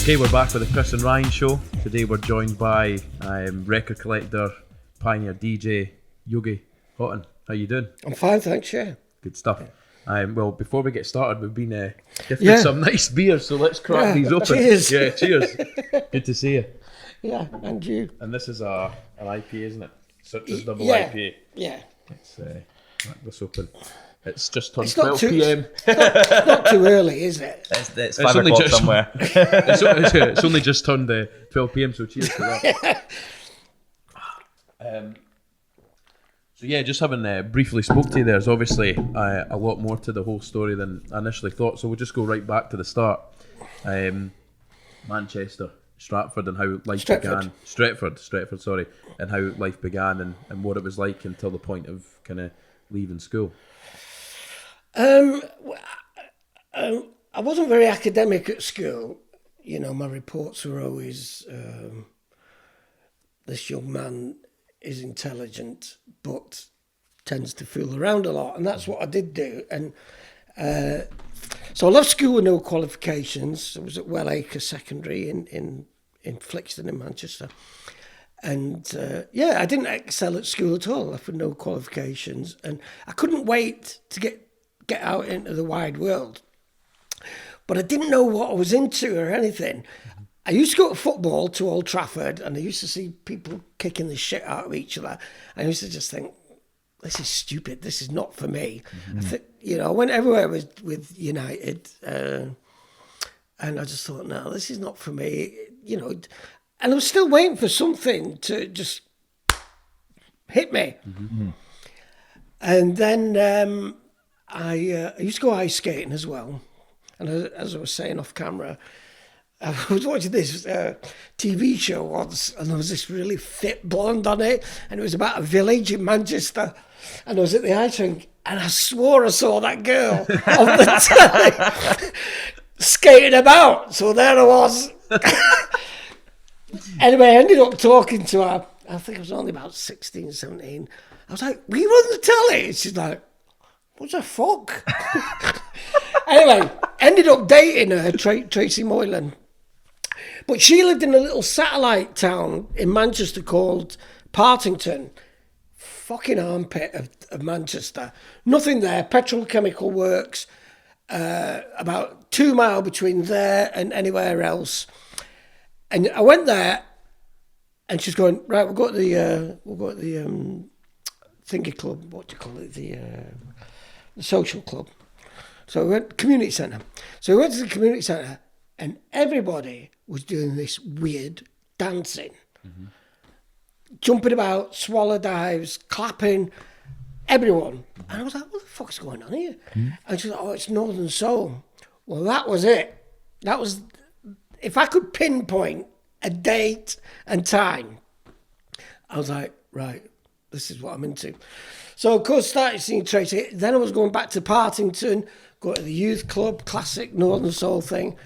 Okay, we're back with the Chris and Ryan show. Today we're joined by record collector, pioneer DJ, Yogi Haughton. How you doing? I'm fine, thanks, yeah. Good stuff. Well, before we get started, we've been gifted some nice beers, so let's crack these open. Cheers. Yeah, cheers. Good to see you. Yeah, and you. And this is an IPA, isn't it? Citrus double yeah. IPA. Yeah. Let's crack this open. It's just turned It's 12 p.m. It's not too early, is it? It's 5 o'clock somewhere. It's only just turned 12 p.m, so cheers for that. So yeah, just having briefly spoke to you, there's obviously a lot more to the whole story than I initially thought, so we'll just go right back to the start. Manchester, Stratford, and how life began. Stretford, sorry, and how life began and what it was like until the point of kind of leaving school. I wasn't very academic at school. You know, my reports were always, this young man is intelligent, but tends to fool around a lot. And that's what I did do. And so I left school with no qualifications. I was at Wellacre Secondary in Flixton in Manchester. And I didn't excel at school at all. I left with no qualifications. And I couldn't wait to get out into the wide world. But I didn't know what I was into or anything. I used to go to football to Old Trafford, and I used to see people kicking the shit out of each other. I used to just think, this is stupid. This is not for me. Mm-hmm. I went everywhere with United, and I just thought, no, this is not for me. And I was still waiting for something to just hit me. Mm-hmm. And then I used to go ice skating as well. And as I was saying off camera, I was watching this TV show once, and there was this really fit blonde on it, and it was about a village in Manchester. And I was at the ice rink, and I swore I saw that girl on the telly skating about. So there I was. Anyway, I ended up talking to her. I think I was only about 16, 17. I was like, "We run the telly?" And she's like, "What the fuck?" Anyway, ended up dating her, Tracy Moylan. But she lived in a little satellite town in Manchester called Partington. Fucking armpit of Manchester. Nothing there, petrochemical works, about 2 miles between there and anywhere else. And I went there, and she's going, right, we'll go to the thingy club, what do you call it, the social club. So we went community centre. So we went to the community centre, and everybody was doing this weird dancing, jumping about, swallow dives, clapping, everyone. And I was like, what the fuck's going on here? And she's like, oh, it's Northern Soul. Well, that was it. That was, if I could pinpoint a date and time, I was like, right, this is what I'm into. So, of course, started seeing Tracy. Then I was going back to Partington, go to the youth club, classic Northern Soul thing.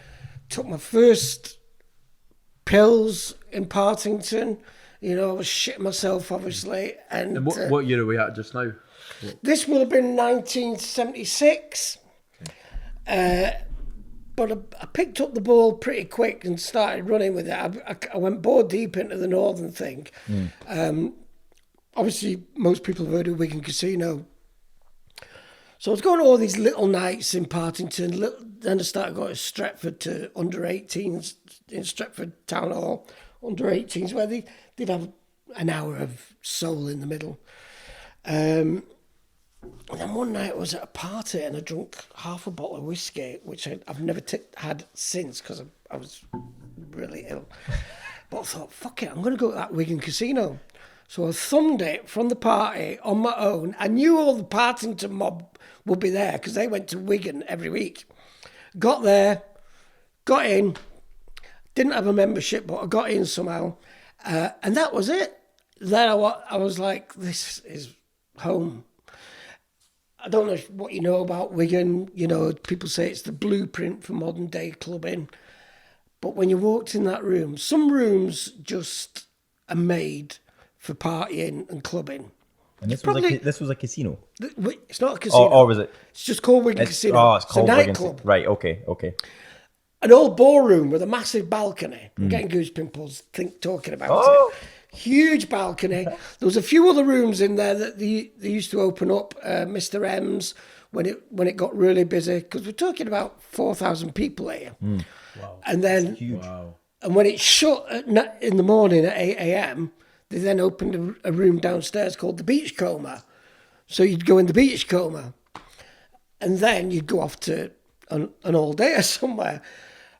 Took my first pills in Partington. I was shitting myself, obviously. And what year are we at just now? This would have been 1976. Okay. But I picked up the ball pretty quick and started running with it. I went bore deep into the Northern thing. Obviously, most people have heard of Wigan Casino. So I was going to all these little nights in Partington. Then I started going to Stretford to under-18s in Stretford Town Hall. Under-18s, where they did have an hour of soul in the middle. And then one night I was at a party and I drank half a bottle of whiskey, which I've never had since because I was really ill. But I thought, fuck it, I'm going to go to that Wigan Casino. So I thumbed it from the party on my own. I knew all the Partington mob would be there because they went to Wigan every week. Got there, got in, didn't have a membership, but I got in somehow. And that was it. Then I was like, this is home. I don't know what you know about Wigan. People say it's the blueprint for modern day clubbing. But when you walked in that room, some rooms just are made for partying and clubbing. And this was a casino. It's not a casino. Or was it? It's just called Wigan Casino. Oh, it's called a Wigan. nightclub. Right. Okay. an old ballroom with a massive balcony. I'm getting goose pimples talking about it. Huge balcony. There was a few other rooms in there that they used to open up. Mr. M's when it got really busy, because we're talking about 4,000 people here. Wow. And then, Huge. Wow. and when it shut in the morning at 8 a.m., they then opened a room downstairs called the Beachcomber. So you'd go in the Beachcomber, and then you'd go off to an all-day somewhere.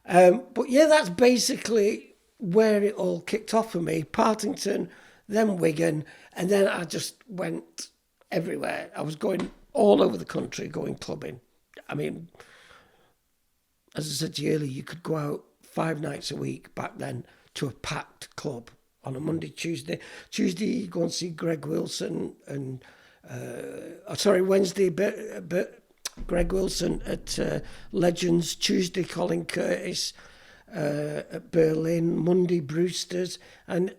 But yeah, that's basically where it all kicked off for me. Partington, then Wigan, and then I just went everywhere. I was going all over the country, going clubbing. I mean, as I said to you earlier, you could go out 5 nights a week back then to a packed club on a Monday, Tuesday. Tuesday, you go and see Greg Wilson and... Wednesday, Greg Wilson at Legends. Tuesday, Colin Curtis at Berlin. Monday, Brewster's. And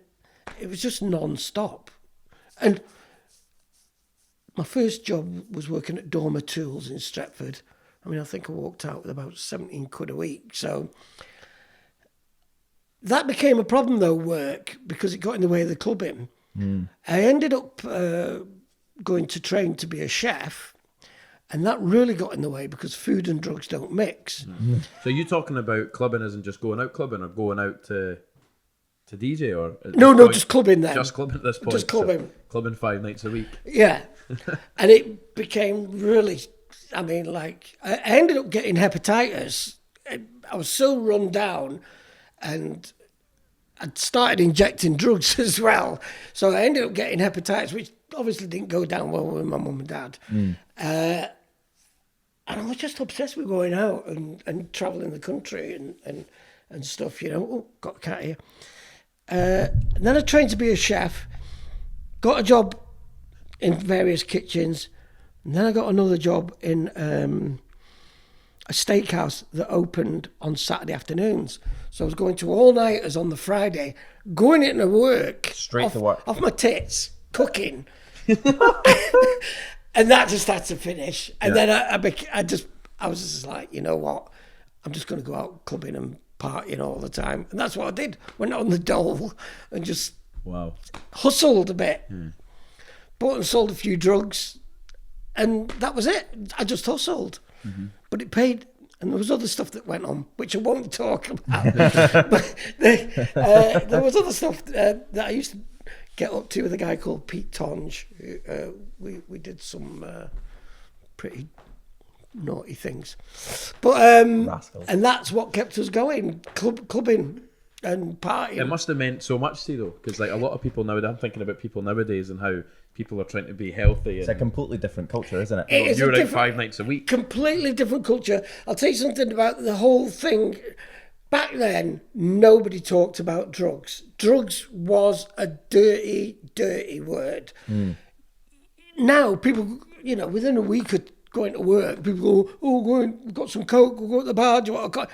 it was just non-stop. And my first job was working at Dormer Tools in Stretford. I mean, I think I walked out with about 17 quid a week. So that became a problem, though, work, because it got in the way of the clubbing. I ended up... going to train to be a chef, and that really got in the way because food and drugs don't mix. So you talking about clubbing isn't just going out clubbing or going out to DJ or No, just clubbing then. Just clubbing at this point. Just clubbing. So clubbing 5 nights a week. Yeah. And it became really, I mean, like, I ended up getting hepatitis. I was so run down, and I'd started injecting drugs as well. So I ended up getting hepatitis, which obviously didn't go down well with my mum and dad. And I was just obsessed with going out and travelling the country and stuff, you know. Oh, got a cat here. And then I trained to be a chef, got a job in various kitchens, and then I got another job in a steakhouse that opened on Saturday afternoons. So I was going to all-nighters on the Friday, going into work. Straight to work. Off my tits, cooking. And that just had to finish. And then I was just like, you know what? I'm just going to go out clubbing and partying all the time. And that's what I did. Went on the dole and just hustled a bit. Bought and sold a few drugs. And that was it. I just hustled. But it paid. And there was other stuff that went on, which I won't talk about. But there was other stuff that I used to get up to with a guy called Pete Tonge. We did some pretty naughty things. But and that's what kept us going, clubbing and partying. It must have meant so much to you, though, because like a lot of people nowadays, I'm thinking about people nowadays and how people are trying to be healthy. It's a completely different culture, isn't it? You're out 5 nights a week. Completely different culture. I'll tell you something about the whole thing. Back then, nobody talked about drugs. Drugs was a dirty, dirty word. Now, people, you know, within a week of going to work, people go, oh, we've got some coke, we'll go to the bar, do you want a coke?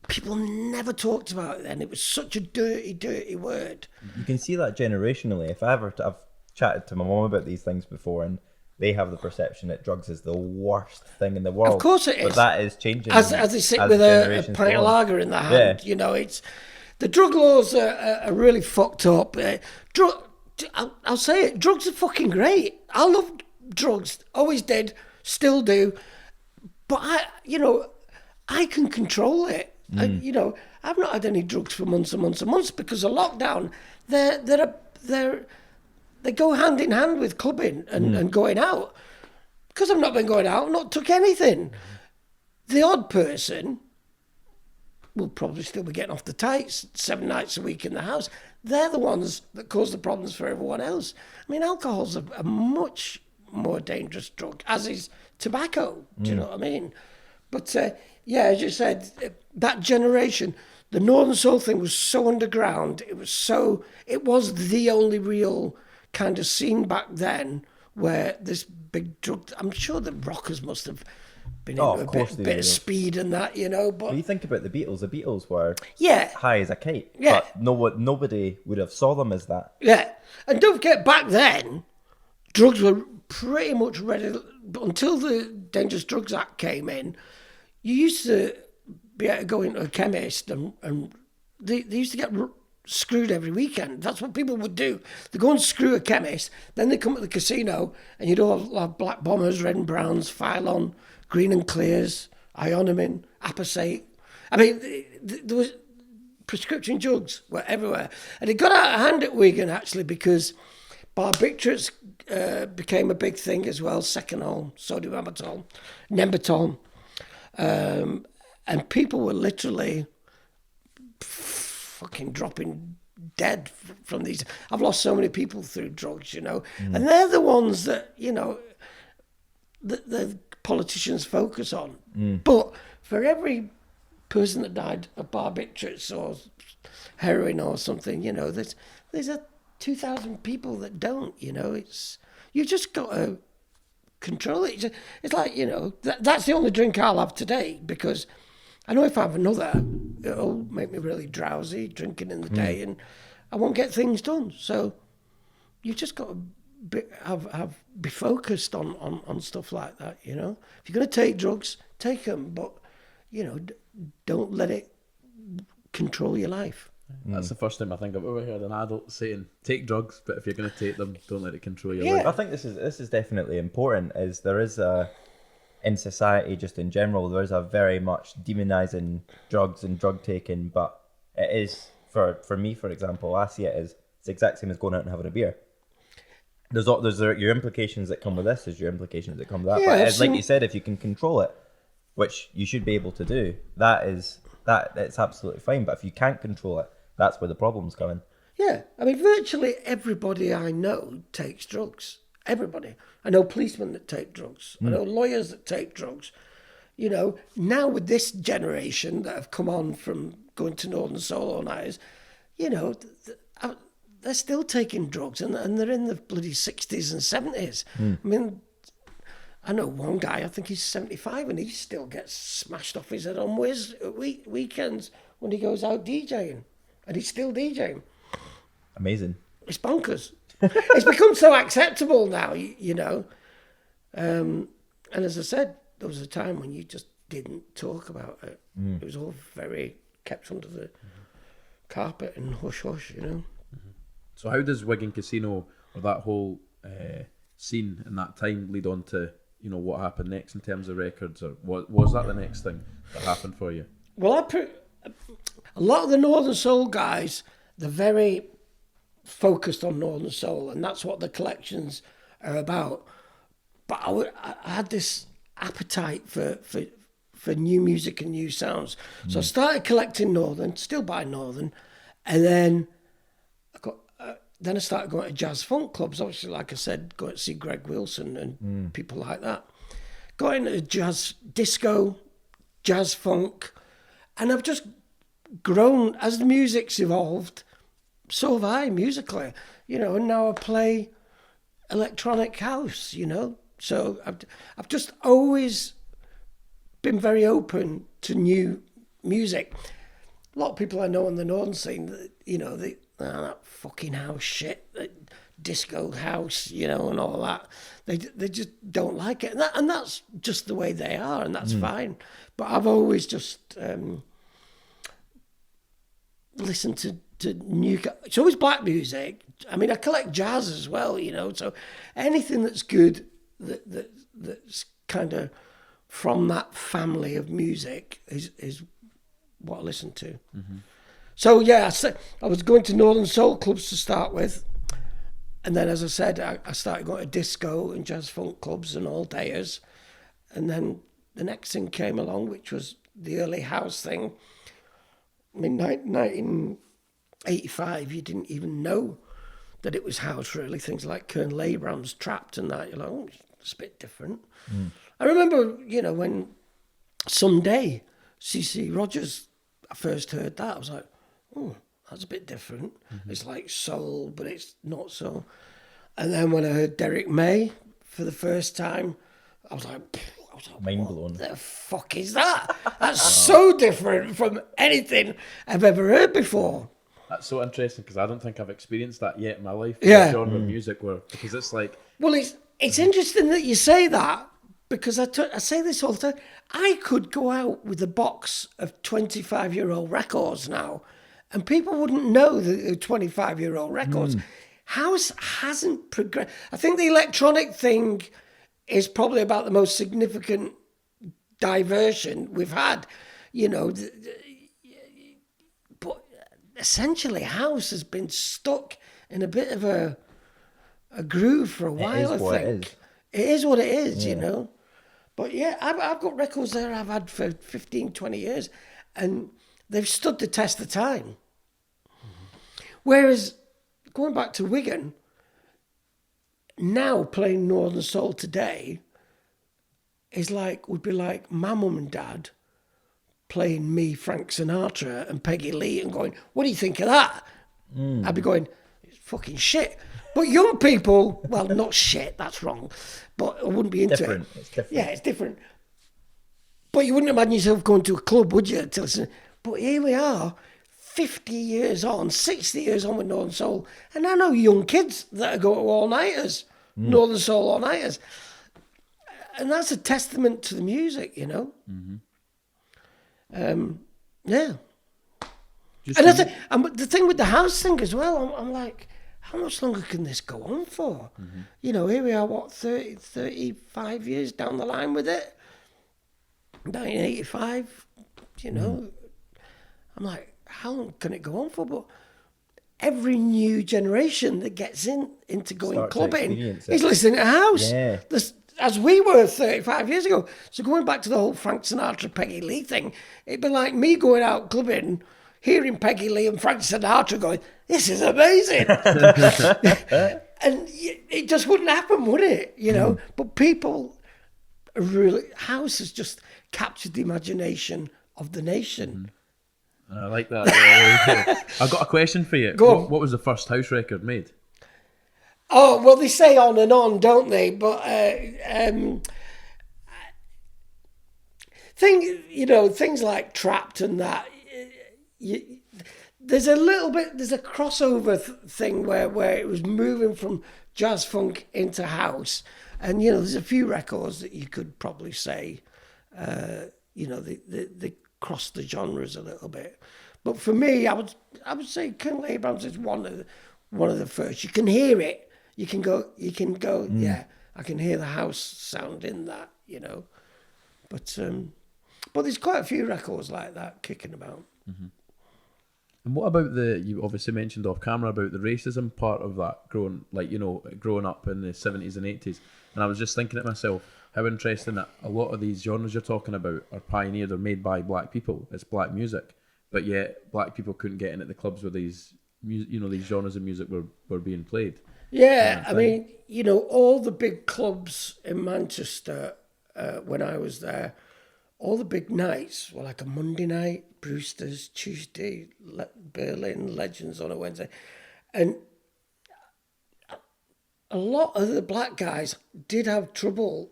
People never talked about it then. It was such a dirty, dirty word. You can see that generationally. I've chatted to my mum about these things before, and they have the perception that drugs is the worst thing in the world. Of course it is. But that is changing. As they sit with a pint of lager in their hand, you know, it's... The drug laws are really fucked up. I'll say it, drugs are fucking great. I love drugs, always did, still do. But I can control it. I've not had any drugs for months and months and months because of lockdown. They go hand in hand with clubbing and going out. Because I've not been going out, I've not took anything. The odd person will probably still be getting off the tights 7 nights a week in the house. They're the ones that cause the problems for everyone else. I mean, alcohol's a much more dangerous drug, as is tobacco. Do you know what I mean? But as you said, that generation, the Northern Soul thing was so underground. It was the only real kind of scene back then where this big drug. I'm sure the rockers must have been into a bit of speed and that, you know. But you think about the Beatles were high as a kite. Yeah. But nobody would have saw them as that. Yeah. And don't forget, back then, drugs were pretty much ready. But until the Dangerous Drugs Act came in, you used to be able to go into a chemist and they used to get screwed every weekend. That's what people would do. They go and screw a chemist, then they come to the casino and you'd all have black bombers, red and browns, Phylon, green and clears, ionomin, apostate. I mean, there was prescription drugs were everywhere. And it got out of hand at Wigan, actually, because barbiturates became a big thing as well, Seconal, sodium amytal, Nembatol. And people were literally fucking dropping dead from these. I've lost so many people through drugs, and they're the ones that, the politicians focus on. But for every person that died of barbiturates or heroin or something, there's 2,000 people that don't. You just got to control it. It's like, that's the only drink I'll have today, because I know if I have another, it'll make me really drowsy drinking in the day, and I won't get things done. So you just got to be focused on stuff like that. If you're going to take drugs, take them, but don't let it control your life. That's the first time I think I've ever heard an adult saying, take drugs, but if you're going to take them, don't let it control your life. I think this is definitely important, is there is in society, just in general, there is a very much demonising drugs and drug taking, but it is, for me, for example, I see it as it's the exact same as going out and having a beer. There's your implications that come with this, there's your implications that come with that, but it's like you said, if you can control it, which you should be able to do, it's absolutely fine. But if you can't control it, that's where the problem's coming. Yeah, I mean, virtually everybody I know takes drugs. Everybody. I know policemen that take drugs. I know lawyers that take drugs. Now with this generation that have come on from going to Northern Soul all nighters, they're still taking drugs, and they're in the bloody 60s and 70s. I mean, I know one guy, I think he's 75, and he still gets smashed off his head on weekends when he goes out DJing. And he's still DJing. Amazing. It's bonkers. It's become so acceptable now, And as I said, there was a time when you just didn't talk about it. It was all very kept under the carpet and hush-hush, So how does Wigan Casino, or that whole scene in that time, lead on to, what happened next in terms of records? Or was that the next thing that happened for you? Well, a lot of the Northern Soul guys, they're very focused on Northern Soul, and that's what the collections are about. But I had this appetite for new music and new sounds. So I started collecting Northern, still buy Northern, and then I started going to jazz funk clubs. Obviously, like I said, going to see Greg Wilson and people like that. Got into jazz, disco, jazz funk, and I've just grown as the music's evolved. So have I musically, and now I play electronic house, So I've just always been very open to new music. A lot of people I know in the Northern scene, that fucking house shit, disco house, and all that. They just don't like it, and that's just the way they are, and that's fine. But I've always just listened to new. It's always black music. I mean, I collect jazz as well, So anything that's good, that's kind of from that family of music is what I listen to. So yeah, I was going to Northern Soul clubs to start with, and then, as I said, I started going to disco and jazz funk clubs and all dayers, and then the next thing came along, which was the early house thing. I mean, 1985, you didn't even know that it was house, really. Things like Colonel Abraham's Trapped and that, you're like, oh, it's a bit different. I remember, when Someday, C.C. Rogers, I first heard that, I was like, oh, that's a bit different. It's like soul, but it's not soul. And then when I heard Derek May for the first time, I was like, mind blown. What the fuck is that? That's so different from anything I've ever heard before. That's so interesting, because I don't think I've experienced that yet in my life. Yeah. Genre of music, because it's like... Well, it's interesting that you say that, because I say this all the time. I could go out with a box of 25-year-old records now, and people wouldn't know that they're 25-year-old records. House hasn't progressed. I think the electronic thing is probably about the most significant diversion we've had, you know. But essentially, house has been stuck in a bit of a groove for a while, I think. It is what it is, you know. But yeah, I've got records there I've had for 15, 20 years, and they've stood the test of time. Whereas, going back to Wigan, now playing Northern Soul today would be like my mum and dad playing me, Frank Sinatra, and Peggy Lee, and going, "What do you think of that?" I'd be going, "It's fucking shit." But young people, well, not shit, that's wrong, but I wouldn't be into it. It's different. Yeah, it's different. But you wouldn't imagine yourself going to a club, would you? To listen. But here we are, 50 years on, 60 years on with Northern Soul. And I know young kids that go to all-nighters, Northern Soul all-nighters. And that's a testament to the music, you know? Yeah. And the thing with the house thing as well, I'm like, how much longer can this go on for? You know, here we are, 35 years down the line with it? 1985, you know? I'm like, how long can it go on for? But every new generation that gets into going clubbing is listening to house. Yeah. As we were 35 years ago. So going back to the whole Frank Sinatra, Peggy Lee thing, it'd be like me going out clubbing, hearing Peggy Lee and Frank Sinatra going, "This is amazing." And it just wouldn't happen, would it? You know? But people really, house has just captured the imagination of the nation. I like that. I've got a question for you. Go on. What was the first house record made? Oh, well, they say on and on, don't they? But things like Trapped and that, there's a crossover thing where it was moving from jazz funk into house. And, you know, there's a few records that you could probably say, they cross the genres a little bit. But for me, I would say Colonel Abrams is one of the first. You can hear it. You can go, yeah, I can hear the house sound in that, you know. But there's quite a few records like that kicking about. And what about you obviously mentioned off camera about the racism part of that, growing up in the 70s and 80s. And I was just thinking to myself, how interesting that a lot of these genres you're talking about are pioneered or made by black people. It's black music. But yet black people couldn't get in at the clubs where these genres of music were being played. Yeah, I mean, you know, all the big clubs in Manchester when I was there, all the big nights were like a Monday night, Brewster's, Tuesday, Berlin, Legends on a Wednesday. And a lot of the black guys did have trouble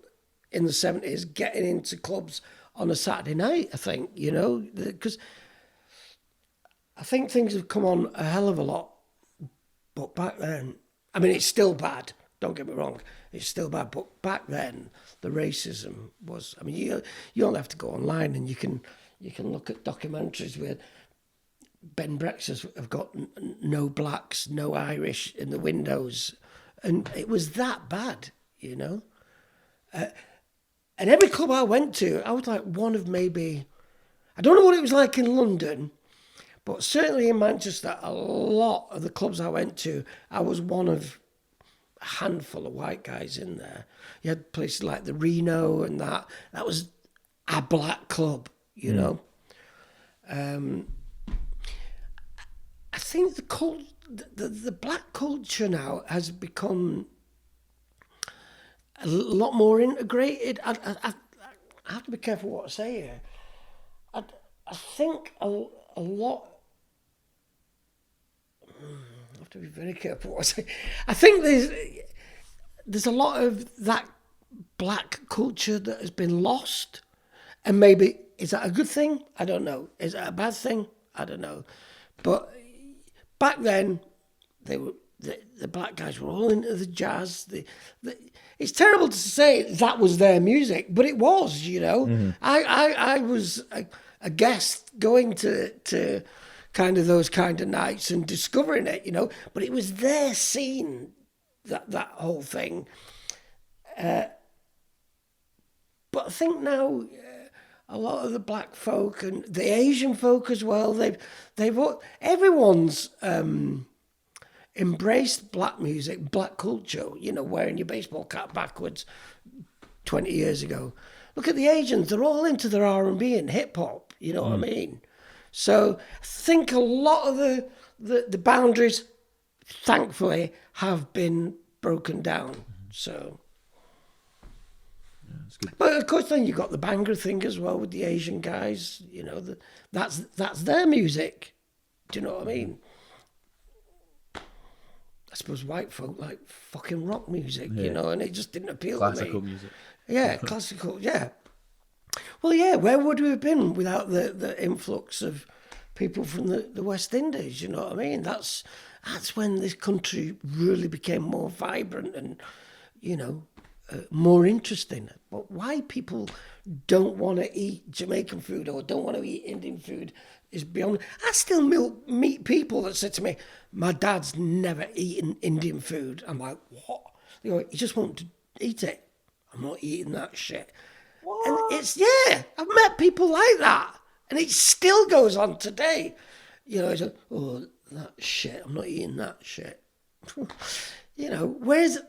in the 70s getting into clubs on a Saturday night, I think, you know, because I think things have come on a hell of a lot. But back then, I mean, it's still bad. Don't get me wrong. It's still bad. But back then, the racism was... I mean, you only have to go online and you can look at documentaries where Ben Brex's have got no blacks, no Irish in the windows. And it was that bad, you know. And every club I went to, I was like one of maybe... I don't know what it was like in London, but certainly in Manchester, a lot of the clubs I went to, I was one of a handful of white guys in there. You had places like the Reno and that. That was a black club, you know. I think the black culture now has become a lot more integrated. I have to be careful what I say here. I think a lot... I have to be very careful what I say. I think there's a lot of that black culture that has been lost. And maybe, is that a good thing? I don't know. Is that a bad thing? I don't know. But back then, the black guys were all into the jazz. it's terrible to say that was their music, but it was, you know. I was a guest going to kind of those kind of nights and discovering it, you know, but it was their scene, that whole thing. But I think now a lot of the black folk and the Asian folk as well, everyone's embraced black music, black culture, you know, wearing your baseball cap backwards 20 years ago. Look at the Asians, they're all into their R&B and hip hop, you know what I mean? So I think a lot of the boundaries, thankfully, have been broken down. So, but of course, then you got the Bhangra thing as well with the Asian guys. You know, that's their music. Do you know what I mean? I suppose white folk like fucking rock music, you know, and it just didn't appeal to me. Classical music. Yeah, classical. Yeah. Well, yeah. Where would we have been without the influx of people from the West Indies? You know what I mean? That's when this country really became more vibrant and, you know, more interesting. But why people don't want to eat Jamaican food or don't want to eat Indian food is beyond. I still meet people that say to me, "My dad's never eaten Indian food." I'm like, "What?" They go, "He just won't eat it." I'm not eating that shit. What? And I've met people like that, and it still goes on today. You know, it's like, "Oh, that shit, I'm not eating that shit." You know,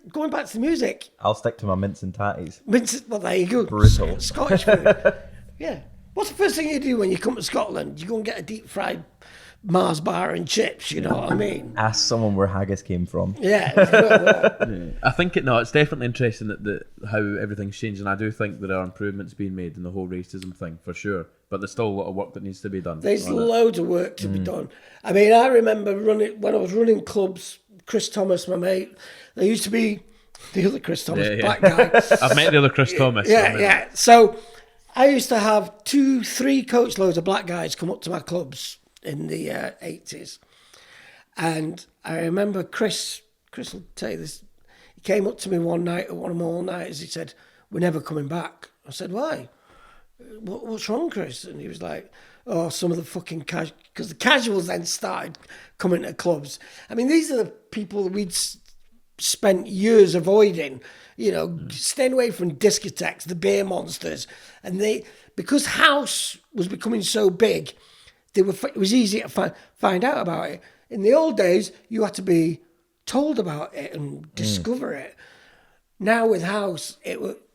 going back to the music? I'll stick to my mince and tatties. Well, there you go. Brutal. Scottish food. Yeah. What's the first thing you do when you come to Scotland? You go and get a deep fried Mars bar and chips, you know what I mean? Ask someone where haggis came from. Yeah. I think it's definitely interesting that how everything's changed, and I do think there are improvements being made in the whole racism thing for sure. But there's still a lot of work that needs to be done. There's loads of work to be done. I mean, I remember when I was running clubs. Chris Thomas, my mate, there used to be the other Chris Thomas, black guy. I've met the other Chris Thomas. Yeah. So I used to have 2-3 coach loads of black guys come up to my clubs in the 80s. And I remember Chris will tell you this, he came up to me one night at one of my all-nighters, he said, "We're never coming back." I said, "Why? What's wrong, Chris?" And he was like, "Oh, some of the fucking because the casuals then started coming to clubs. I mean, these are the people that we'd spent years avoiding, you know, staying away from discotheques, the beer monsters, and because house was becoming so big, it was easy to find out about it. In the old days, you had to be told about it and discover it. Now with house,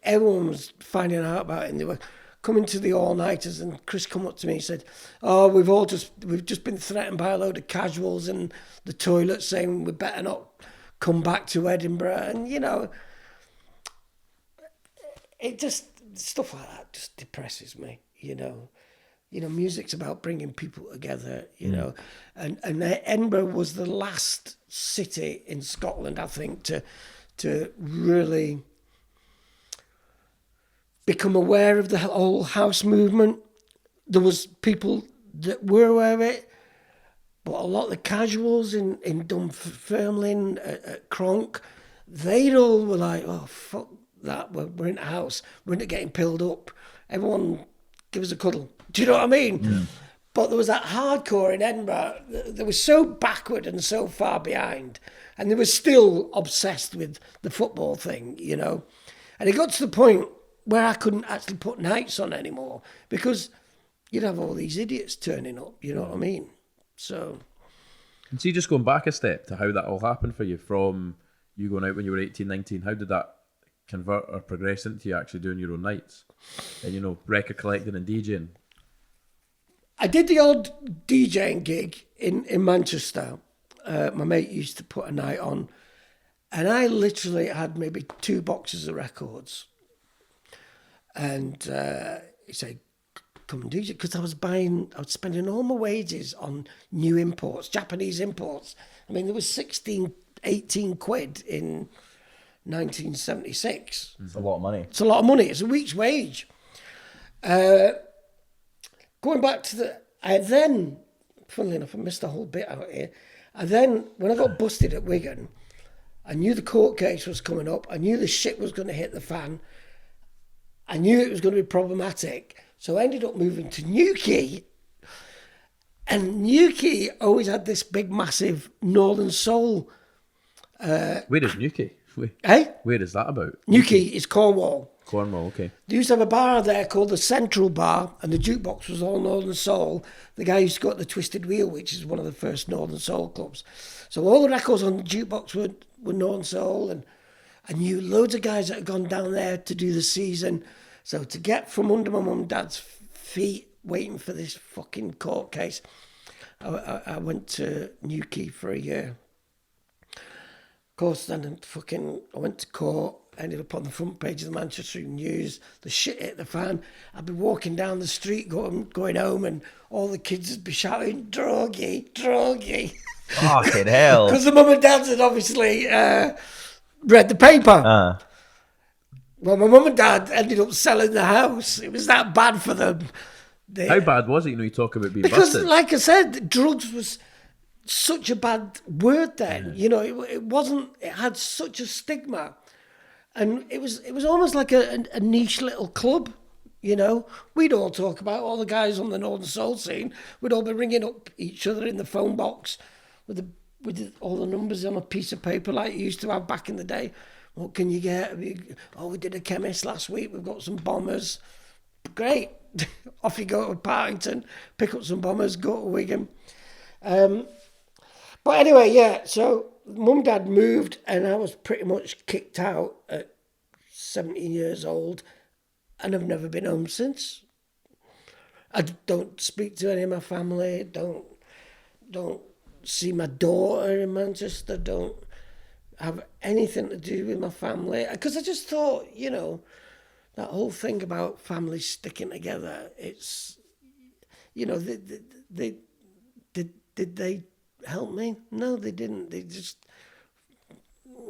everyone was finding out about it, and they were coming to the all-nighters, and Chris come up to me and said, "Oh, we've just been threatened by a load of casuals in the toilet saying we better not come back to Edinburgh." And, you know, it just, stuff like that just depresses me, you know. You know, music's about bringing people together, you know. And Edinburgh was the last city in Scotland, I think, to really become aware of the whole house movement. There was people that were aware of it, but a lot of the casuals in Dunfermline, at Cronk, they all were like, "Oh, fuck that, we're in a house, we're into getting pilled up. Everyone give us a cuddle." Do you know what I mean? Yeah. But there was that hardcore in Edinburgh that was so backward and so far behind, and they were still obsessed with the football thing, you know. And it got to the point where I couldn't actually put nights on anymore because you'd have all these idiots turning up, you know what I mean? So... And see, just going back a step to how that all happened for you, from you going out when you were 18, 19, how did that convert or progress into you actually doing your own nights? And, you know, record collecting and DJing? I did the odd DJing gig in Manchester. My mate used to put a night on, and I literally had maybe 2 boxes of records. And he said, "Come and DJ," because I was spending all my wages on new imports, Japanese imports. I mean, there was 16, 18 quid in 1976. It's a lot of money. It's a lot of money. It's a week's wage. Going back to funnily enough, I missed a whole bit out here. And then, when I got busted at Wigan, I knew the court case was coming up. I knew the shit was going to hit the fan. I knew it was going to be problematic. So I ended up moving to Newquay. And Newquay always had this big, massive Northern Soul. Where is Newquay? Where is that about? Newquay is Cornwall. Cornwall, okay. They used to have a bar there called the Central Bar, and the jukebox was all Northern Soul. The guy used to go at the Twisted Wheel, which is one of the first Northern Soul clubs. So all the records on the jukebox were Northern Soul, and I knew loads of guys that had gone down there to do the season. So to get from under my mum and dad's feet, waiting for this fucking court case, I went to Newquay for a year. Of course, then I went to court. Ended up on the front page of the Manchester News. The shit hit the fan. I'd be walking down the street going home, and all the kids would be shouting, "Drogie, drogie." Fucking hell. Because the mum and dads had obviously read the paper. Well, my mum and dad ended up selling the house. It was that bad for them. How bad was it? You talk about being because, busted. like I said, drugs was such a bad word then. It wasn't. It had such a stigma. And it was almost like a niche little club, We'd all talk about all the guys on the Northern Soul scene. We'd all be ringing up each other in the phone box with all the numbers on a piece of paper like you used to have back in the day. What can you get? We did a chemist last week. We've got some bombers. Great. Off you go to Partington, pick up some bombers, go to Wigan. But anyway, yeah, so mum and dad moved and I was pretty much kicked out at 17 years old and I've never been home since. I don't speak to any of my family, don't see my daughter in Manchester, don't have anything to do with my family. Because I just thought, that whole thing about families sticking together, it's, did they help me? No, they didn't. They just,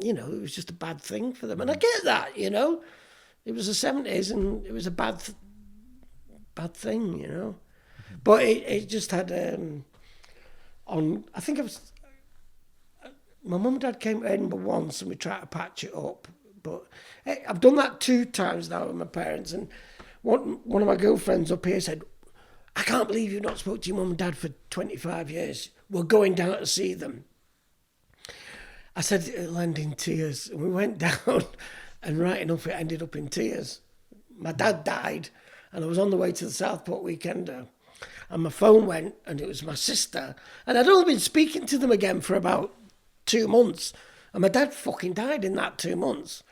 it was just a bad thing for them. And I get that, It was the 70s and it was a bad thing, But it just had, I think it was, my mum and dad came to Edinburgh once and we tried to patch it up. But I've done that 2 times now with my parents. And one of my girlfriends up here said, I can't believe you've not spoke to your mum and dad for 25 years. We're going down to see them. I said it'll end in tears. And we went down and right enough it ended up in tears. My dad died and I was on the way to the Southport Weekender and my phone went and it was my sister. And I'd only been speaking to them again for about 2 months. And my dad fucking died in that 2 months.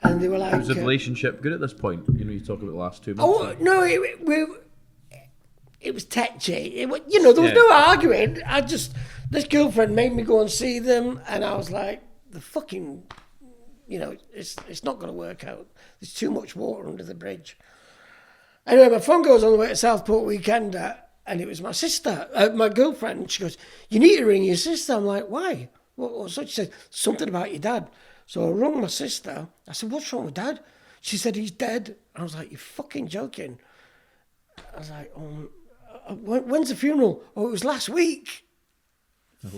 And they were like... Was the relationship good at this point? You talk about the last 2 months. Oh, no, it was tetchy. There was no arguing. This girlfriend made me go and see them, and I was like, the fucking, it's not going to work out. There's too much water under the bridge. Anyway, my phone goes on the way to Southport Weekender, and it was my sister, my girlfriend. She goes, you need to ring your sister. I'm like, why? So she said, something about your dad. So I rung my sister. I said, what's wrong with dad? She said, he's dead. I was like, you're fucking joking. I was like, when's the funeral? Oh, it was last week.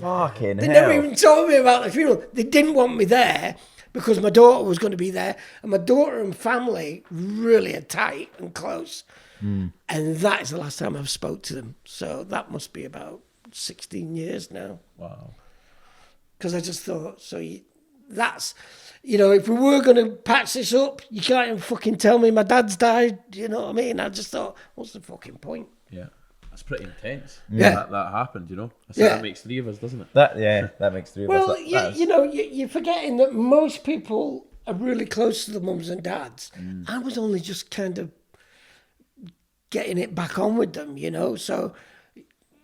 Fucking They hell. never even told me about the funeral. They didn't want me there because my daughter was going to be there. And my daughter and family really are tight and close. And that is the last time I've spoke to them. So that must be about 16 years now. Wow. Because I just thought, if we were going to patch this up, you can't even fucking tell me my dad's died. You know what I mean? I just thought, what's the fucking point? Yeah. That's pretty intense. Yeah. That happened, That makes 3 of us, doesn't it? That makes 3 of us. Well, you're forgetting that most people are really close to the mums and dads. I was only just kind of getting it back on with them, So,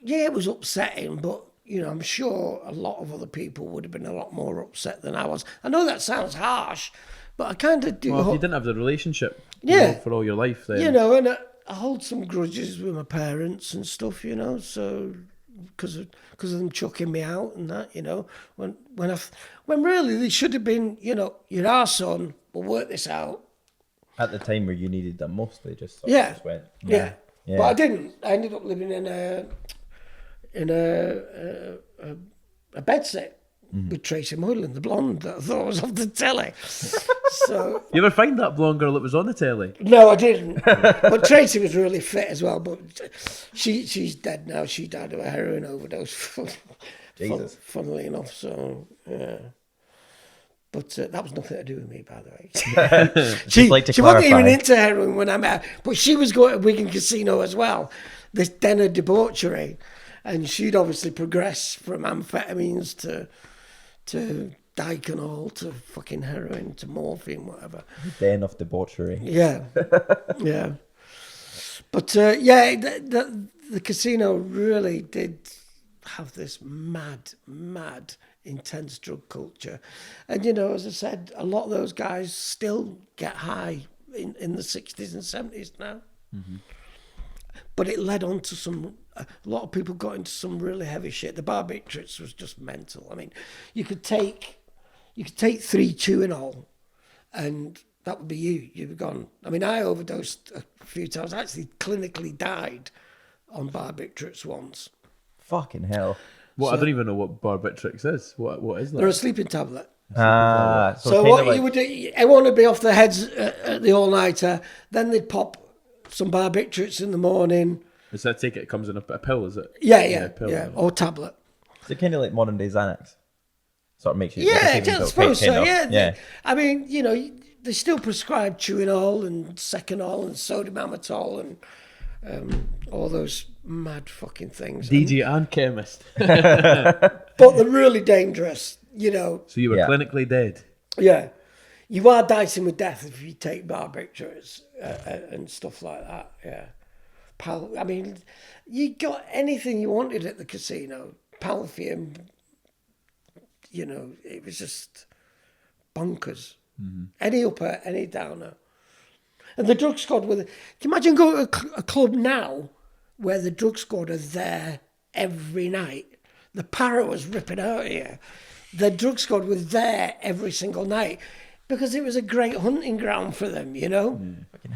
yeah, it was upsetting, but... I'm sure a lot of other people would have been a lot more upset than I was. I know that sounds harsh, but I kind of do. Well, if you didn't have the relationship for all your life, then... and I hold some grudges with my parents and stuff, so because of them chucking me out and that, when really they should have been, you're our son, we'll work this out. At the time where you needed them most, they just just went. Yeah. But I didn't. I ended up living in a bedsit with Tracy Moylan, the blonde that I thought was off the telly. So You ever find that blonde girl that was on the telly? no, I didn't. But Tracy was really fit as well. But she's dead now. She died of a heroin overdose. Jesus. Funnily enough, so yeah. But that was nothing to do with me, by the way. she wasn't even into heroin when I met her, but she was going to Wigan Casino as well, this den of debauchery, and she'd obviously progressed from amphetamines to Diconol to fucking heroin to morphine, whatever. Den of debauchery. Yeah, yeah. But yeah, the casino really did have this mad, intense drug culture. And, you know, as I said, a lot of those guys still get high in the 60s and 70s now. Mm-hmm. But it led on to a lot of people got into some really heavy shit. The barbiturates was just mental. I mean, you could take 3 Tuinol and that would be you. You'd be gone. I mean, I overdosed a few times. I actually clinically died on barbiturates once. Fucking hell. Well, I don't even know what barbiturate is. What is that? They're a sleeping tablet. So what you would do, everyone would be off their heads at the all-nighter. Then they'd pop some barbiturates in the morning. Is that take it comes in a pill, is it? Yeah, pill, or tablet. Is it kind of like modern day Xanax? Sort of makes you... Yeah, I suppose so, yeah. I mean, you know, they still prescribe Tuinol and Seconol and sodium amytal and all those mad fucking things. DJ and chemist. But they're really dangerous, you know. So you were clinically dead? Yeah. You are dicing with death if you take barbiturates and stuff like that, yeah. I mean, you got anything you wanted at the casino. Palfium, you know, it was just bonkers. Mm-hmm. Any upper, any downer. And the drug squad can you imagine going to a club now where the drug squad are there every night? The para was ripping out here. The drug squad was there every single night because it was a great hunting ground for them, you know?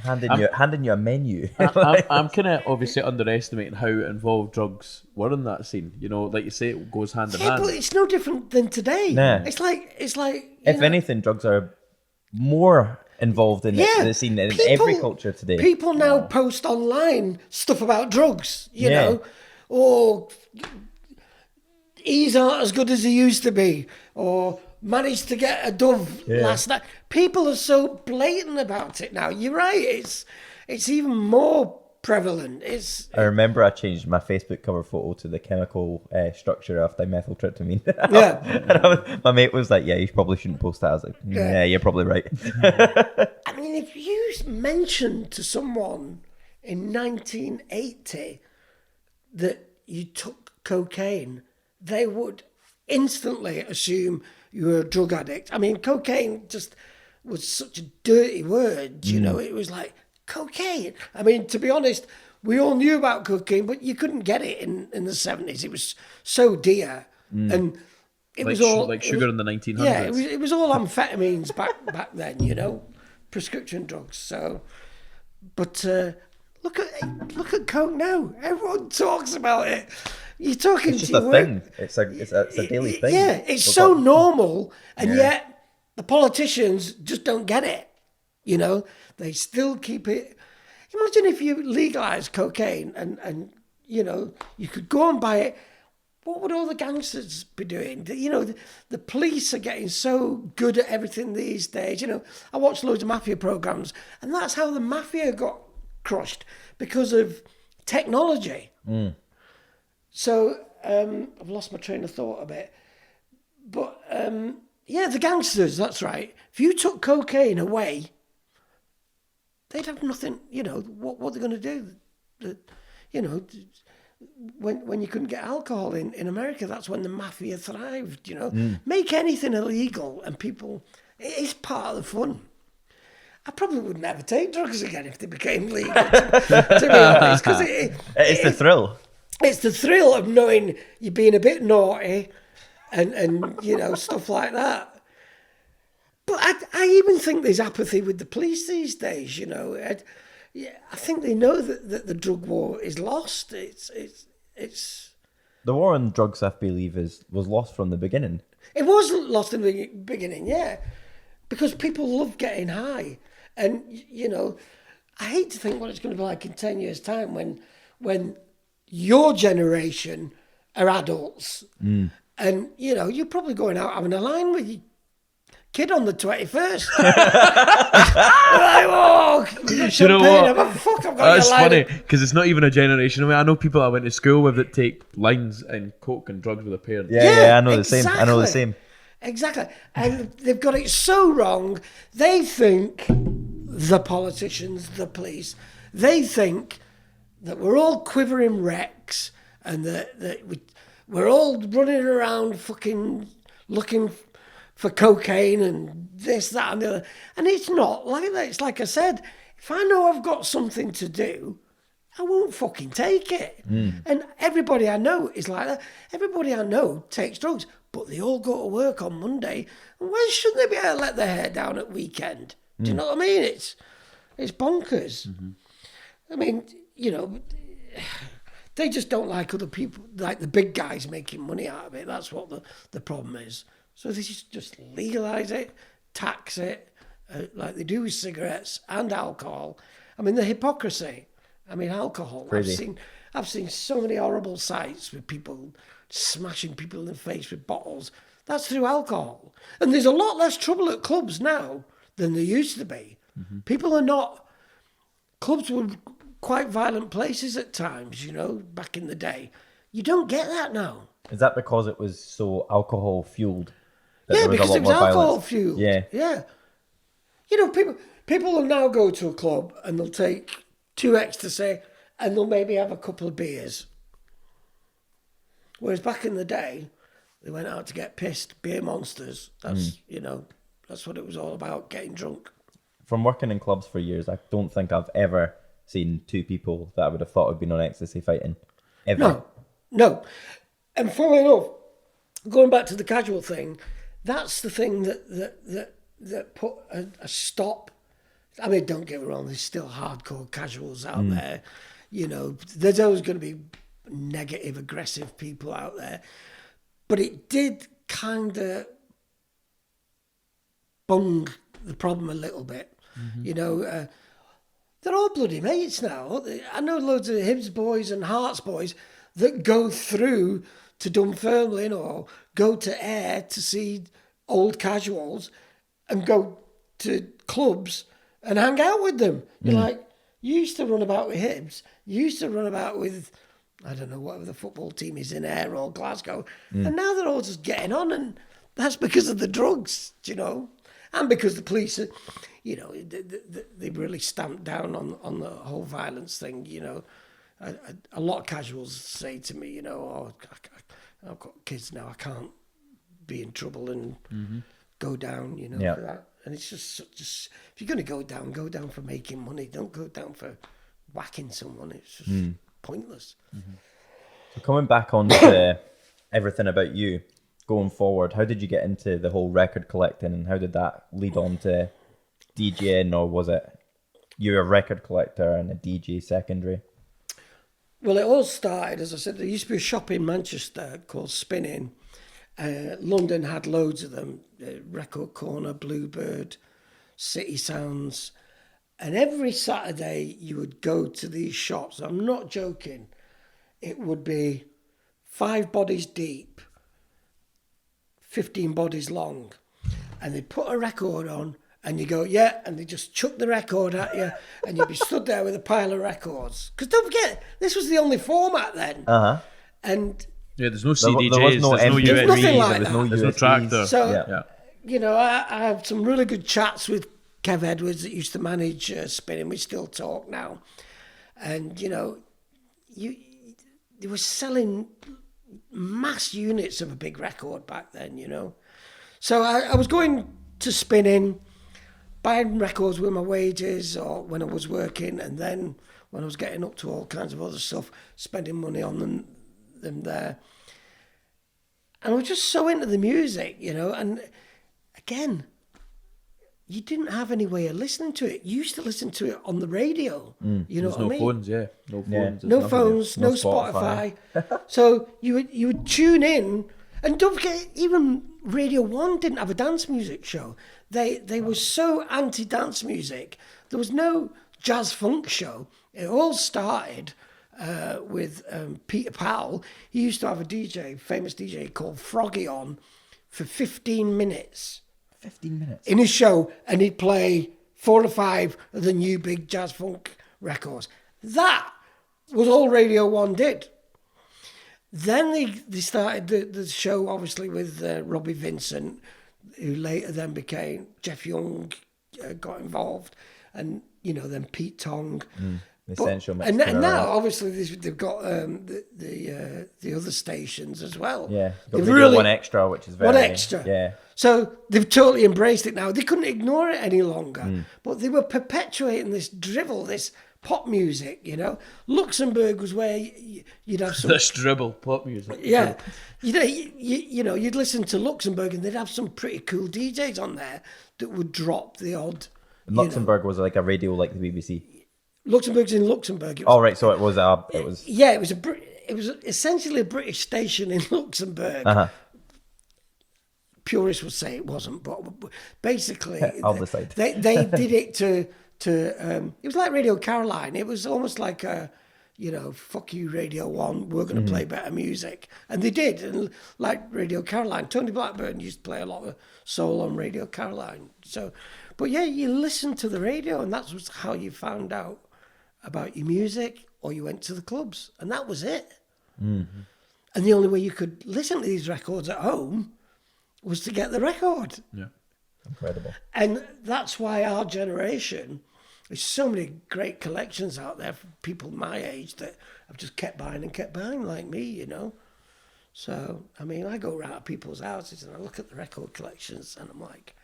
Handing you a menu. I'm kind of obviously underestimating how involved drugs were in that scene. You know, like you say, it goes hand in hand. But it's no different than today. Nah. It's like. If anything, drugs are more involved in the scene in every culture today. People now post online stuff about drugs, you know, or E's aren't as good as they used to be, or managed to get a dove last night. People are so blatant about it now. You're right. It's even more prevalent. I remember I changed my Facebook cover photo to the chemical structure of dimethyltryptamine. Yeah. And my mate was like, "Yeah, you probably shouldn't post that." I was like, "Yeah, you're probably right." I mean, if you mentioned to someone in 1980 that you took cocaine, they would instantly assume you were a drug addict. I mean, cocaine just was such a dirty word, you know. It was like, cocaine. I mean, to be honest, we all knew about cocaine, but you couldn't get it in the 70s. It was so dear. And it was all... Like sugar in the 1900s. Yeah, it was all amphetamines back then, you know, prescription drugs. So, but look at coke now. Everyone talks about it. You're talking it's just to a your thing. work. It's a daily thing. Yeah, it's so normal, and yet the politicians just don't get it. You know, they still keep it. Imagine if you legalised cocaine and you know, you could go and buy it. What would all the gangsters be doing? You know, the police are getting so good at everything these days. You know, I watched loads of mafia programs, and that's how the mafia got crushed, because of technology. So I've lost my train of thought a bit. But yeah, the gangsters, that's right. If you took cocaine away, they'd have nothing, you know, what they're going to do. You know, when you couldn't get alcohol in America, that's when the mafia thrived, you know. Make anything illegal and people, it is part of the fun. I probably would never take drugs again if they became legal, to be honest, because it's the thrill. It's the thrill of knowing you're being a bit naughty and you know, stuff like that. But I even think there's apathy with the police these days, you know. I think they know that the drug war is lost. It's The war on drugs, I believe, was lost from the beginning. It was lost in the beginning, yeah, because people love getting high, and you know, I hate to think what it's going to be like in 10 years' time when your generation are adults, and you know, you're probably going out having a line with your kid on the 21st. Like, oh, You know what? I've got That's your line. funny because it's not even a generation away. I know people I went to school with that take lines and coke and drugs with their parents. Yeah, I know the same. I know the same. Exactly. And they've got it so wrong. They think, the politicians, the police, they think that we're all quivering wrecks and that we're all running around fucking looking for cocaine and this, that and the other. And it's not like that. It's like I said, if I know I've got something to do, I won't fucking take it. And everybody I know is like that. Everybody I know takes drugs, but they all go to work on Monday. And why shouldn't they be able to let their hair down at weekend? Do you know what I mean? It's bonkers. I mean, you know, they just don't like other people, like the big guys making money out of it. That's what the problem is. So they just legalise it, tax it, like they do with cigarettes and alcohol. I mean, the hypocrisy. I mean, alcohol. Crazy. I've seen so many horrible sights with people smashing people in the face with bottles. That's through alcohol. And there's a lot less trouble at clubs now than there used to be. People are not... Clubs were quite violent places at times, you know, back in the day. You don't get that now. Is that because it was so alcohol fueled? Yeah, because it was alcohol fueled. Yeah. Yeah. You know, people will now go to a club and they'll take 2 ecstasy and they'll maybe have a couple of beers. Whereas back in the day, they went out to get pissed, beer monsters. That's, you know, that's what it was all about, getting drunk. From working in clubs for years, I don't think I've ever seen 2 people that I would have thought had been on ecstasy fighting. Ever. No. And funnily enough, going back to the casual thing, that's the thing that put a stop. I mean, don't get me wrong, there's still hardcore casuals out there. You know, there's always going to be negative, aggressive people out there. But it did kind of bung the problem a little bit. You know, they're all bloody mates now. I know loads of Hibs boys and Hearts boys that go through to Dunfermline or go to Ayr to see old casuals and go to clubs and hang out with them. You're like, you used to run about with Hibs. You used to run about with, I don't know, whatever the football team is in Ayr or Glasgow. And now they're all just getting on, and that's because of the drugs, you know, and because the police are, you know, they really stamped down on the whole violence thing, you know. A lot of casuals say to me, you know, oh, I've got kids now, I can't be in trouble and go down, you know, for that. And it's just if you're going to go down for making money. Don't go down for whacking someone. It's just pointless. So coming back on to everything about you going forward, how did you get into the whole record collecting, and how did that lead on to DJing, or was it you're a record collector and a DJ secondary? Well, it all started, as I said, there used to be a shop in Manchester called Spinning. London had loads of them, Record Corner, Bluebird, City Sounds. And every Saturday you would go to these shops. I'm not joking. It would be 5 bodies deep, 15 bodies long. And they'd put a record on and you go, yeah, and they just chuck the record at you and you'd be stood there with a pile of records. Because don't forget, this was the only format then. And yeah, there's no CDJs, there was no there's no MP3, There's nothing USB, like there was that. no there's no USBs. tractor. So, you know, I have some really good chats with Kev Edwards that used to manage Spinning. We still talk now. And, you know, they were selling mass units of a big record back then, you know. So I was going to Spinning, buying records with my wages or when I was working, and then when I was getting up to all kinds of other stuff, spending money on them there. And I was just so into the music, you know, and again, you didn't have any way of listening to it. You used to listen to it on the radio. You know There's what I mean? phones, yeah. No phones. No there's phones, no No Spotify. Spotify. So you would tune in, And don't forget, even Radio 1 didn't have a dance music show. They were so anti-dance music. There was no jazz funk show. It all started with Peter Powell. He used to have a DJ, famous DJ called Froggy on for 15 minutes. 15 minutes? In his show, and he'd play 4 or 5 of the new big jazz funk records. That was all Radio 1 did. Then they started the show, obviously, with Robbie Vincent, who later then became Jeff Young, got involved, and, then Pete Tong. Essential mix. And now, obviously, they've got the other stations as well. Yeah, they've got Radio 1 Extra, which is very... 1 Extra. Yeah. So they've totally embraced it now. They couldn't ignore it any longer. But they were perpetuating this drivel, this pop music, Luxembourg was where you'd have some... This dribble pop music. Yeah. You'd listen to Luxembourg and they'd have some pretty cool DJs on there that would drop the odd... Luxembourg was like a radio like the BBC. Luxembourg's in Luxembourg. Oh, right, so it was... Yeah, it was essentially a British station in Luxembourg. Uh-huh. Purists would say it wasn't, but basically... I'll decide. They did it to it was like Radio Caroline. It was almost like a, fuck you, Radio 1, we're going to play better music. And they did. And like Radio Caroline, Tony Blackburn used to play a lot of soul on Radio Caroline. So, but yeah, you listened to the radio and that was how you found out about your music, or you went to the clubs. And that was it. Mm-hmm. And the only way you could listen to these records at home was to get the record. Yeah. Incredible. And that's why our generation, there's so many great collections out there for people my age that have just kept buying like me, So, I go around to people's houses and I look at the record collections and I'm like,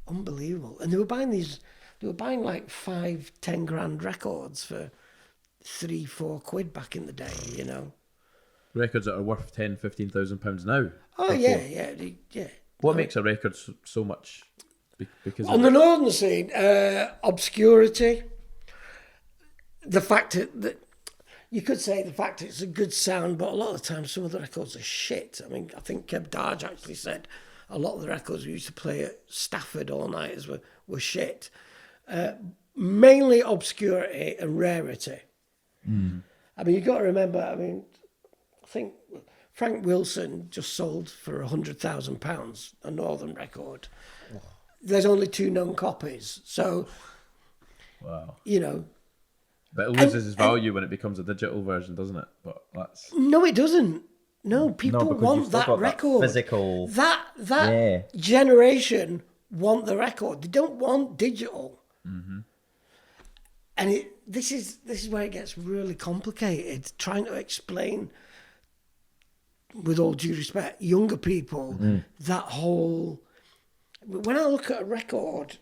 unbelievable. And they were buying like 5-10 grand records for 3-4 quid back in the day, Records that are worth 10,000-15,000 pounds now. Oh, yeah. What makes a record so much? Because on the northern scene, obscurity. The fact that you could say the fact it's a good sound, but a lot of the time some of the records are shit. I think Kev Darge actually said a lot of the records we used to play at Stafford all nighters were shit. Mainly obscurity and rarity. You've got to remember. I think Frank Wilson just sold for £100,000 a Northern record. There's only 2 known copies, so wow. But it loses its value when it becomes a digital version, doesn't it? But that's no, it doesn't. No, people want that record. That physical. That generation want the record. They don't want digital. Mm-hmm. And this is where it gets really complicated. Trying to explain, with all due respect, younger people that whole. When I look at a record,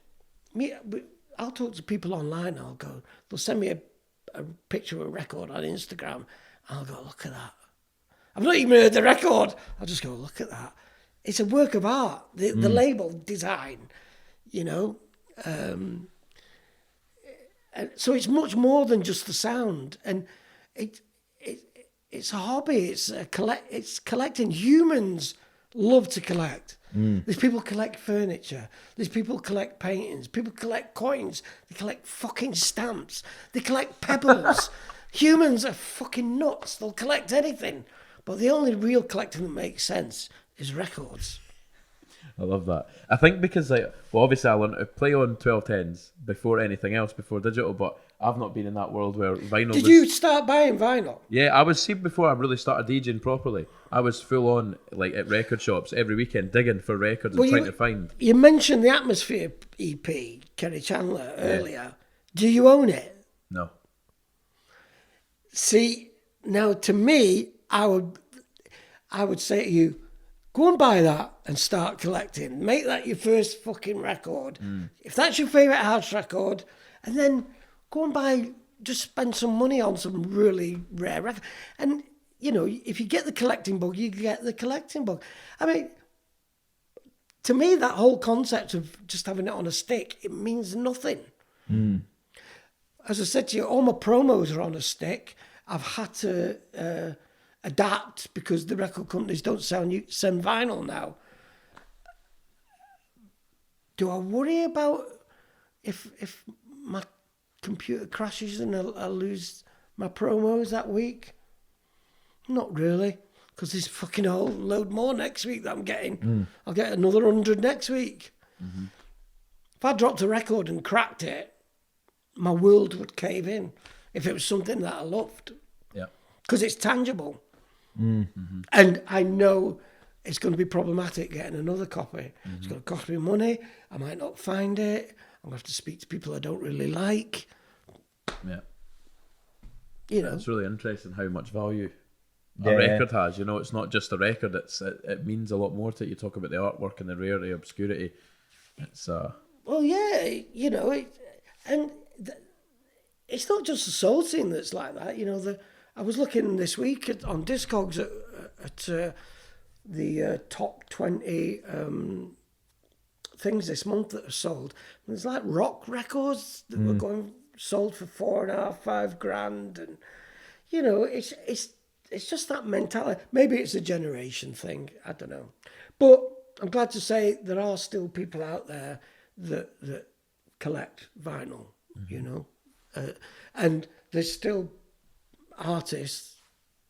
I'll talk to people online. They'll send me a picture of a record on Instagram. I'll go, look at that. I've not even heard the record. I'll just go, look at that. It's a work of art. The label design, and so it's much more than just the sound. And it's a hobby. It's collecting. Humans love to collect. There's people collect furniture. There's people collect paintings. People collect coins. They collect fucking stamps. They collect pebbles. Humans are fucking nuts. They'll collect anything. But the only real collecting that makes sense is records. I love that. I think because obviously I learned to play on 1210s before anything else, before digital, but I've not been in that world where vinyl Did you start buying vinyl? Yeah, I was, before I really started DJing properly, I was full on, at record shops every weekend, digging for records and trying to find. You mentioned the Atmosphere EP, Kerry Chandler, earlier. Do you own it? No. See, now to me, I would say to you, go and buy that and start collecting. Make that your first fucking record. If that's your favourite house record, and then go and just spend some money on some really rare record. And, if you get the collecting bug, you get the collecting bug. To me, that whole concept of just having it on a stick, it means nothing. As I said to you, all my promos are on a stick. I've had to adapt because the record companies don't send vinyl now. Do I worry about if my computer crashes and I'll lose my promos that week? Not really, because there's fucking a whole load more next week that I'm getting. I'll get another 100 next week. Mm-hmm. If I dropped a record and cracked it, my world would cave in if it was something that I loved. Yeah. Because it's tangible. Mm-hmm. And I know it's going to be problematic getting another copy. Mm-hmm. It's going to cost me money. I might not find it. I'm going to have to speak to people I don't really like. Yeah. You know. It's really interesting how much value a record has. You know, it's not just a record. It means a lot more to it. You talk about the artwork and the rarity, obscurity. It's Well, yeah, you know, it's not just the soul scene that's like that. You know, I was looking this week on Discogs at the top 20 things this month that are sold. And there's like rock records that were going sold for $4,500, $5,000, and you know, it's just that mentality. Maybe it's a generation thing. I don't know, but I'm glad to say there are still people out there that collect vinyl. You know. And there's still artists,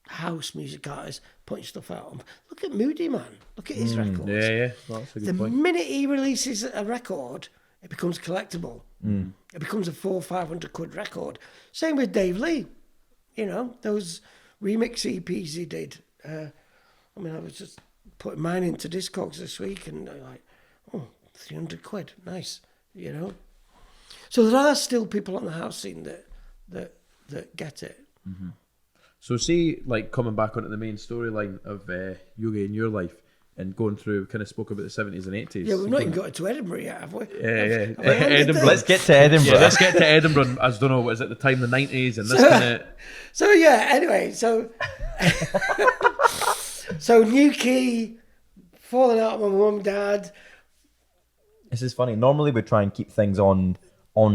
house music artists, putting stuff out. Look at Moody Man. Look at his records. Yeah. That's a good point. The minute he releases a record, it becomes collectible. It becomes a £400-500 record. Same with Dave Lee. You know, those remix EPs he did. I mean, I was just putting mine into Discogs this week, and they're like, oh, £300. Nice. You know. So there are still people on the house scene that get it. Mm-hmm. So see, like coming back onto the main storyline of Yogi in your life and going through, kind of spoke about the 70s and 80s. Yeah, we've not even got to Edinburgh yet, have we? Yeah. Edinburgh. Let's get to Edinburgh. Yeah, let's get to Edinburgh. I don't know, was it the time the 90s and this kind of... So yeah, anyway, so new key, falling out with my mum and dad. This is funny. Normally we try and keep things on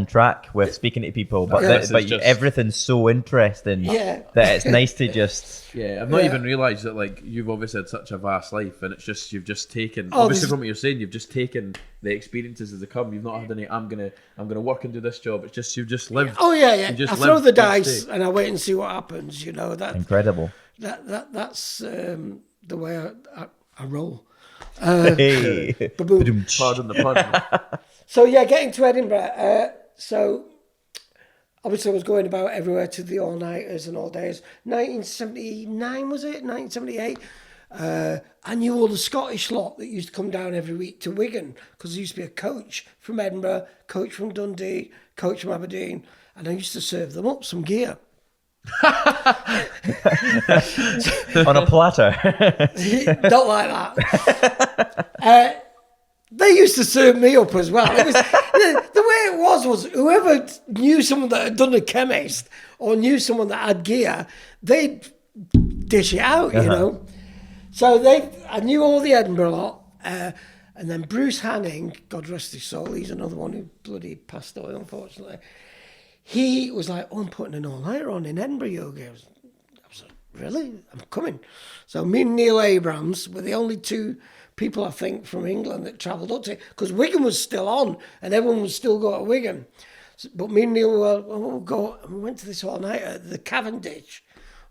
track with speaking to people, but everything's so interesting that it's nice to just... Yeah, I've not even realised that, like, you've obviously had such a vast life, and it's just, you've just taken, obviously from what you're saying, you've just taken the experiences as they come. You've not had any, I'm gonna work and do this job. It's just, you've just lived. Oh yeah. I throw the dice and I wait and see what happens, you know. Incredible. That's the way I roll. Hey. Pardon the pun. So yeah, getting to Edinburgh. So obviously I was going about everywhere to the all-nighters and all-days. 1979 was it? 1978. I knew all the Scottish lot that used to come down every week to Wigan, because there used to be a coach from Edinburgh, coach from Dundee, coach from Aberdeen, and I used to serve them up some gear. On a platter. Don't like that. They used to serve me up as well. It was, the way it was whoever knew someone that had done a chemist or knew someone that had gear, they'd dish it out, you know. So I knew all the Edinburgh lot. And then Bruce Hanning, God rest his soul, he's another one who bloody passed away, unfortunately. He was like, oh, I'm putting an all-nighter on in Edinburgh, Yogi. I was like, really? I'm coming. So me and Neil Abrams were the only two people, I think, from England that travelled up to it, because Wigan was still on and everyone was still going to Wigan. So, but me and Neil were, we'll go, and we went to this all-nighter, the Cavendish,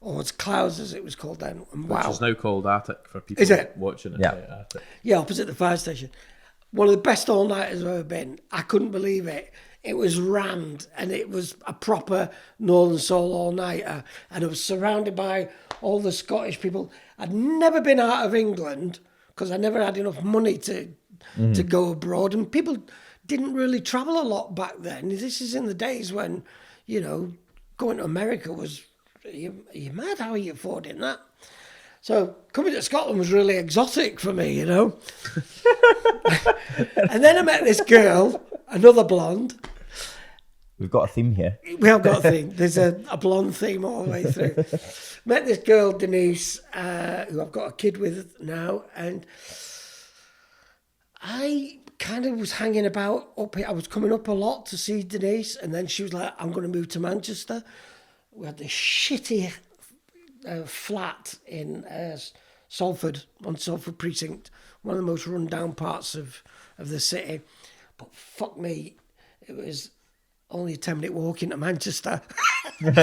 or it's Clouds as it was called then. And wow. Which is now called Attic for people watching it. Yeah. Attic. Yeah, opposite the fire station. One of the best all-nighters I've ever been. I couldn't believe it. It was rammed, and it was a proper Northern Soul all-nighter, and I was surrounded by all the Scottish people. I'd never been out of England because I never had enough money to go abroad, and people didn't really travel a lot back then. This is in the days when, you know, going to America was, are you mad? How are you affording that? So coming to Scotland was really exotic for me, you know. And then I met this girl, another blonde. We've got a theme here. We have got a theme. There's a blonde theme all the way through. Met this girl, Denise, who I've got a kid with now, and I kind of was hanging about up here. I was coming up a lot to see Denise, and then she was like, I'm going to move to Manchester. We had this shitty flat in Salford, on Salford Precinct, one of the most run-down parts of the city. But fuck me, it was only a 10-minute walk into Manchester. Worth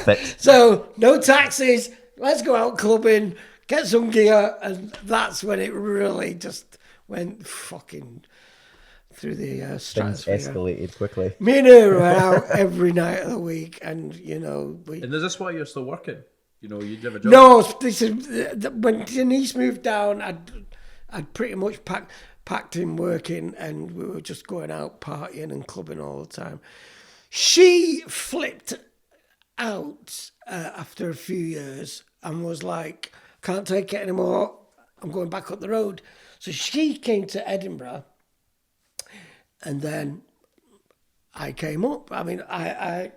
it. So, no taxis, let's go out clubbing, get some gear, and that's when it really just went fucking through the Things stratosphere. escalated quickly. Me and her were out every night of the week, and, you know... And is this why you're still working? You know, you'd have a job? No, this is, when Denise moved down, I'd pretty much packed in working, and we were just going out partying and clubbing all the time. She flipped out after a few years and was like, can't take it anymore, I'm going back up the road. So she came to Edinburgh, and then I came up. I mean, I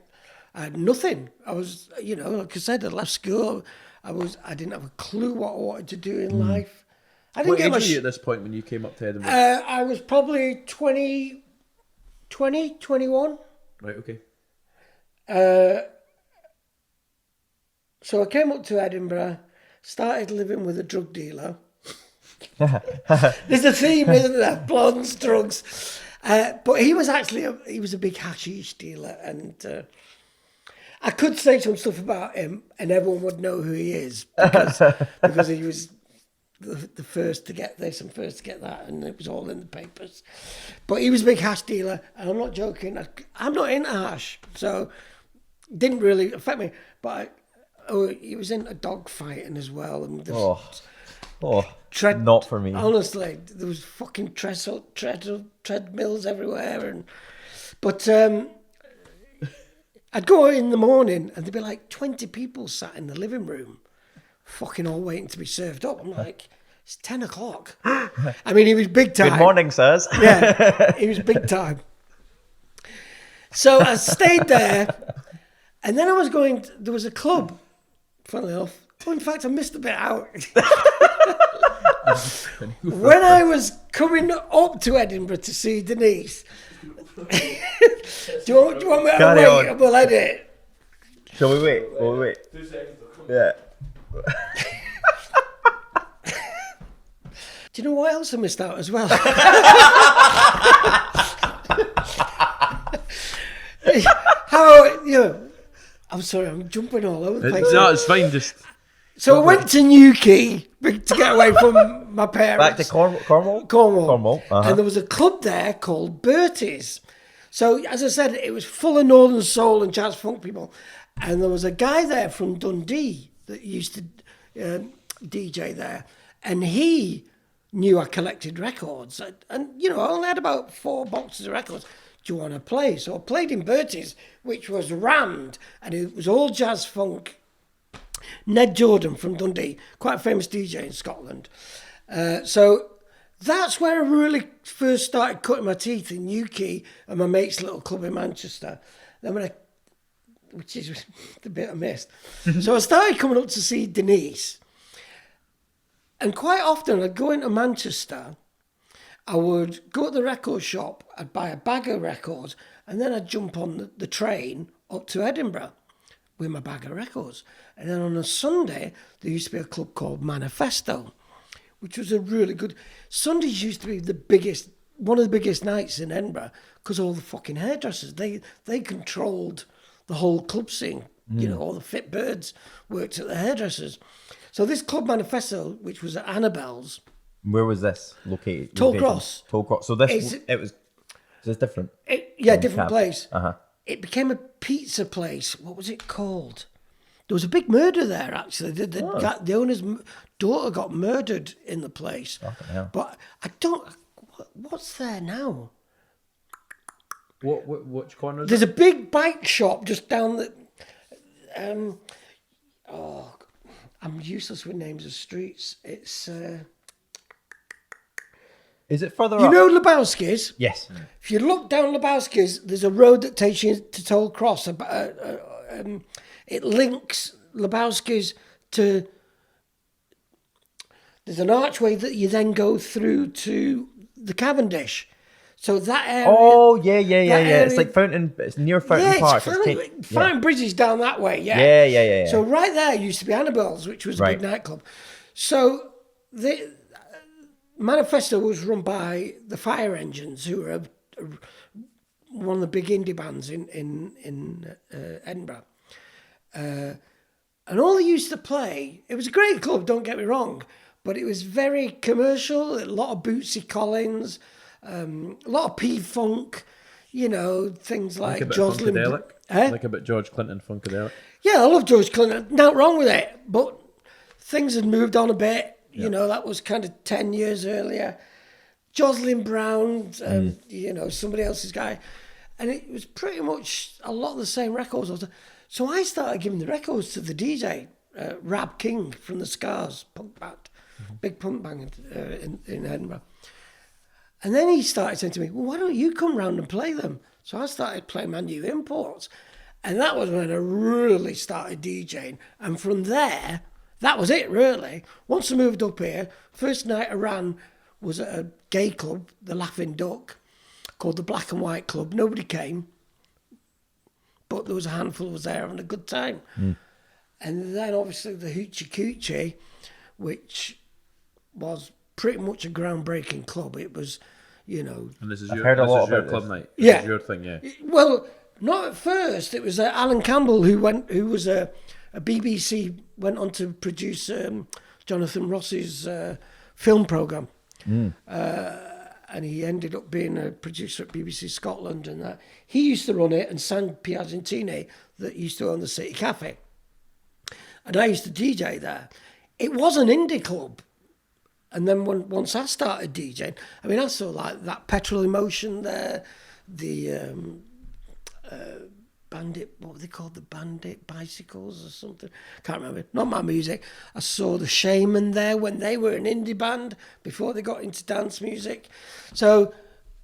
had nothing. I was, you know, like I said, I left school. I didn't have a clue what I wanted to do in life. I didn't What get age my were you at this point when you came up to Edinburgh? I was probably 21. Right, okay. So I came up to Edinburgh, started living with a drug dealer. There's a theme, isn't there? Blondes, drugs. But he was actually he was a big hashish dealer, and I could say some stuff about him, and everyone would know who he is because he was the first to get this and first to get that, and it was all in the papers. But he was a big hash dealer, and I'm not joking. I'm not into hash, so it didn't really affect me. But he was into dog fighting as well, and Not for me. Honestly, there was fucking treadmills everywhere, but I'd go in the morning and there'd be like 20 people sat in the living room, fucking all waiting to be served up. I'm like, it's 10 o'clock. I mean, he was big time. Good morning, sirs. Yeah, he was big time. So I stayed there, and then I was going. There was a club, funnily enough. Oh, in fact, I missed a bit out. When I was coming up to Edinburgh to see Denise, do you want me to Carry wait? on. We'll edit. Shall we wait? Will we wait? 2 seconds. Yeah. Do you know what else I missed out as well? How, you know, I'm sorry, I'm jumping all over the place. No, it's fine, just... So I went to Newquay to get away from my parents. Back to Cornwall? Cornwall. Uh-huh. And there was a club there called Bertie's. So, as I said, it was full of Northern Soul and jazz funk people. And there was a guy there from Dundee that used to DJ there. And he knew I collected records. And, you know, I only had about 4 boxes of records. Do you want to play? So I played in Bertie's, which was rammed. And it was all jazz funk. Ned Jordan from Dundee, quite a famous DJ in Scotland. So that's where I really first started cutting my teeth in Newquay and my mate's little club in Manchester. Then which is the bit I missed. So I started coming up to see Denise. And quite often I'd go into Manchester, I would go to the record shop, I'd buy a bag of records, and then I'd jump on the train up to Edinburgh with my bag of records. And then on a Sunday, there used to be a club called Manifesto, which was a really good... Sundays used to be one of the biggest nights in Edinburgh because all the fucking hairdressers, they controlled the whole club scene. You know, all the fit birds worked at the hairdressers. So this club Manifesto, which was at Annabelle's... Where was this located? Tollcross. Tollcross. So it was different. Different place. Uh-huh. It became a pizza place. What was it called? There was a big murder there, actually. The owner's daughter got murdered in the place. Hell. But I don't... What's there now? Which corner is There's it? a big bike shop just down the... I'm useless with names of streets. It's... Is it further You up? know Lebowskis? Yes. If you look down Lebowskis, there's a road that takes you to Tollcross. It links Lebowskis to... There's an archway that you then go through to the Cavendish. So that area. Oh yeah. It's area- like Fountain. It's near Fountain Park. Fountain Bridge is down that way. Yeah. So right there used to be Annabelle's, which was a big nightclub. So the Manifesto was run by the Fire Engines, who were one of the big indie bands in Edinburgh. And all they used to play, it was a great club, don't get me wrong, but it was very commercial, a lot of Bootsy Collins, a lot of P-Funk, things like Jocelyn. Like a bit George Clinton Funkadelic. Yeah, I love George Clinton. Nothing wrong with it, but things had moved on a bit. That was kind of 10 years earlier. Jocelyn Brown, somebody else's guy. And it was pretty much a lot of the same records. So I started giving the records to the DJ, Rab King from the Scars punk band, big punk band in Edinburgh. And then he started saying to me, well, why don't you come round and play them? So I started playing my new imports. And that was when I really started DJing. And from there, that was it, really. Once I moved up here, first night I ran was at a gay club, the Laughing Duck, called the Black and White Club. Nobody came, but there was a handful was there having a good time. And then obviously the Hoochie Coochie, which was pretty much a groundbreaking club. It was, And this is I've your, heard a this lot is your about club this. night. Yeah. This is your thing, yeah. Well, not at first. It was Alan Campbell who was a BBC, went on to produce Jonathan Ross's film programme. And he ended up being a producer at BBC Scotland, and that. He used to run it, and San Piagentini, that used to own the City Cafe. And I used to DJ there. It was an indie club. And then once I started DJing, I saw like that Petrol Emotion there, the Bandit, what were they called? The Bandit Bicycles or something? Can't remember. Not my music. I saw the Shaman there when they were an indie band before they got into dance music. So,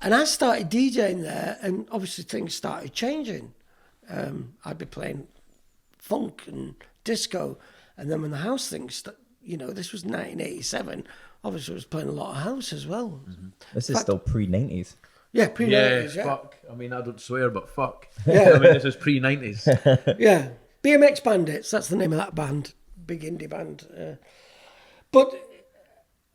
and I started DJing there, and obviously things started changing. I'd be playing funk and disco, and then when the house things, this was 1987. Obviously, I was playing a lot of house as well. This is still pre-90s. Yeah, pre-90s, yeah. Fuck. I don't swear, but fuck. Yeah. This is pre-90s. Yeah. BMX Bandits, that's the name of that band. Big indie band. But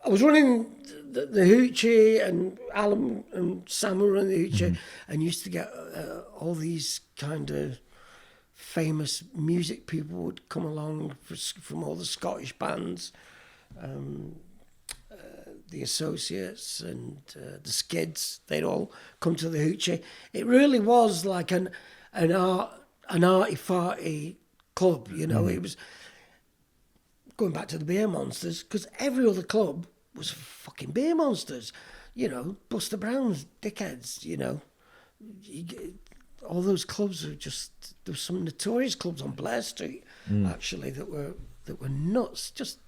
I was running the Hoochie, and Alan and Sam were running the Hoochie, and used to get all these kind of famous music people would come along from all the Scottish bands. The Associates and the Skids, they'd all come to the Hoochie. It really was like an arty-farty club, It was going back to the Beer Monsters, because every other club was fucking Beer Monsters. Buster Brown's dickheads, all those clubs were just, there were some notorious clubs on Blair Street, actually, that were nuts, just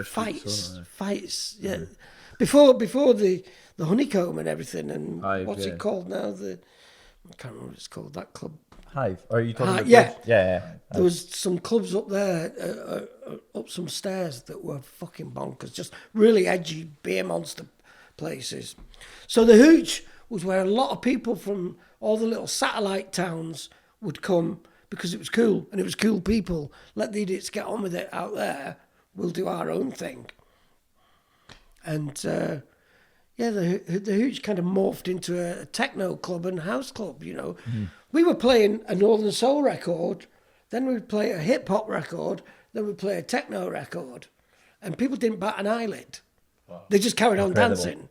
fights, yeah. Before the Honeycomb and everything, and Hive, what's it called now? I can't remember what it's called. That club. Hive. Are you talking about? Yeah. Yeah. There was some clubs up there, up some stairs that were fucking bonkers. Just really edgy beer monster places. So the Hooch was where a lot of people from all the little satellite towns would come because it was cool, and it was cool people. Let the idiots get on with it out there. We'll do our own thing. And the Hooch kind of morphed into a techno club and house club, We were playing a Northern Soul record, then we'd play a hip hop record, then we'd play a techno record. And people didn't bat an eyelid. Wow. They just carried on dancing.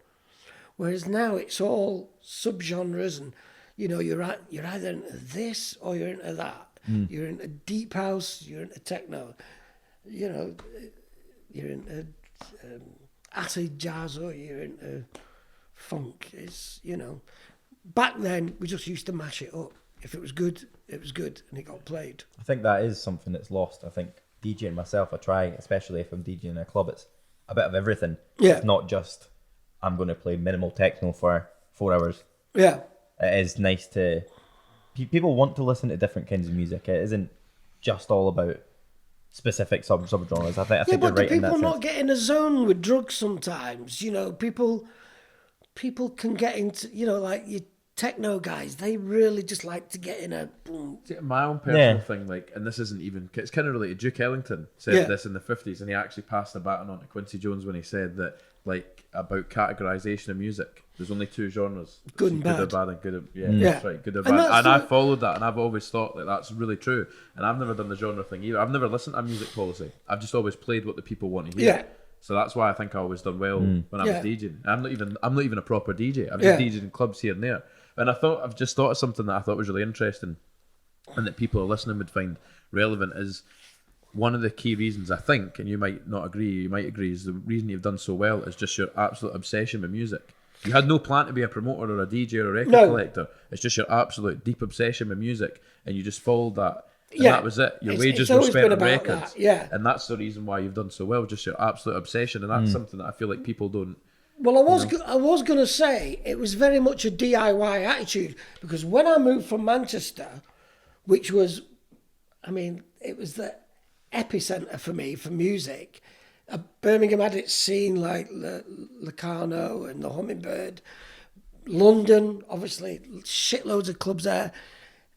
Whereas now it's all subgenres, and you're either into this or you're into that. You're into deep house, you're into techno, you're into acid jazz, or you're into funk. It's back then we just used to mash it up. If it was good, it was good, and it got played. I think that is something that's lost. I think DJing myself, I try, especially if I'm DJing in a club, it's a bit of everything. Yeah. It's not just I'm going to play minimal techno for 4 hours. Yeah. It is nice to... People want to listen to different kinds of music. It isn't just all about specific subgenres. I think Yeah, you're but do right in that people sense. not get in a zone with drugs sometimes? People people can get into, like your techno guys, they really just like to get in a boom. My own personal thing, like, and this isn't even, it's kind of related. Duke Ellington said this in the 50s, and he actually passed the baton on to Quincy Jones when he said that, like, about categorization of music. There's only two genres: good and bad. Good or bad, and good. That's right, good or bad. And I followed that, and I've always thought that that's really true. And I've never done the genre thing either. I've never listened to music policy. I've just always played what the people want to hear. So that's why I think I always done well when I was DJing. I'm not even a proper DJ. I'm just DJing in clubs here and there. And I've just thought of something that I thought was really interesting, and that people listening would find relevant, is one of the key reasons, I think, and you might not agree, you might agree, is the reason you've done so well is just your absolute obsession with music. You had no plan to be a promoter or a DJ or a record collector. It's just your absolute deep obsession with music, and you just followed that. And that was it. Your wages were spent on records. And that's the reason why you've done so well, just your absolute obsession. And that's something that I feel like people don't. Well, I was going to say it was very much a DIY attitude, because when I moved from Manchester, which was, it was the epicenter for me for music. Birmingham had its scene, like Locarno and the Hummingbird. London, obviously, shitloads of clubs there.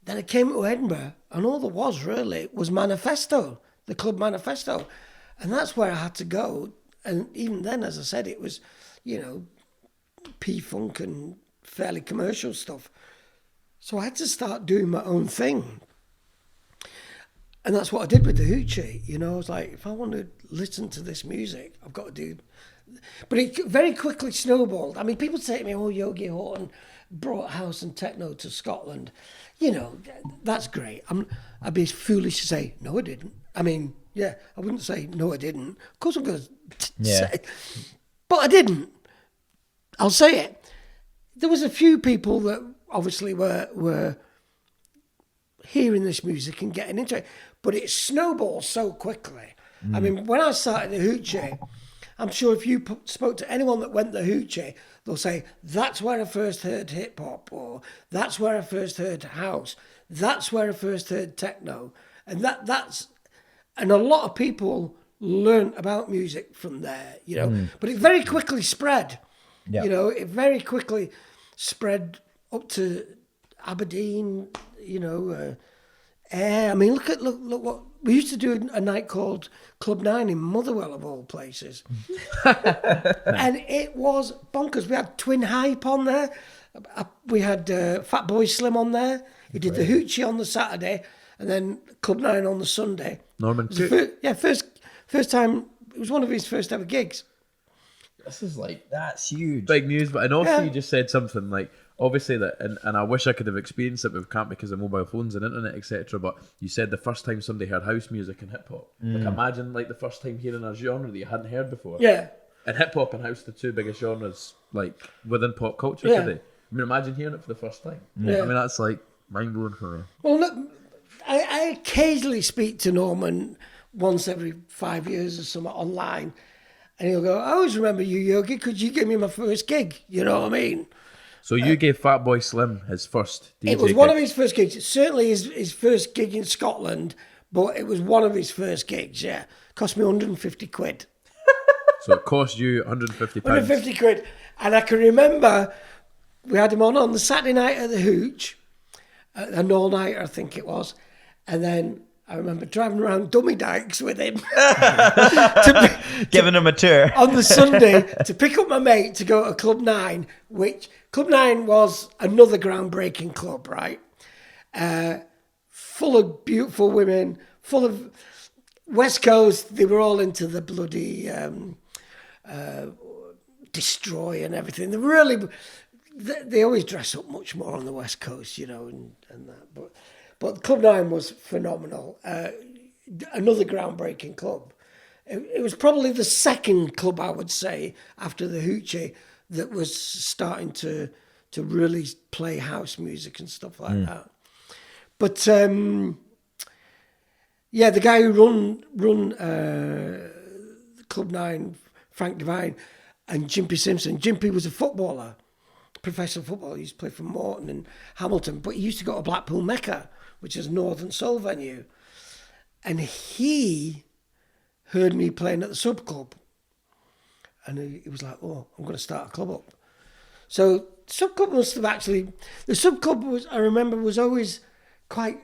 Then I came to Edinburgh, and all there was really was Manifesto, the club Manifesto. And that's where I had to go. And even then, as I said, it was, P-Funk and fairly commercial stuff. So I had to start doing my own thing. And that's what I did with the Hoochie. I was like, if I want to listen to this music, I've got to do... But it very quickly snowballed. People say to me, Yogi Haughton brought house and techno to Scotland. That's great. I'd be foolish to say, no, I didn't. I wouldn't say, no, I didn't. Of course I'm going to say it. But I didn't. I'll say it. There was a few people that obviously were hearing this music and getting into it, but it snowballed so quickly. When I started the Hoochie, I'm sure if you spoke to anyone that went the Hoochie, they'll say, that's where I first heard hip-hop, or that's where I first heard house, that's where I first heard techno. And and a lot of people learn about music from there, But it very quickly spread. It very quickly spread up to Aberdeen, Ayr. Look what we used to do, a night called Club 9 in Motherwell, of all places. And it was bonkers. We had Twin Hype on there. We had Fatboy Slim on there. He did the Hoochie on the Saturday, and then Club 9 on the Sunday. Norman Cook. First time. It was one of his first ever gigs. This is like... That's huge. Big news. But and also you just said something like, obviously that, and I wish I could have experienced it, but we can't because of mobile phones and internet, etc. But you said the first time somebody heard house music and hip hop. Like, imagine like the first time hearing a genre that you hadn't heard before. Yeah. And hip hop and house, the two biggest genres like within pop culture today. Imagine hearing it for the first time. Yeah. That's like mind blowing for me. Well, look, I occasionally speak to Norman once every 5 years or something online, and he'll go, I always remember you, Yogi, could you give me my first gig? You know what I mean? So you gave Fatboy Slim his first DJ It was gig. one of his first gigs. Certainly his first gig in Scotland, but it was one of his first gigs, yeah. Cost me 150 quid. So it cost you 150 pounds. 150 quid. And I can remember we had him on the Saturday night at the Hooch, an all-nighter I think it was, and then I remember driving around Dummy Dykes with him. Giving him a tour. On the Sunday to pick up my mate to go to Club 9, which Club 9 was another groundbreaking club, right? Full of beautiful women, full of West Coast. They were all into the bloody Destroy and everything. They always dress up much more on the West Coast, and that. But Club 9 was phenomenal. Another groundbreaking club. It was probably the second club, I would say, after the Hoochie, that was starting to really play house music and stuff like that. But the guy who run Club 9, Frank Devine, and Jimpy Simpson. Jimpy was a footballer, professional footballer. He used to play for Morton and Hamilton, but he used to go to Blackpool Mecca, which is a Northern Soul venue. And he heard me playing at the Sub Club. And he was like, I'm going to start a club up. So sub club must have actually, the sub club I remember was always quite,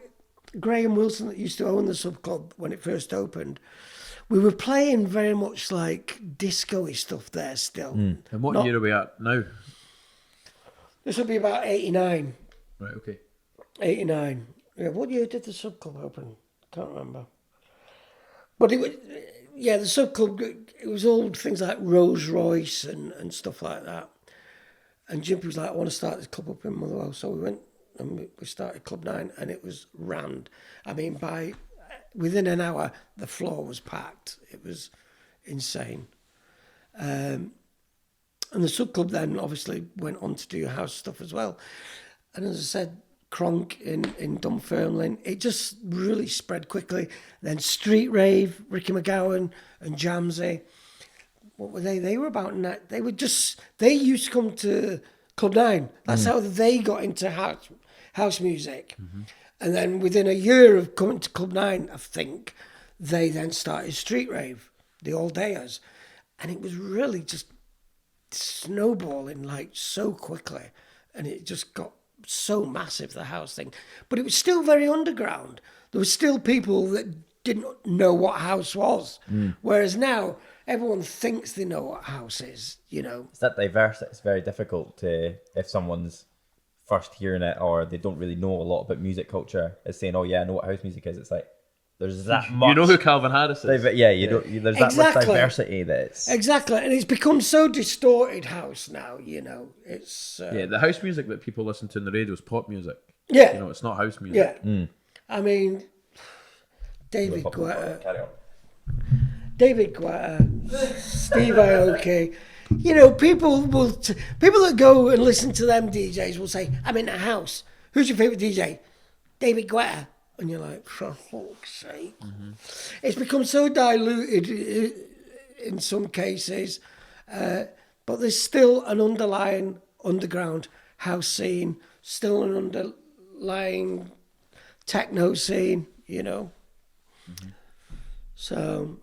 Graham Wilson that used to own the sub club when it first opened, we were playing very much like disco-y stuff there still. And what year are we at now? This will be about 89. Right, okay. 89. Yeah, what year did the sub club open? Can't remember. But it was, yeah, the sub club, it was all things like Rolls Royce and stuff like that. And Jimpy was like, I want to start this club up in Motherwell. So we went and we started Club 9 and it was rammed. I mean, within an hour, the floor was packed. It was insane. And the sub club then obviously went on to do house stuff as well. And as I said, Kronk in Dunfermline, it just really spread quickly. Then Street Rave, Ricky McGowan and Jamsey. What were they? They were about, they used to come to Club 9. That's how they got into house music. Mm-hmm. And then within a year of coming to Club 9, I think, they then started Street Rave, the All Dayers. And it was really just snowballing like so quickly. And it just got so massive, the house thing. But it was still very underground. There were still people that didn't know what house was. Whereas now, everyone thinks they know what house is, you know. It's that diverse, it's very difficult to, if someone's first hearing it or they don't really know a lot about music culture, is saying, oh yeah, I know what house music is. It's like, there's that much. You know who Calvin Harris is? Yeah, there's that much diversity that it's... Exactly, and it's become so distorted house now, you know. It's... yeah, the house music that people listen to on the radio is pop music. Yeah. You know, it's not house music. Yeah. I mean, David Guetta, Steve Aoki. You know, people that go and listen to them DJs will say, I'm in a house. Who's your favourite DJ? David Guetta. And you're like, for fuck's sake. Mm-hmm. It's become so diluted in some cases, but there's still an underlying underground house scene, still an underlying techno scene, you know. Mm-hmm. So,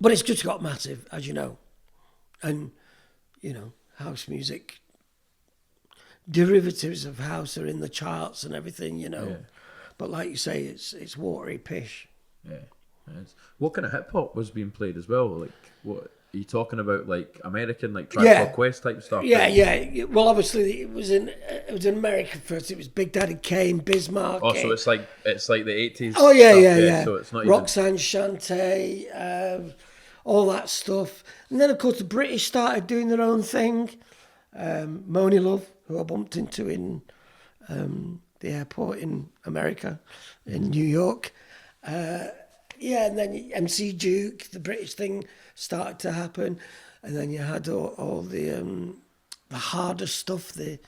but it's just got massive, as you know. And, you know, house music, derivatives of house are in the charts and everything, you know. Yeah. But like you say, it's watery pish. Yeah. What kind of hip hop was being played as well? Like, what are you talking about? Like American, like Tribe Called Quest type stuff? Yeah. Well, obviously it was in America first. It was Big Daddy Kane, Bismarck. Oh, so it's like the 80s. Oh yeah. So it's not Roxanne Shante, all that stuff, and then of course the British started doing their own thing. Moni Love, who I bumped into in the airport in America, in New York. And then MC Duke, the British thing started to happen. And then you had all the harder stuff that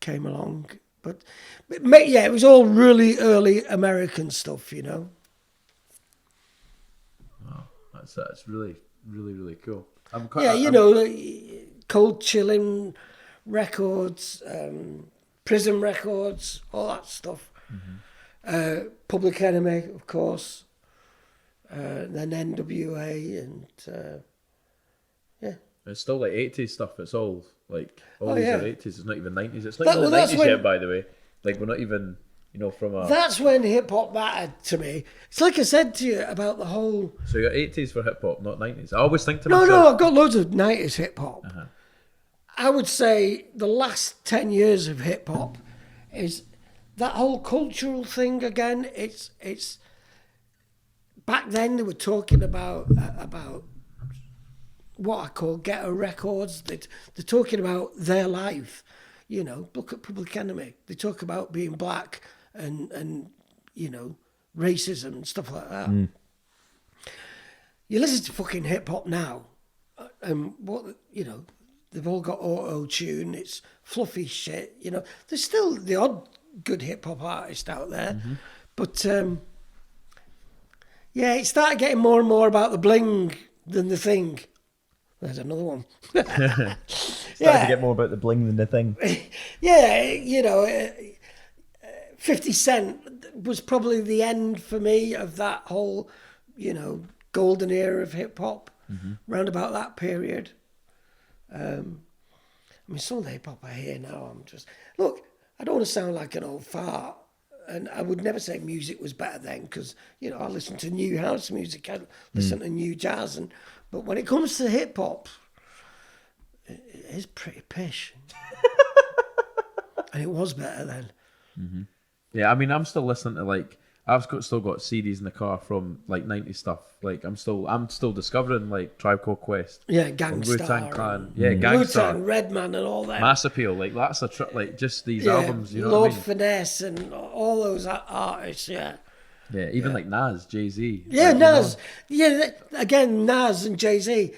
came along. But yeah, it was all really early American stuff, you know. Wow, that's really, really, really cool. Cold Chilling Records, Prism Records, all that stuff. Mm-hmm. Public Enemy, of course. Then NWA and yeah. It's still like 80s stuff. It's all like these are 80s. It's not even 90s. It's not even 90s yet, by the way. Like we're not even, you know, from a... That's when hip hop mattered to me. It's like I said to you about the whole... So you got 80s for hip hop, not 90s. I always think to myself... No, I've got loads of 90s hip hop. Uh-huh. I would say the last 10 years of hip hop is that whole cultural thing again. It's back then they were talking about what I call ghetto records. They're talking about their life. You know, look at Public Enemy. They talk about being black and you know, racism and stuff like that. You listen to fucking hip hop now, and what, you know, they've all got auto-tune. It's fluffy shit. You know, there's still the odd good hip-hop artist out there. Mm-hmm. But, yeah, it started getting more and more about the bling than the thing. There's another one. Started to get more about the bling than the thing. Yeah, you know, 50 Cent was probably the end for me of that whole, you know, golden era of hip-hop, round about that period. I mean, some of the hip hop I hear now, I'm just look. I don't want to sound like an old fart, and I would never say music was better then because I listen to new house music, I listen to new jazz, but when it comes to hip hop, it is pretty pish, and it was better then. Mm-hmm. Yeah, I mean, I'm still listening to still got CDs in the car from like 90s stuff. Like I'm still discovering like Tribe Called Quest. Yeah, Gangstar. Wu-Tang Clan. Yeah, Gangstar. Wu-Tang, Redman and all that. Mass Appeal. Like that's like just these albums. You know Lord what I mean? Finesse and all those artists. Yeah. Yeah, even like Nas, Jay-Z. Yeah, like, Nas. Again, Nas and Jay-Z.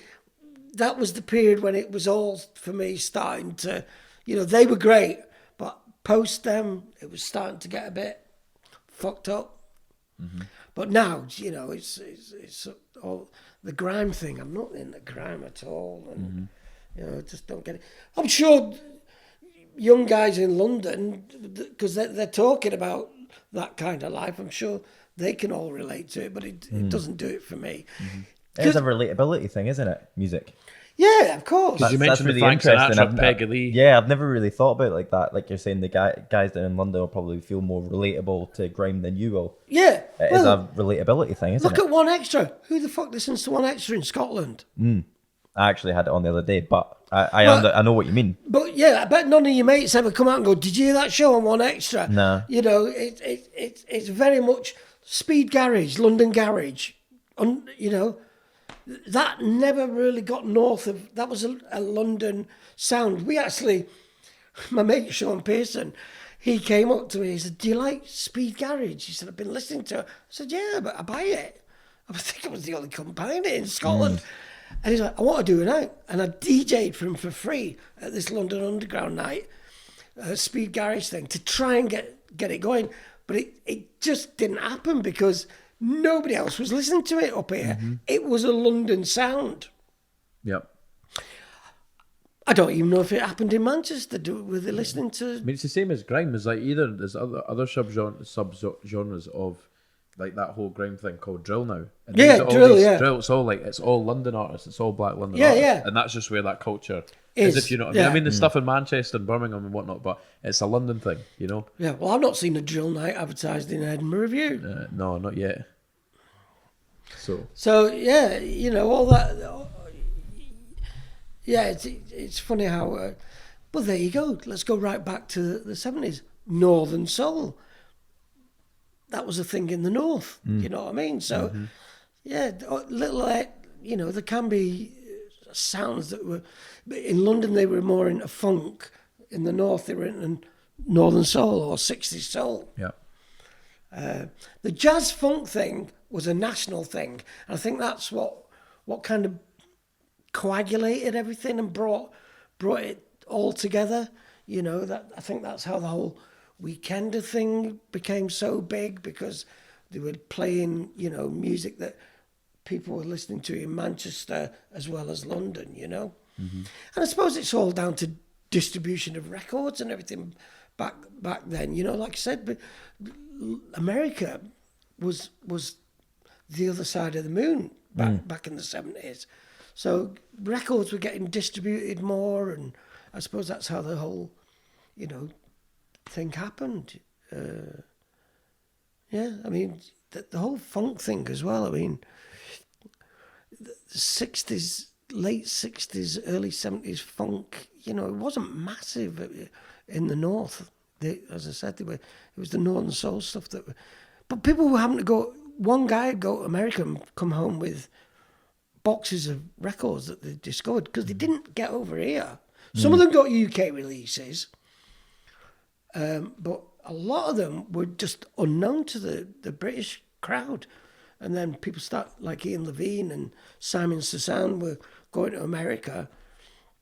That was the period when it was all for me starting to, they were great, but post them, it was starting to get a bit fucked up. Mm-hmm. But now, it's all the grime thing. I'm not into grime at all, and I just don't get it. I'm sure young guys in London, because they're talking about that kind of life, I'm sure they can all relate to it, but it doesn't do it for me. Mm-hmm. It's a relatability thing, isn't it? Music. Yeah, of course. Because you mentioned really Frank Sinatra, Peggy Lee. Yeah, I've never really thought about it like that. Like you're saying, the guys down in London will probably feel more relatable to grime than you will. Yeah. It is a relatability thing, isn't it? Look at One Extra. Who the fuck listens to One Extra in Scotland? I actually had it on the other day, but I know what you mean. But yeah, I bet none of your mates ever come out and go, "Did you hear that show on One Extra?" No. It's very much Speed Garage, London Garage. That never really got north of. That was a London sound. We actually, my mate Sean Pearson, he came up to me. He said, "Do you like Speed Garage?" He said, "I've been listening to it." I said, "Yeah, but I buy it." I think I was the only company in Scotland. And he's like, "I want to do a night," and I DJ'd for him for free at this London Underground night, Speed Garage thing, to try and get it going. But it just didn't happen because nobody else was listening to it up here. Mm-hmm. It was a London sound. Yep. I don't even know if it happened in Manchester. Were they listening to? I mean, it's the same as grime. There's there's other subgenres of like that whole grime thing called drill now. And drill. It's all London artists. It's all black London artists. Yeah. And that's just where that culture is. If you know what I mean. I mean, the stuff in Manchester and Birmingham and whatnot, but it's a London thing, Yeah. Well, I've not seen a drill night advertised in Edinburgh Review. No, not yet. So yeah, all that. Yeah, it's funny how. Well, there you go. Let's go right back to the 70s. Northern Soul. That was a thing in the north. You know what I mean? So, yeah, there can be sounds that were in London. They were more into funk. In the north, they were into Northern Soul or 60s soul. Yeah. The jazz funk thing was a national thing, and I think that's what kind of coagulated everything and brought it all together. That I think that's how the whole Weekender thing became so big, because they were playing music that people were listening to in Manchester as well as London. And I suppose it's all down to distribution of records and everything back then. Like I said, but America was the other side of the moon back in the 70s. So records were getting distributed more, and I suppose that's how the whole, thing happened. Yeah, I mean, the whole funk thing as well. I mean, the 60s, late 60s, early 70s funk, it wasn't massive in the north. As I said, it was the Northern Soul stuff but people were having to go. One guy would go to America and come home with boxes of records that they discovered because they didn't get over here. Some of them got UK releases, but a lot of them were just unknown to the British crowd. And then people like Ian Levine and Simon Sasan were going to America.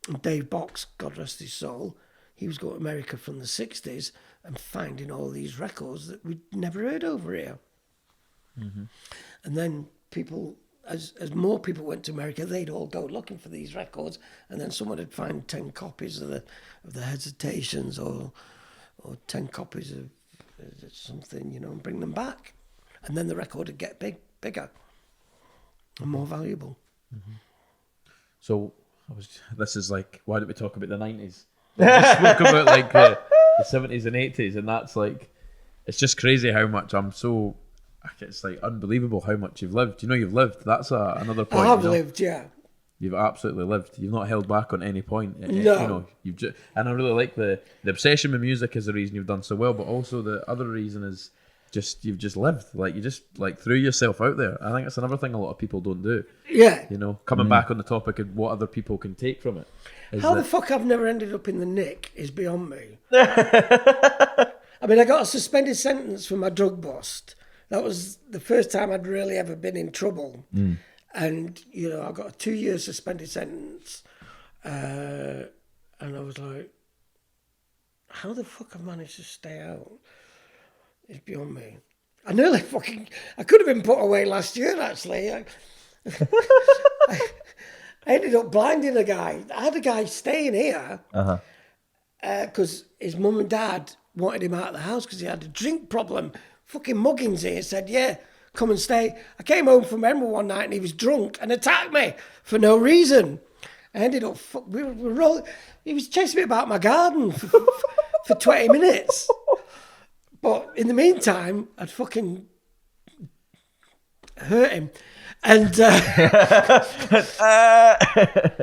And Dave Box, God rest his soul, he was going to America from the 60s and finding all these records that we'd never heard over here. Mm-hmm. And then people, as more people went to America, they'd all go looking for these records, and then someone would find 10 copies of the Hesitations or 10 copies of something, and bring them back. And then the record would get bigger and more valuable. Mm-hmm. So this is like, why don't we talk about the 90s? We just spoke about like the 70s and 80s, and that's like, it's just crazy how much it's like unbelievable how much you've lived. You know, you've lived. That's another point. I have you know? lived, yeah. You've absolutely lived. You've not held back on any point. No. You know, you've just, and I really like the obsession with music is the reason you've done so well, but also the other reason is just you've just lived. Like you just like threw yourself out there. I think it's another thing a lot of people don't do. Yeah. You know, coming back on the topic of what other people can take from it. How the fuck I've never ended up in the Nick is beyond me. I mean, I got a suspended sentence for my drug bust. That was the first time I'd really ever been in trouble. And, you know, I got a 2-year suspended sentence. And I was like, how the fuck I managed to stay out? It's beyond me. I could have been put away last year, actually. I ended up blinding a guy. I had a guy staying here because his mum and dad wanted him out of the house because he had a drink problem. Fucking muggins here said, yeah, come and stay. I came home from Edinburgh one night and he was drunk and attacked me for no reason. I ended up, he was chasing me about my garden for 20 minutes. But in the meantime, I'd fucking hurt him. And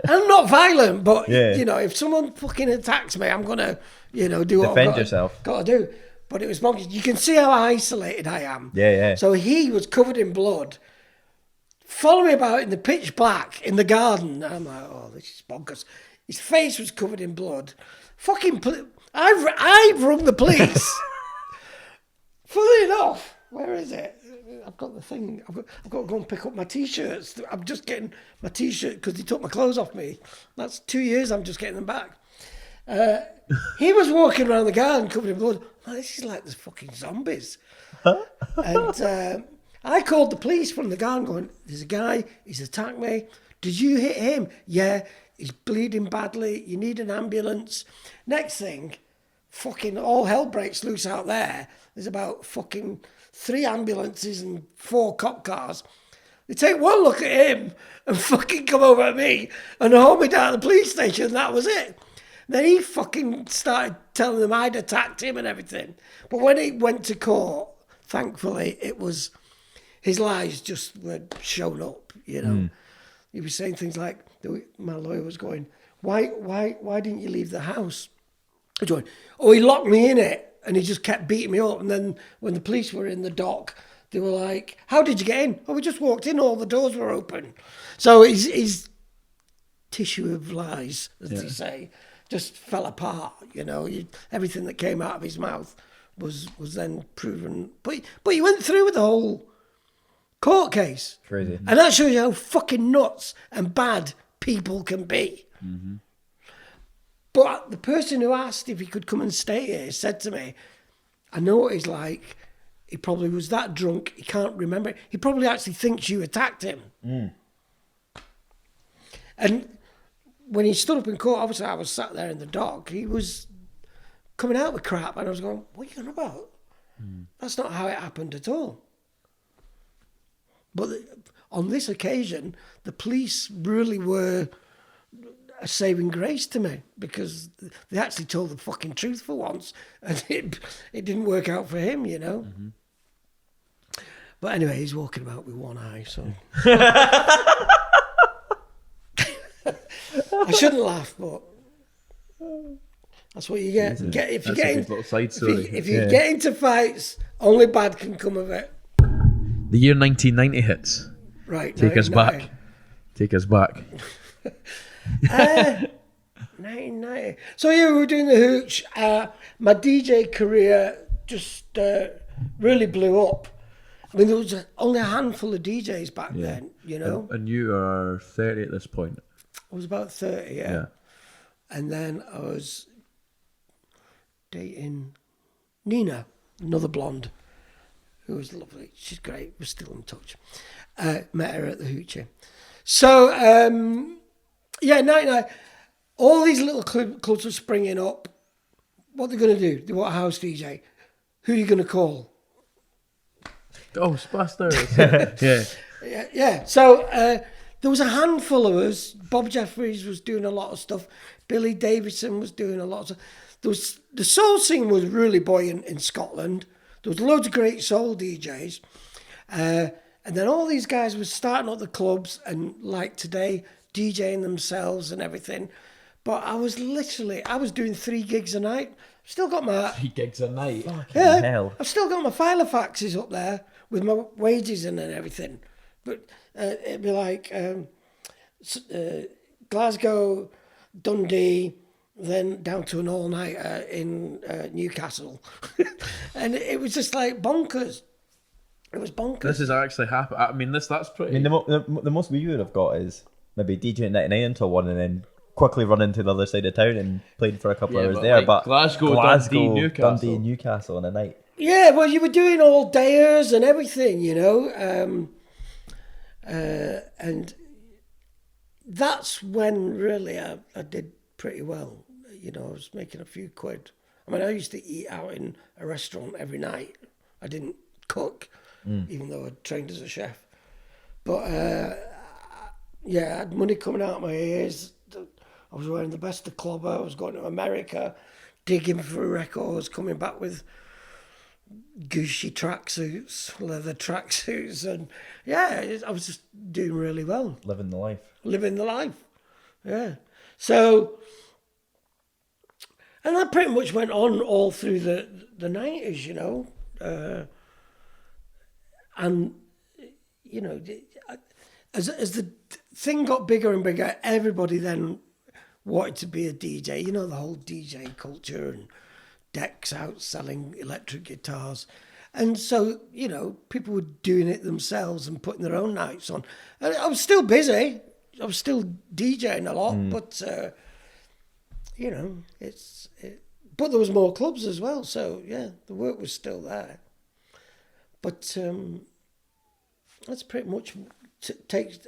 I'm not violent, but, you know, if someone fucking attacks me, I'm going to, you know, do what Defend yourself. Got to do. But it was bonkers. You can see how isolated I am. Yeah. So he was covered in blood, following me about in the pitch black in the garden. And I'm like, oh, this is bonkers. His face was covered in blood. Fucking, I've rung the police. Funnily enough, where is it? I've got the thing. I've got to go and pick up my T-shirts. I'm just getting my T-shirt because they took my clothes off me. That's 2 years. I'm just getting them back. He was walking around the garden covered in blood. Oh, this is like the fucking zombies. And I called the police from the garden going, there's a guy, he's attacked me. Did you hit him? Yeah, he's bleeding badly. You need an ambulance. Next thing, fucking all hell breaks loose out there. There's about fucking 3 ambulances and 4 cop cars. They take one look at him and fucking come over at me and haul me down to the police station. That was it. Then he fucking started telling them I'd attacked him and everything. But when he went to court, thankfully, it was his lies just were shown up, you know. He was saying things like, my lawyer was going, why didn't you leave the house? I was going, oh, he locked me in it and he just kept beating me up. And then when the police were in the dock, they were like, how did you get in? Oh, we just walked in, all the doors were open. So his tissue of lies, as they say, just fell apart, you know. Everything that came out of his mouth was then proven. But he went through with the whole court case. Crazy. And that shows you how fucking nuts and bad people can be. But the person who asked if he could come and stay here said to me, I know what he's like. He probably was that drunk, he can't remember. He probably actually thinks you attacked him. And when he stood up in court, obviously I was sat there in the dock, he was coming out with crap and I was going, what are you on about? That's not how it happened at all. But on this occasion, the police really were a saving grace to me because they actually told the fucking truth for once and it didn't work out for him, you know. But anyway, he's walking about with one eye, so... I shouldn't laugh, but that's what you get. If you get into fights, only bad can come of it. The year 1990 hits. Right. Take us back. 1990. So yeah, we were doing the hooch. My DJ career just really blew up. I mean, there was only a handful of DJs back then, you know. And you are 30 at this point. I was about 30, yeah. And then I was dating Nina, another blonde, who was lovely. She's great. We're still in touch. Met her at the Hoochie. So, 99. All these little clubs were springing up. What are they going to do? They want a house DJ. Who are you going to call? Ghostbusters. Yeah. So, there was a handful of us. Bob Jeffries was doing a lot of stuff. Billy Davison was doing a lot of stuff. The soul scene was really buoyant in Scotland. There was loads of great soul DJs. And then all these guys were starting up the clubs and, like today, DJing themselves and everything. But I was doing 3 gigs a night. Still got my... 3 gigs a night? Yeah, hell. I've still got my Filofaxes up there with my wages in and everything. But it'd be like Glasgow, Dundee, then down to an all-nighter in Newcastle. And it was just like bonkers. It was bonkers. This is actually happening. I mean, that's pretty... I mean, the most we would have got is maybe DJing 99 until 1 and then quickly run into the other side of town and played for a couple hours there. like but Glasgow, Dundee, Newcastle in a night. Yeah, well, you were doing all dayers and everything, you know. And that's when really I did pretty well. You know, I was making a few quid. I mean, I used to eat out in a restaurant every night. I didn't cook, even though I trained as a chef. But, yeah, I had money coming out of my ears. I was wearing the best of clobber. I was going to America, digging for records, coming back with Gucci tracksuits, leather tracksuits, and yeah, I was just doing really well. Living the life. Yeah. So, and that pretty much went on all through the 90s, you know. And, you know, as the thing got bigger and bigger, everybody then wanted to be a DJ. You know, the whole DJ culture and decks out selling electric guitars. And so, you know, people were doing it themselves and putting their own nights on. And I was still busy. I was still DJing a lot, but, you know, but there was more clubs as well. So, yeah, the work was still there. But that's pretty much takes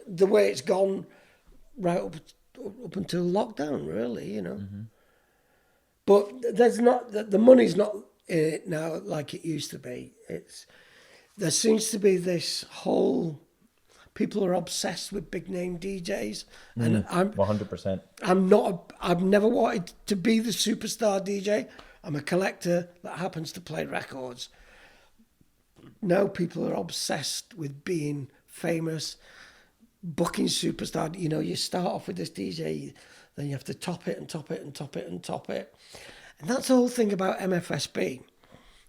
the way it's gone right up until lockdown, really, you know. Mm-hmm. But there's not the money's not in it now like it used to be. There seems to be this whole people are obsessed with big name DJs, and I'm 100%. I've never wanted to be the superstar DJ. I'm a collector that happens to play records. Now people are obsessed with being famous, booking superstar. You know, you start off with this DJ, then you have to top it and top it and top it and top it. And that's the whole thing about MFSB.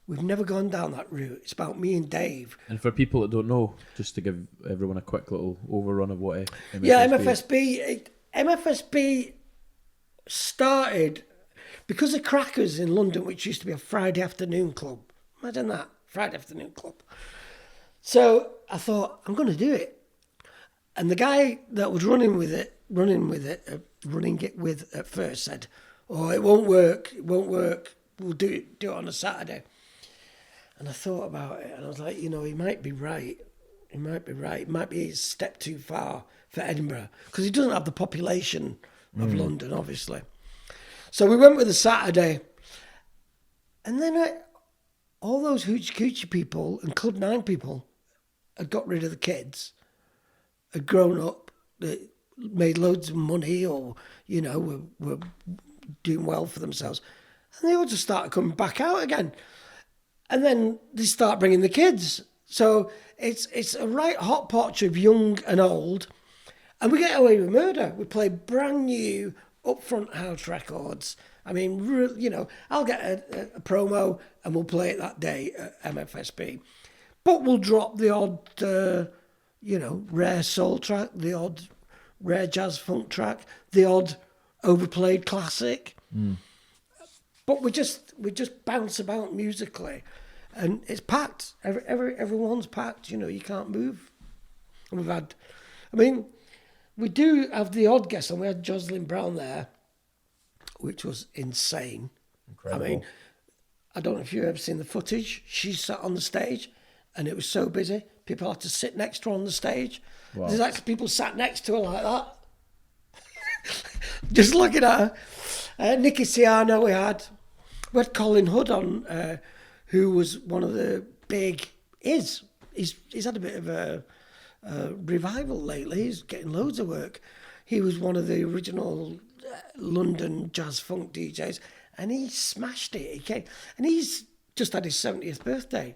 We've never gone down that route. It's about me and Dave. And for people that don't know, just to give everyone a quick little overrun of what MFSB is. MFSB started because of Crackers in London, which used to be a Friday afternoon club. Imagine that, Friday afternoon club. So I thought, I'm going to do it. And the guy that was running it with at first said, "Oh, it won't work. We'll do it on a Saturday." And I thought about it, and I was like, you know, he might be right. It might be a step too far for Edinburgh because he doesn't have the population of London, obviously. So we went with a Saturday, and then all those Hoochie Coochie people and Club 9 people had got rid of the kids, had grown up, made loads of money, or you know, were doing well for themselves, and they all just started coming back out again. And then they start bringing the kids. So it's a right hot potch of young and old. And we get away with murder. We play brand new upfront house records. I mean, you know, I'll get a promo and we'll play it that day at MFSB. But we'll drop the odd, you know, rare soul track, the odd rare jazz funk track, the odd overplayed classic. But we just bounce about musically, and it's packed. Everyone's packed. You know, you can't move. And we do have the odd guest, and we had Jocelyn Brown there, which was insane. Incredible. I mean, I don't know if you've ever seen the footage. She sat on the stage, and it was so busy. People had to sit next to her on the stage. Wow. There's actually people sat next to her like that, just looking at her. Nicky Siano we had Colin Hood on, who was one of the big... He's had a bit of a revival lately. He's getting loads of work. He was one of the original London jazz funk DJs, and he smashed it. He came, and he's just had his 70th birthday,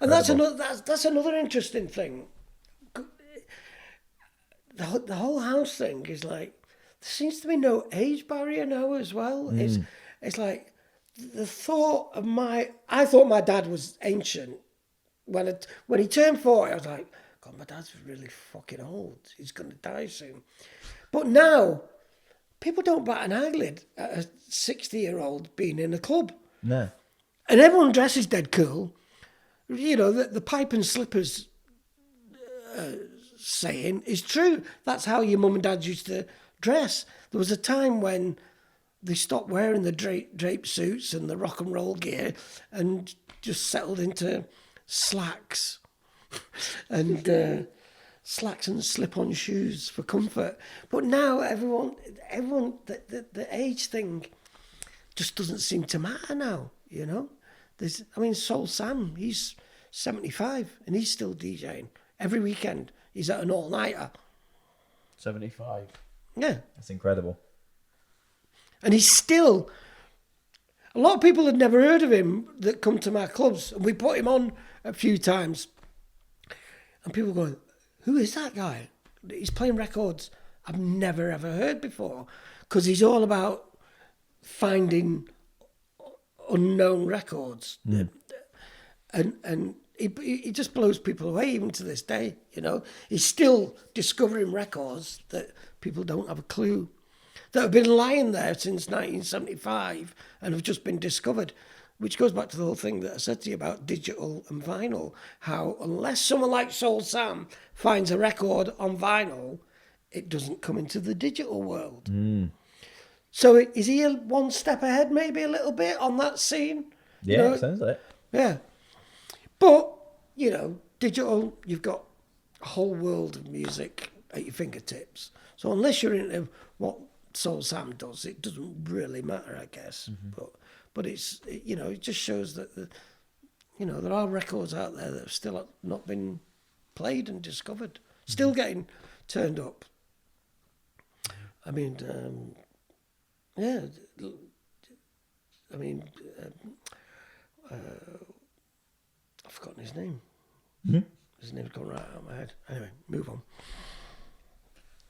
and that's another interesting thing. The whole house thing is like, there seems to be no age barrier now as well. It's like I thought my dad was ancient. When he turned 40, I was like, God, my dad's really fucking old. He's going to die soon. But now, people don't bat an eyelid at a 60-year-old being in a club. No. And everyone dresses dead cool. You know, the pipe and slippers saying is true. That's how your mum and dad used to dress. There was a time when they stopped wearing the drape suits and the rock and roll gear and just settled into slacks and slip-on shoes for comfort. But now everyone, the age thing just doesn't seem to matter now. You know, Soul Sam, he's 75 and he's still DJing every weekend. He's at an all-nighter. 75. Yeah. That's incredible. And he's still... A lot of people had never heard of him that come to my clubs. And we put him on a few times. And people going, who is that guy? He's playing records I've never, ever heard before. Because he's all about finding unknown records. And he just blows people away even to this day, you know. He's still discovering records that people don't have a clue, that have been lying there since 1975 and have just been discovered, which goes back to the whole thing that I said to you about digital and vinyl, how unless someone like Soul Sam finds a record on vinyl, it doesn't come into the digital world. So is he one step ahead maybe a little bit on that scene? Yeah, you know? it sounds like it. Yeah. But, you know, digital, you've got a whole world of music at your fingertips. So unless you're into what Soul Sam does, it doesn't really matter, I guess. But it's, you know, it just shows that, there are records out there that have still not been played and discovered. Still getting turned up. I mean, I've forgotten his name. His name's gone right out of my head. Anyway, move on.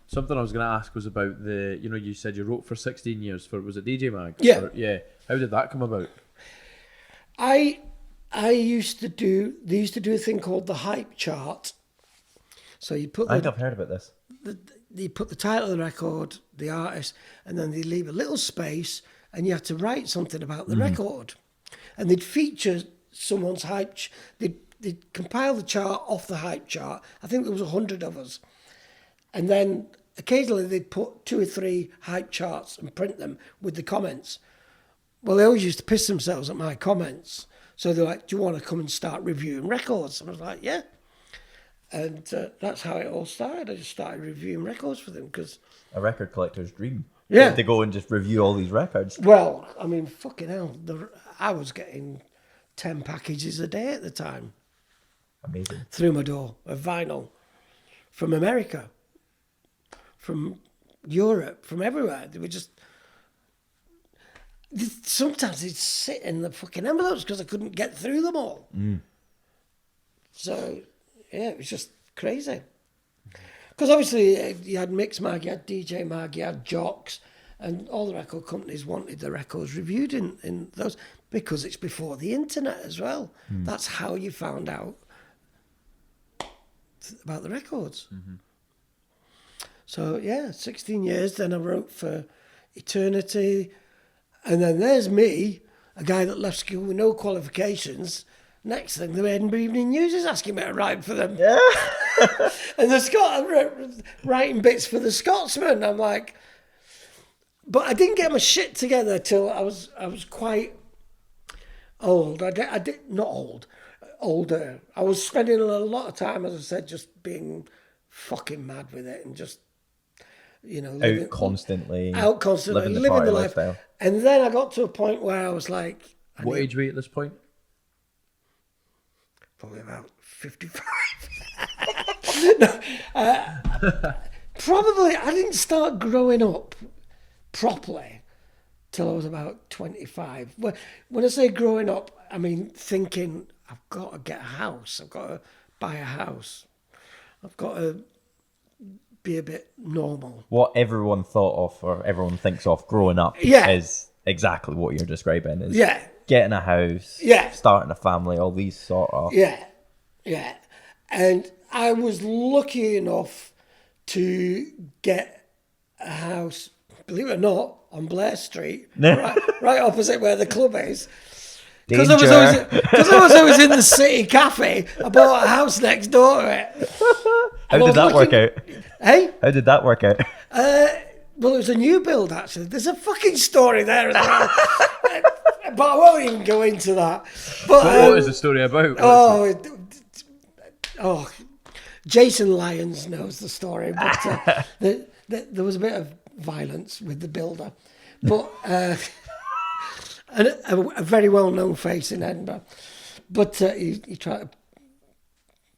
Something I was going to ask was about you said you wrote for 16 years for, was it DJ Mag? Yeah. Yeah. How did that come about? They used to do a thing called the hype chart. So you put I think I've heard about this. You put the title of the record, the artist, and then they leave a little space and you had to write something about the record. And they'd feature someone's hype. They'd compile the chart off the hype chart. I think there was 100 of us. And then occasionally they'd put 2 or 3 hype charts and print them with the comments. Well, they always used to piss themselves at my comments. So they're like, do you want to come and start reviewing records? And I was like, yeah. And that's how it all started. I just started reviewing records for them because... A record collector's dream. Yeah. To go and just review all these records. Well, I mean, fucking hell. I was getting 10 packages a day at the time. Amazing. Through my door of vinyl. From America. From Europe. From everywhere. They were just... Sometimes they'd sit in the fucking envelopes because I couldn't get through them all. So, yeah, it was just crazy. Because obviously you had Mix Mag, you had DJ Mag, you had Jocks, and all the record companies wanted the records reviewed in those because it's before the internet as well. That's how you found out about the records. So, yeah, 16 years. Then I wrote for Eternity. And then there's me, a guy that left school with no qualifications. Next thing, the Edinburgh Evening News is asking me to write for them. Yeah. And writing bits for the Scotsman. I'm like, but I didn't get my shit together till I was quite old. I did not old, older. I was spending a lot of time, as I said, just being fucking mad with it and just, living, out constantly, living the life. lifestyle. And then I got to a point where I was like, What age were you at this point? Probably about 55. Probably, I didn't start growing up properly till I was about 25. When I say growing up, I mean thinking, I've got to get a house. I've got to buy a house. I've got to be a bit normal. What everyone thought of or everyone thinks of growing up Yeah. is exactly what you're describing. Is Yeah. getting a house, Yeah. starting a family, all these sort of... Yeah, yeah. And I was lucky enough to get a house, believe it or not, on Blair Street, right opposite where the club is. Because I was always in the city cafe, I bought a house next door to it. How did that work out? Hey? How did that work out? Well, it was a new build, actually. There's a fucking story there as well. But I won't even go into that. But What is the story about? Jason Lyons knows the story, but there was a bit of violence with the builder. But and a very well-known face in Edinburgh. But he tried to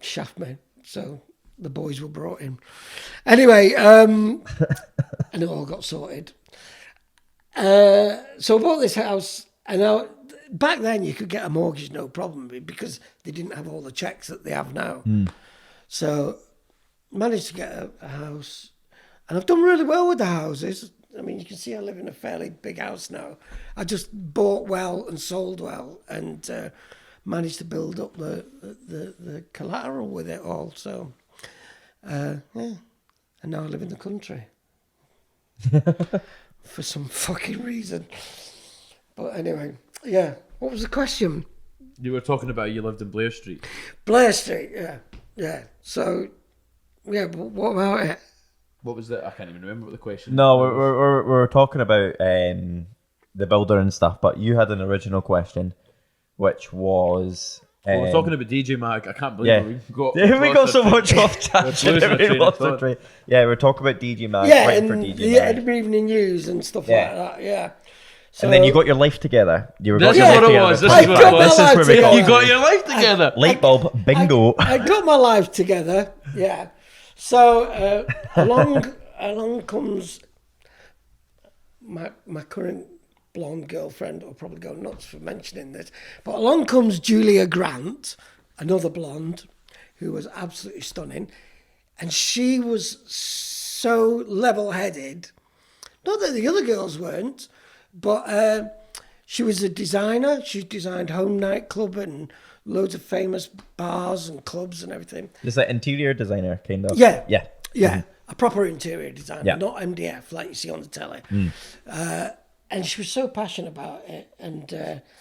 shaft me, so the boys were brought in. Anyway, and it all got sorted. So I bought this house, and back then you could get a mortgage no problem because they didn't have all the checks that they have now. So managed to get a house, and I've done really well with the houses. I mean, you can see I live in a fairly big house now. I just bought well and sold well, and managed to build up the collateral with it all. So, yeah, and now I live in the country for some fucking reason. But anyway, yeah. What was the question? You were talking about you lived in Blair Street. Blair Street, yeah. So, yeah, but what about it? What was it? I can't even remember what the question No, was. we're talking about the builder and stuff, but you had an original question, which was... We're talking about DJ Mag. I can't believe we got so much off tangent. losing our train of thought. Yeah, we're talking about DJ Mag. Yeah, writing and for DJ the Mag. Edinburgh Evening News and stuff like that, yeah. So, And then you got your life together. You were This got is your what life it was. together. This is what it was. This is where we got You got your life together. light bulb bingo. I got my life together, yeah. So along comes my current blonde girlfriend. I'll probably go nuts for mentioning this, but along comes Julia Grant, another blonde, who was absolutely stunning, and she was so level-headed. Not that the other girls weren't, but she was a designer. She designed Home Nightclub and loads of famous bars and clubs and everything. Is that interior designer kind of? Yeah. Yeah. Yeah, a proper interior designer, Yeah. not MDF like you see on the telly. And she was so passionate about it. And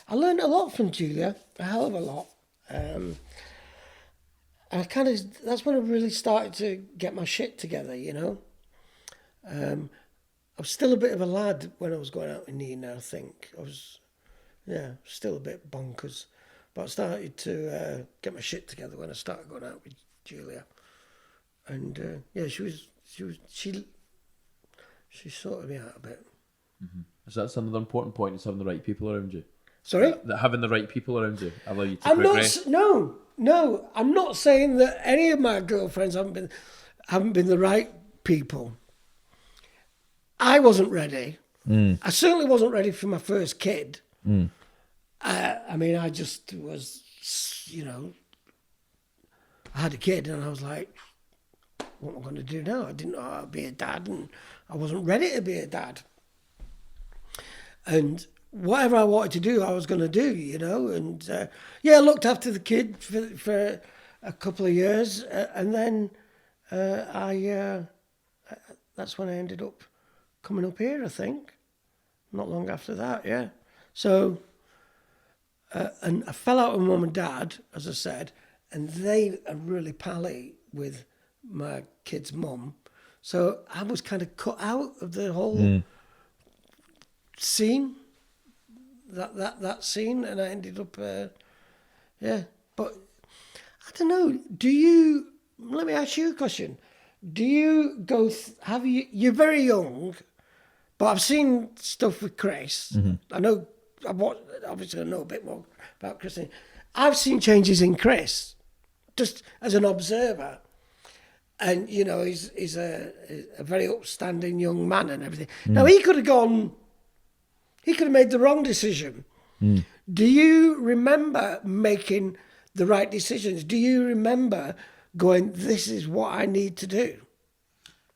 I learned a lot from Julia, a hell of a lot. And that's when I really started to get my shit together, you know. I was still a bit of a lad when I was going out in Nina, I think. I was, still a bit bonkers. But I started to get my shit together when I started going out with Julia. And she sorted me out a bit. So that's another important point, is having the right people around you. Sorry? That having the right people around you allow you to I'm progress. No. I'm not saying that any of my girlfriends haven't been the right people. I wasn't ready. I certainly wasn't ready for my first kid. I mean, I just was, I had a kid and I was like, what am I going to do now? I didn't know how to be a dad, and I wasn't ready to be a dad. And whatever I wanted to do, I was going to do, you know. And I looked after the kid for a couple of years, and then that's when I ended up coming up here, I think. Not long after that, yeah. So, and I fell out with mum and dad, as I said, and they are really pally with my kid's mum. So I was kind of cut out of the whole scene, that scene, and I ended up, But I don't know. Let me ask you a question. Do you go? You're very young, but I've seen stuff with Chris. I know. Obviously, I know a bit more about Chris. I've seen changes in Chris, just as an observer. and you know he's a very upstanding young man and everything. Now he could have made the wrong decision. Do you remember making the right decisions? Do you remember going, this is what I need to do?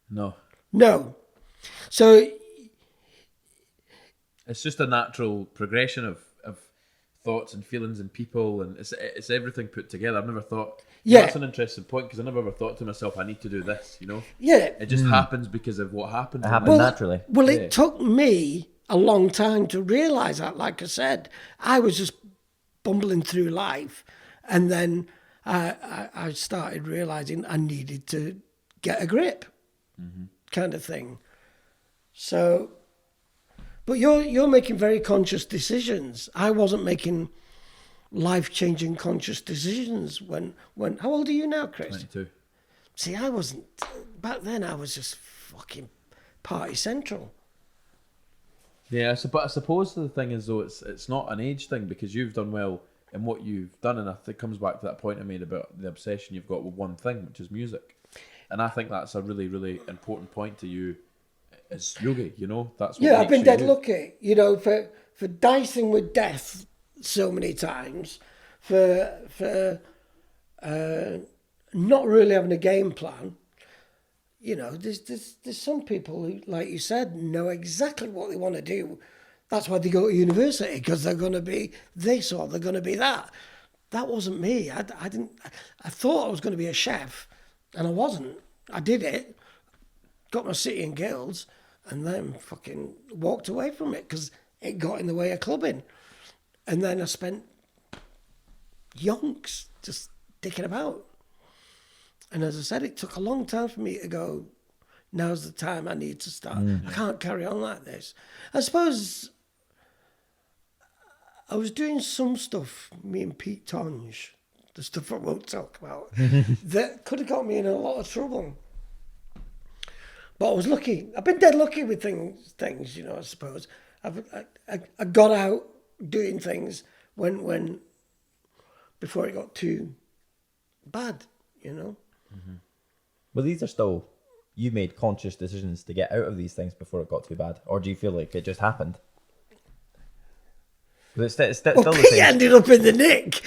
No. So it's just a natural progression of thoughts and feelings and people, and it's everything put together. I've never thought. Yeah. That's an interesting point, because I never ever thought to myself, I need to do this. You know. Yeah. It just happens because of what happened. It happened naturally. Well, it took me a long time to realise that. Like I said, I was just bumbling through life, and then I started realising I needed to get a grip, kind of thing. So, but you're making very conscious decisions. I wasn't making life-changing conscious decisions when how old are you now, Chris? 22. See, I wasn't. Back then, I was just fucking party central. Yeah, but I suppose the thing is, though, it's not an age thing, because you've done well in what you've done, and I think it comes back to that point I made about the obsession you've got with one thing, which is music. And I think that's a really, really important point to you as Yogi, you know? That's what I've been makes dead you. lucky, you know, for dicing with death so many times, for not really having a game plan. You know, there's some people who, like you said, know exactly what they want to do. That's why they go to university, because they're going to be this or they're going to be that. That wasn't me. I thought I was going to be a chef, and I wasn't. I did it, got my city and guilds, and then fucking walked away from it because it got in the way of clubbing. And then I spent yonks just dicking about. And as I said, it took a long time for me to go, now's the time I need to start. I can't carry on like this. I suppose I was doing some stuff, me and Pete Tonge, the stuff I won't talk about, that could have got me in a lot of trouble. But I was lucky. I've been dead lucky with things, you know, I suppose. I got out doing things when before it got too bad, you know. Well, these are still, you made conscious decisions to get out of these things before it got too bad, or do you feel like it just happened? It's still the Pete same. ended up in the nick,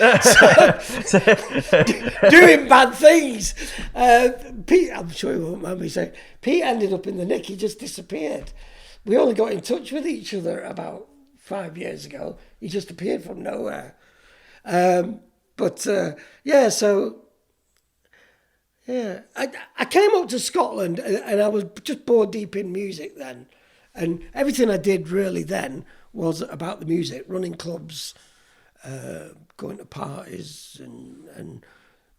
doing bad things. Pete, I'm sure he won't mind me saying, Pete ended up in the nick. He just disappeared. We only got in touch with each other about 5 years ago. He just appeared from nowhere. I came up to Scotland and I was just bored deep in music then. And everything I did really then was about the music, running clubs, going to parties, and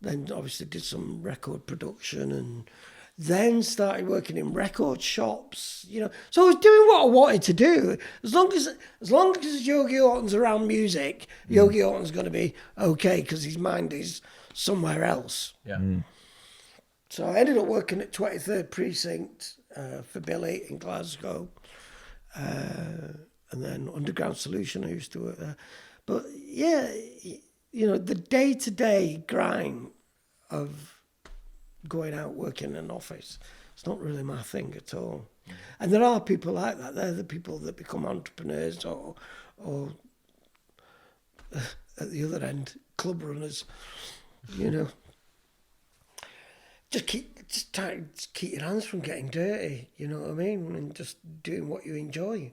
then obviously did some record production, and then started working in record shops, you know. So I was doing what I wanted to do. As long as Yogi Haughton's around music, Yogi Haughton's going to be okay, because his mind is somewhere else. Yeah. So I ended up working at 23rd Precinct for Billy in Glasgow. And then Underground Solution, I used to work there. But yeah, you know, the day-to-day grind of going out working in an office, it's not really my thing at all. And there are people like that. They're the people that become entrepreneurs or at the other end, club runners, you know. Just keep your hands from getting dirty, you know what I mean? And just doing what you enjoy.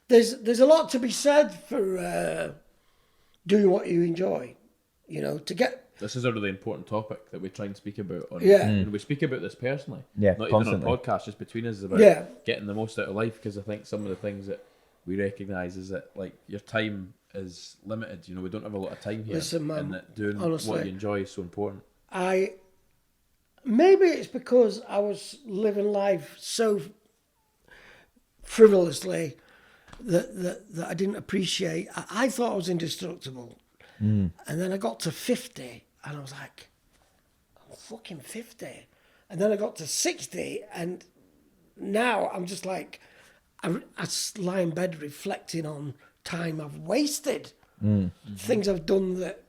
There's a lot to be said for doing what you enjoy, you know, to get... This is a really important topic that we try and speak about. And we speak about this personally. Yeah, not constantly. even on podcasts, just between us, about getting the most out of life, because I think some of the things that we recognise is that, like, your time is limited. You know, we don't have a lot of time here. Listen, man, and that doing honestly, what you enjoy is so important. Maybe it's because I was living life so frivolously that I didn't appreciate. I thought I was indestructible. And then I got to 50 and I was like, I'm fucking 50. And then I got to 60 and now I'm just like, I lie in bed reflecting on time I've wasted. Things I've done that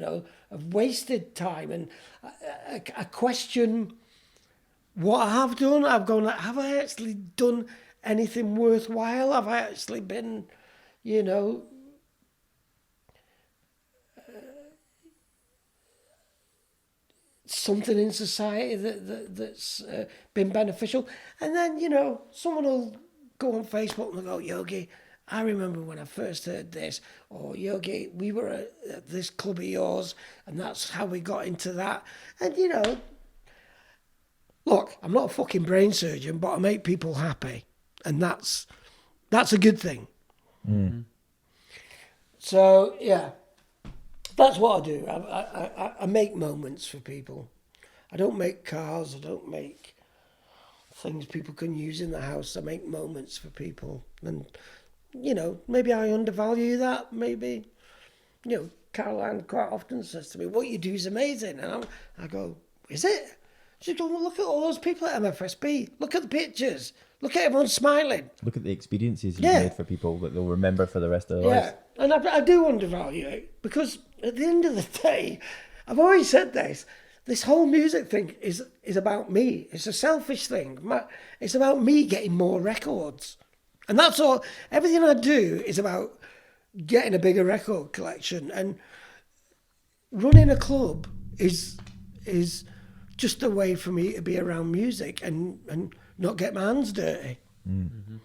of wasted time, and I question what I have done. I've gone, have I actually done anything worthwhile? Have I actually been, something in society that's been beneficial? And then, someone will go on Facebook and they'll go, Yogi, I remember when I first heard this, or Yogi, we were at this club of yours, and that's how we got into that. And, look, I'm not a fucking brain surgeon, but I make people happy, and that's a good thing. Mm. So, yeah, that's what I do. I make moments for people. I don't make cars. I don't make things people can use in the house. I make moments for people. And, maybe I undervalue that. Maybe, Caroline quite often says to me, what you do is amazing. And I go, is it? She goes, well, look at all those people at MFSB. Look at the pictures. Look at everyone smiling. Look at the experiences you've made for people that they'll remember for the rest of their lives. And I do undervalue it, because at the end of the day, I've always said this whole music thing is about me. It's a selfish thing. It's about me getting more records. And that's all. Everything I do is about getting a bigger record collection. And running a club is just a way for me to be around music and not get my hands dirty. Mm-hmm.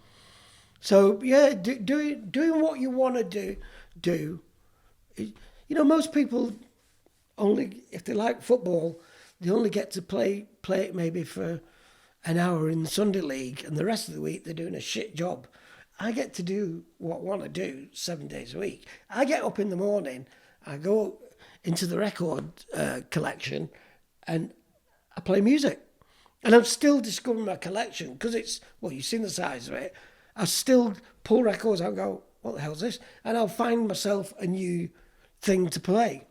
So, yeah, doing what you want to do. Most people only, if they like football, they only get to play it maybe for an hour in the Sunday league, and the rest of the week they're doing a shit job. I get to do what I want to do 7 days a week. I get up in the morning, I go into the record collection, and I play music. And I'm still discovering my collection, because you've seen the size of it. I still pull records out and go, what the hell's this? And I'll find myself a new thing to play.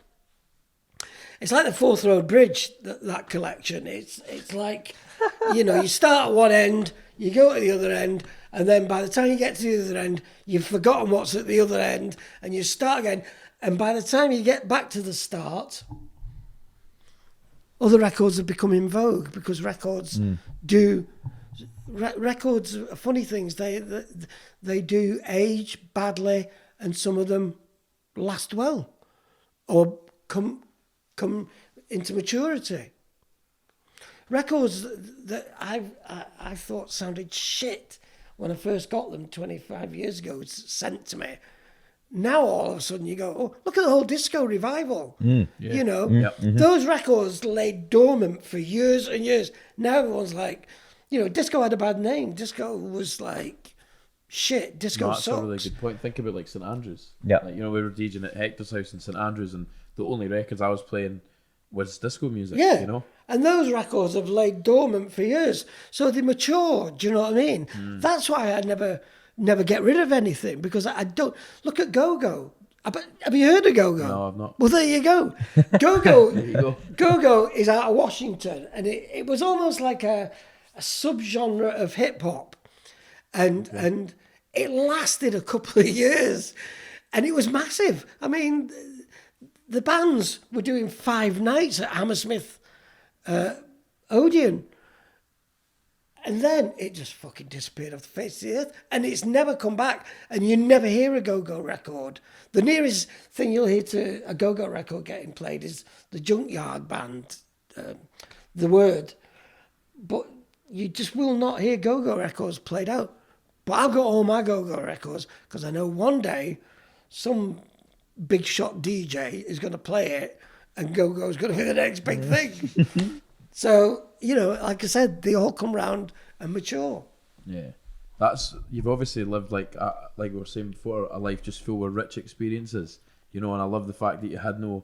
It's like the Forth Road Bridge, that collection. It's like, you start at one end, you go to the other end, and then by the time you get to the other end, you've forgotten what's at the other end, and you start again. And by the time you get back to the start, other records have become in vogue, because records records are funny things. They do age badly, and some of them last well, or come into maturity. Records that I thought sounded shit when I first got them 25 years ago, sent to me. Now all of a sudden you go, oh, look at the whole disco revival. Those records lay dormant for years and years. Now everyone's like, disco had a bad name. Disco was like shit. Disco That's sucks. a really good point. Think about like St Andrews. Yeah. We were DJing at Hector's house in St Andrews, and the only records I was playing was disco music. Yeah. And those records have laid dormant for years. So they mature. Do you know what I mean? That's why I never get rid of anything, because I don't look at Go-Go. Have you heard of Go-Go? No, I've not. Well, there you go. Go-Go, There you go. Go-Go is out of Washington, and it was almost like a subgenre of hip hop, and it lasted a couple of years, and it was massive. I mean, the bands were doing 5 nights at Hammersmith Odeon. And then it just fucking disappeared off the face of the earth. And it's never come back. And you never hear a go-go record. The nearest thing you'll hear to a go-go record getting played is the Junkyard Band, The Word. But you just will not hear go-go records played out. But I've got all my go-go records, because I know one day some big shot DJ is going to play it, and go-go is going to be the next big thing. So, like I said, they all come round and mature. Yeah, you've obviously lived like we were saying before, a life just full of rich experiences. And I love the fact that you had no,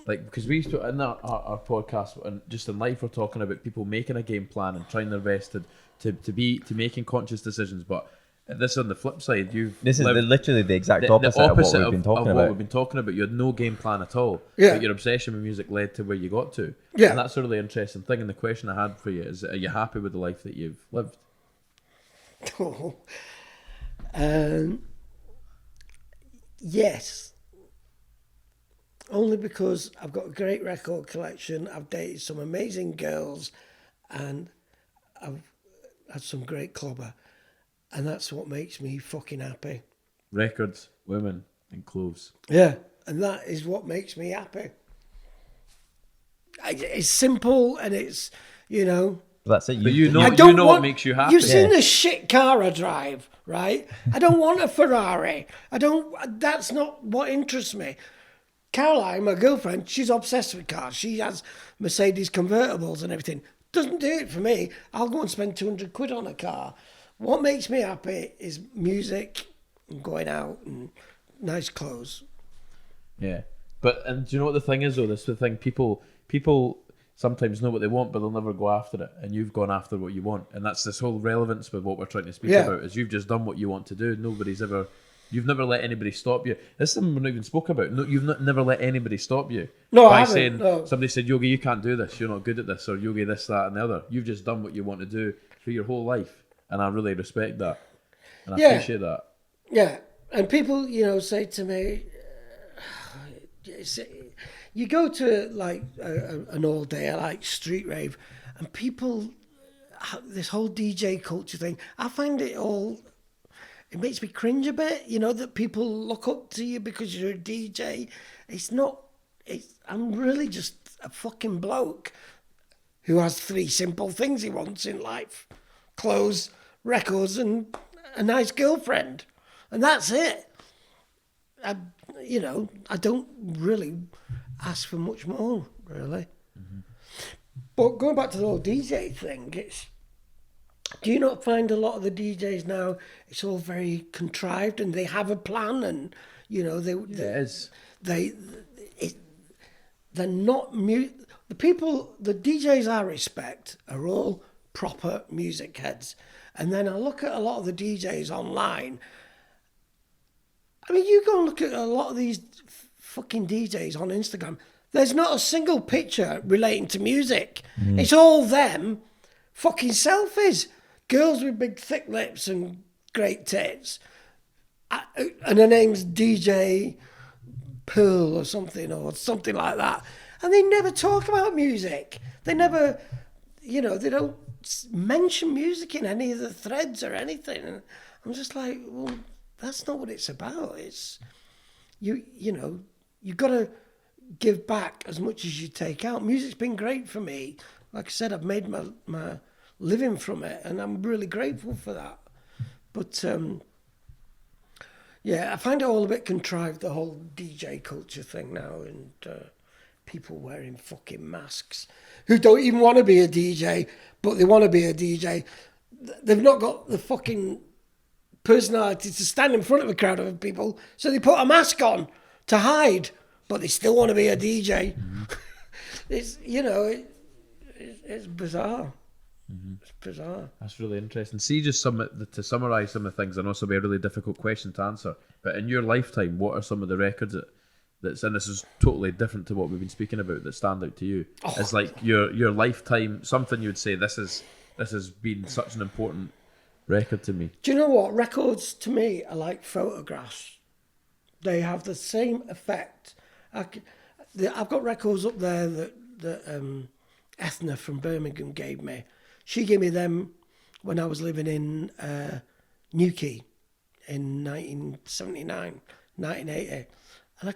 because we used to in our podcast and just in life we're talking about people making a game plan and trying their best to making conscious decisions, but this on the flip side, this is literally the exact opposite of what we've been talking about. What we've been talking about. You had no game plan at all. Yeah. But your obsession with music led to where you got to. Yeah. And that's a really interesting thing. And the question I had for you is, are you happy with the life that you've lived? Yes. only because I've got a great record collection. I've dated some amazing girls, and I've had some great clubber, and that's what makes me fucking happy. Records, women, and clothes. Yeah, and that is what makes me happy. It's simple, and it's, you know. That's it. But you know, I don't want, what makes you happy. You've seen the shit car I drive, right? I don't want a Ferrari. That's not what interests me. Caroline, my girlfriend, she's obsessed with cars. She has Mercedes convertibles and everything. Doesn't do it for me. I'll go and spend 200 quid on a car. What makes me happy is music and going out and nice clothes. Yeah, and do you know what the thing is though? This is the thing. People sometimes know what they want, but they'll never go after it. And you've gone after what you want, and that's this whole relevance with what we're trying to speak about. Is you've just done what you want to do. You've never let anybody stop you. This is something we not even spoke about. No, you've never let anybody stop you. No, by I haven't. saying No. Somebody said, Yogi, you can't do this. You're not good at this, or Yogi, this, that, and the other. You've just done what you want to do for your whole life, and I really respect that, and I appreciate that. Yeah, and people, say to me, you go to like an all day like street rave, and people, this whole DJ culture thing, I find it makes me cringe a bit, that people look up to you because you're a DJ. I'm really just a fucking bloke who has 3 simple things he wants in life: clothes, records, and a nice girlfriend. And that's it. I don't really ask for much more, really. Mm-hmm. But going back to the whole DJ thing, do you not find a lot of the DJs now, it's all very contrived and they have a plan, and, they're not mute. The DJs I respect are all proper music heads. And then I look at a lot of the DJs online. I mean, you go and look at a lot of these fucking DJs on Instagram. There's not a single picture relating to music. Mm. It's all them fucking selfies. Girls with big thick lips and great tits. And her name's DJ Pearl or something like that. And they never talk about music. They never, they don't mention music in any of the threads or anything. And I'm just like, well, that's not what it's about. It's you got to give back as much as you take out. Music's been great for me. Like I said, I've made my living from it, and I'm really grateful for that. But I find it all a bit contrived, the whole DJ culture thing now, and people wearing fucking masks who don't even want to be a DJ, but they want to be a DJ. They've not got the fucking personality to stand in front of a crowd of people, so they put a mask on to hide, but they still want to be a DJ. Mm-hmm. It's bizarre. Mm-hmm. It's bizarre. That's really interesting. See, just to summarise some of the things, I know this will be a really difficult question to answer, but in your lifetime, what are some of the records that's, and this is totally different to what we've been speaking about, that stand out to you? It's like your lifetime, something you would say, this has been such an important record to me. Do you know what? Records to me are like photographs. They have the same effect. I've got records up there that Ethna from Birmingham gave me. She gave me them when I was living in Newquay in 1979, 1980. And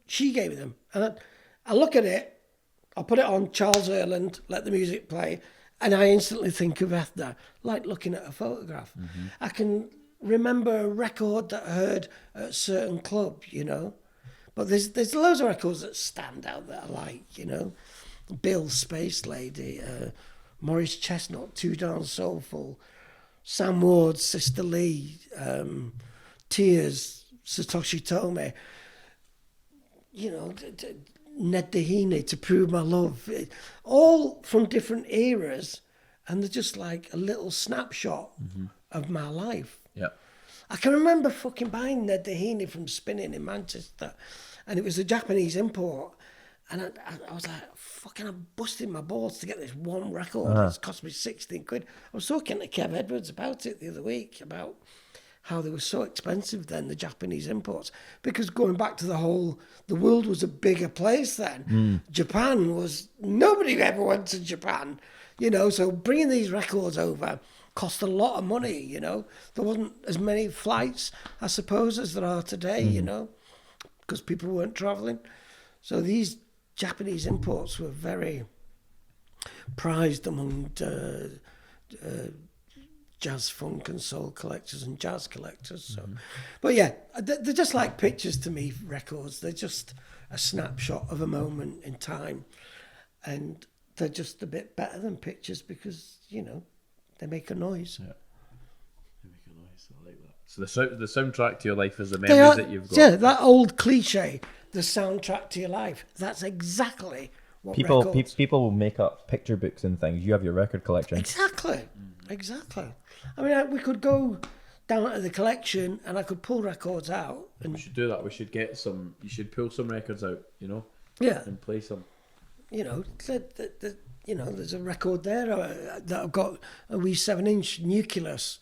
she gave me them. And I look at it, I'll put it on Charles Erland, let the music play, and I instantly think of Ethna, like looking at a photograph. Mm-hmm. I can remember a record that I heard at a certain club, But there's loads of records that stand out that I like, Bill, Space Lady, Maurice Chestnut, Too Darn Soulful, Sam Ward, Sister Lee, Tears, Satoshi Tome, Ned Doheny, To Prove My Love, all from different eras, and they're just like a little snapshot of my life. Yeah, I can remember fucking buying Ned Doheny from Spinning in Manchester, and it was a Japanese import, and I was like, fucking, I'm busting my balls to get this one record. It's cost me 16 quid. I was talking to Kev Edwards about it the other week, about how they were so expensive then, the Japanese imports. Because going back to the world was a bigger place then. Japan was, nobody ever went to Japan, you know, so bringing these records over cost a lot of money, you know. There wasn't as many flights, I suppose, as there are today, you know, because people weren't travelling. So these Japanese imports were very prized among jazz funk and soul collectors and jazz collectors. So, but yeah, they're just like pictures to me. Records, they're just a snapshot of a moment in time, and they're just a bit better than pictures because, you know, they make a noise. Yeah, they make a noise. I like that. So the soundtrack to your life is the memories that you've got. Yeah, that old cliche, the soundtrack to your life. That's exactly what people will make up picture books and things. You have your record collection. Exactly. I mean, we could go down to the collection and I could pull records out. And we should do that. We should get some. You should pull some records out. You know. Yeah. And play some. You know, you know, there's a record there that I've got, a wee 7-inch Nucleus.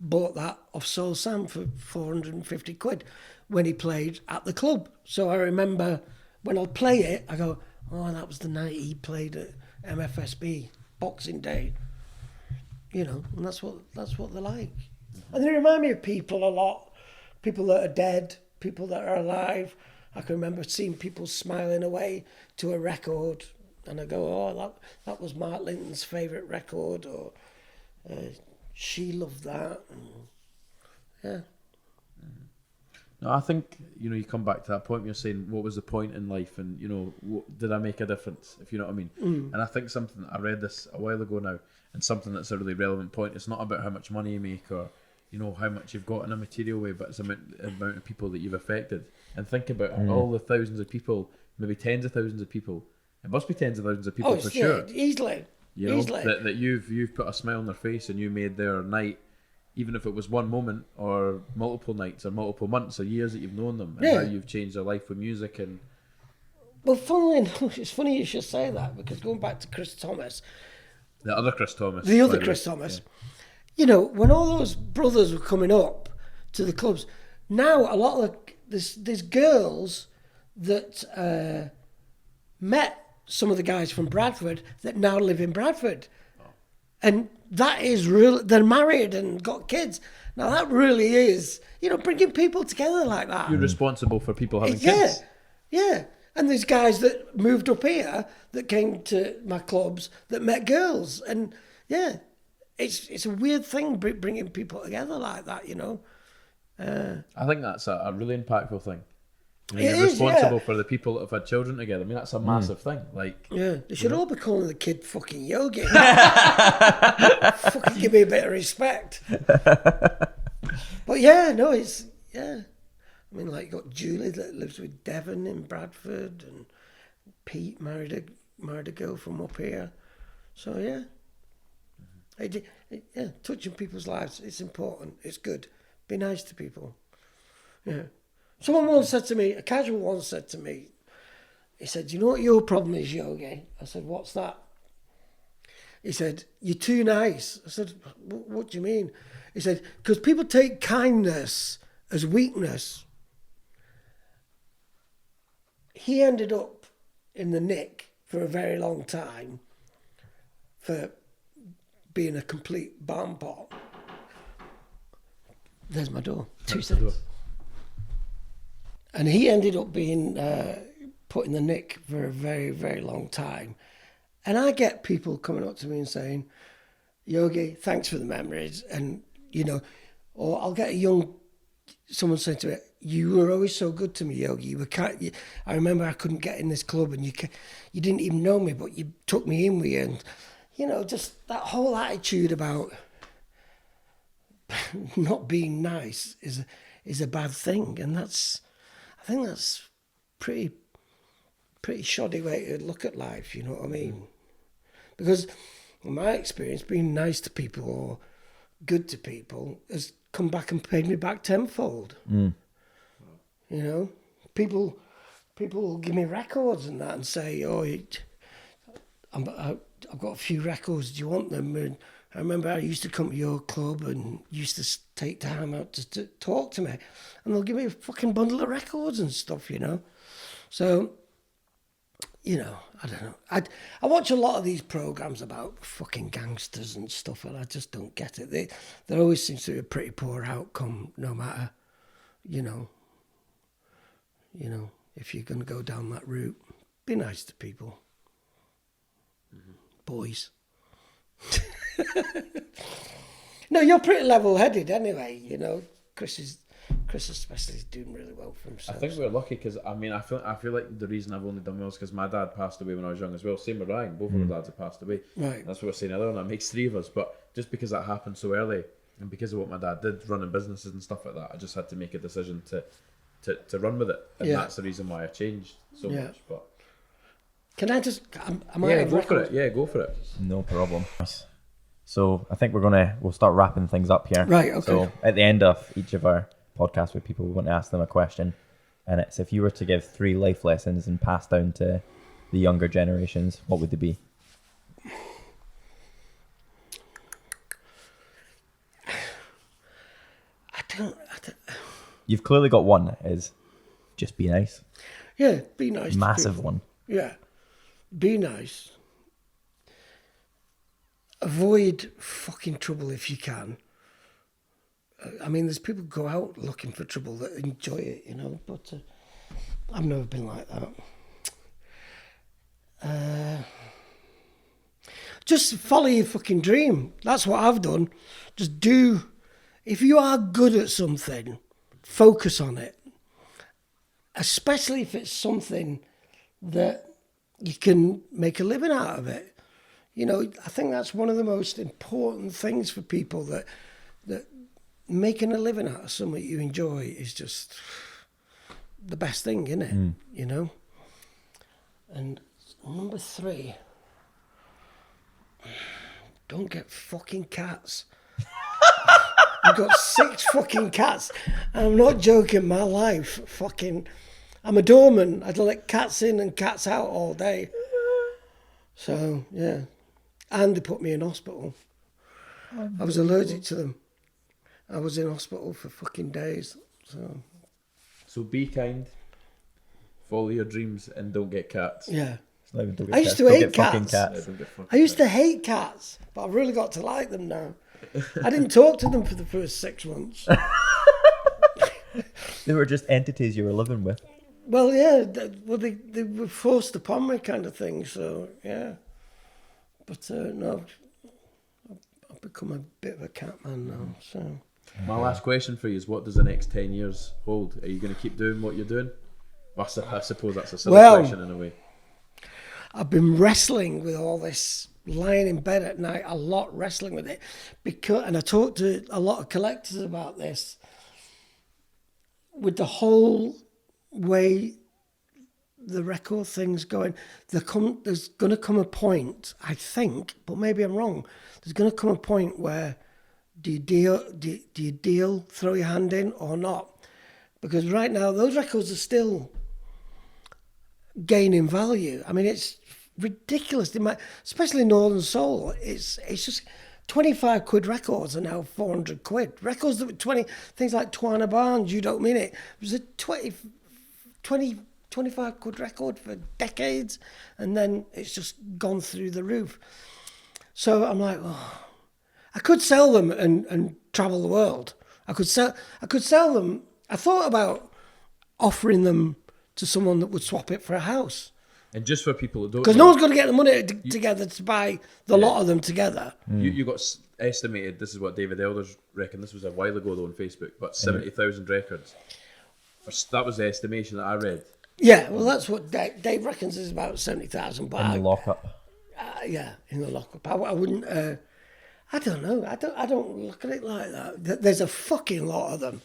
Bought that off Soul Sam for 450 quid when he played at the club. So I remember when I'll play it, I go, oh, that was the night he played at MFSB, Boxing Day. You know, and that's what they're like. And they remind me of people a lot. People that are dead, people that are alive. I can remember seeing people smiling away to a record, and I go, oh, that was Mark Linton's favourite record, or she loved that. And, yeah. No, I think, you know, you come back to that point where you're saying, what was the point in life, and, you know, did I make a difference, if you know what I mean? And I think something, I read this a while ago now, and something that's a really relevant point, it's not about how much money you make or, you know, how much you've got in a material way, but it's the amount of people that you've affected. And think about all the thousands of people, maybe tens of thousands of people. It must be tens of thousands of people for sure. Easily. You know, easily. that you've put a smile on their face and you made their night, even if it was one moment or multiple nights or multiple months or years that you've known them, and how you've changed their life with music. And well, funnily enough, it's funny you should say that, because going back to Chris Thomas, the other Chris Thomas, you know, when all those brothers were coming up to the clubs, now a lot of there's girls that met some of the guys from Bradford that now live in Bradford. And that is real. They're married and got kids. Now that really is, you know, bringing people together like that. You're responsible for people having kids. Yeah. And there's guys that moved up here that came to my clubs that met girls. And yeah, it's a weird thing bringing people together like that, you know. I think that's a really impactful thing. You know, It you're is, responsible yeah. for the people that have had children together. I mean, that's a massive thing. Like, Yeah, they should all be calling the kid fucking Yogi. Fucking give me a bit of respect. But yeah, no, it's, yeah. I mean, like, you got Julie that lives with Devon in Bradford, and Pete married a girl from up here. So yeah. Yeah, touching people's lives, it's important, it's good. Be nice to people. Yeah. Someone once said to me, a casual once said to me, he said, "You know what your problem is, Yogi?" I said, "What's that?" He said, "You're too nice." I said, "What do you mean?" He said, "Because people take kindness as weakness." He ended up in the nick for a very long time for being a complete barn pot. There's my door. 2 seconds. And he ended up being put in the nick for a very, very long time. And I get people coming up to me and saying, "Yogi, thanks for the memories." And, you know, or I'll get someone saying to me, "You were always so good to me, Yogi. I remember I couldn't get in this club and you didn't even know me, but you took me in with you." And, you know, just that whole attitude about not being nice is a bad thing. And I think that's pretty shoddy way to look at life, you know what I mean? Because in my experience, being nice to people or good to people has come back and paid me back tenfold. You know, people will give me records and that and say, "Oh, I've got a few records. Do you want them?" I remember I used to come to your club and used to take time out to talk to me, and they'll give me a fucking bundle of records and stuff, you know. So, you know, I don't know. I watch a lot of these programs about fucking gangsters and stuff, and I just don't get it. There always seems to be a pretty poor outcome, no matter, you know, if you're going to go down that route. Be nice to people. Boys. No, you're pretty level-headed anyway, you know. Chris especially is doing really well for himself. I think we're lucky because I feel like the reason I've only done well is because my dad passed away when I was young as well. Same with Ryan, both of our dads have passed away. Right. That's what we're saying earlier, and that makes three of us. But just because that happened so early, and because of what my dad did, running businesses and stuff like that, I just had to make a decision to run with it, and that's the reason why I changed so much. But can I just? Am I go for it. Yeah, go for it. No problem. So I think we'll start wrapping things up here. Right. Okay. So at the end of each of our podcasts with people, we want to ask them a question, and it's if you were to give 3 life lessons and pass down to the younger generations, what would they be? I don't. You've clearly got one. Is just be nice. Yeah, be nice. Massive one. Yeah, be nice. Avoid fucking trouble if you can. I mean, there's people who go out looking for trouble that enjoy it, you know, but I've never been like that. Just follow your fucking dream. That's what I've done. Just do. If you are good at something, focus on it. Especially if it's something that you can make a living out of it. You know, I think that's one of the most important things for people, that making a living out of something you enjoy is just the best thing, isn't it? You know? And number 3, don't get fucking cats. I've got 6 fucking cats. And I'm not joking, my life, I'm a doorman. I'd let cats in and cats out all day. So, yeah. And they put me in hospital. I was allergic to them. I was in hospital for fucking days. So be kind, follow your dreams, and don't get cats. Yeah. Don't I used to hate fucking cats. Don't get fucking I used to cats. hate cats, but I've really got to like them now. I didn't talk to them for the first 6 months. They were just entities you were living with. Well, yeah. They were forced upon me, kind of thing. So, yeah. But no, I've become a bit of a cat man now. So. My last question for you is: what does the next 10 years hold? Are you going to keep doing what you're doing? I suppose that's a silly question in a way. I've been wrestling with all this, lying in bed at night, a lot wrestling with it, and I talked to a lot of collectors about this. With the whole way the record thing's going, there's going to come a point, I think, but maybe I'm wrong. There's going to come a point where do you deal, throw your hand in or not? Because right now those records are still gaining value. I mean, it's ridiculous, especially Northern Soul. It's just 25 quid records are now 400 quid. Records that were things like Twana Barnes, You Don't Mean It. It was a 25 quid record for decades, and then it's just gone through the roof. So I'm like, I could sell them and travel the world. I could sell them. I thought about offering them to someone that would swap it for a house. And just for people who don't, because no one's going to get the money together to buy the lot of them together. You got estimated. This is what David Elders reckoned. This was a while ago though on Facebook, but 70,000 records. That was the estimation that I read. Yeah, well, that's what Dave reckons is about 70,000. But in the lockup. Yeah, in the lockup. I wouldn't. I don't know. I don't look at it like that. There's a fucking lot of them.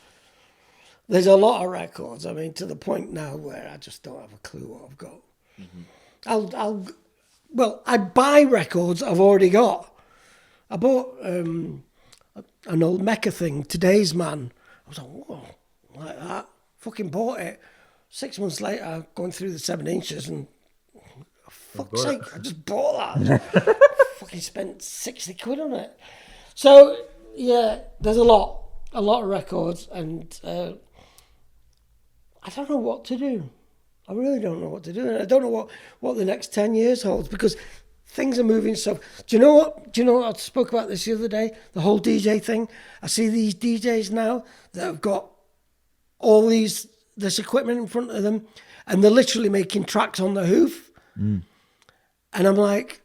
There's a lot of records. I mean, to the point now where I just don't have a clue what I've got. Mm-hmm. I'd buy records I've already got. I bought an old Mecca thing, Today's Man. I was like, whoa, like that. Fucking bought it. 6 months later, going through the 7 inches and, for fuck's sake, I just bought that. fucking spent 60 quid on it. So, yeah, there's a lot of records, and I don't know what to do. I really don't know what to do. And I don't know what the next 10 years holds, because things are moving so... Do you know what? I spoke about this the other day, the whole DJ thing. I see these DJs now that have got all this equipment in front of them, and they're literally making tracks on the hoof. And I'm like,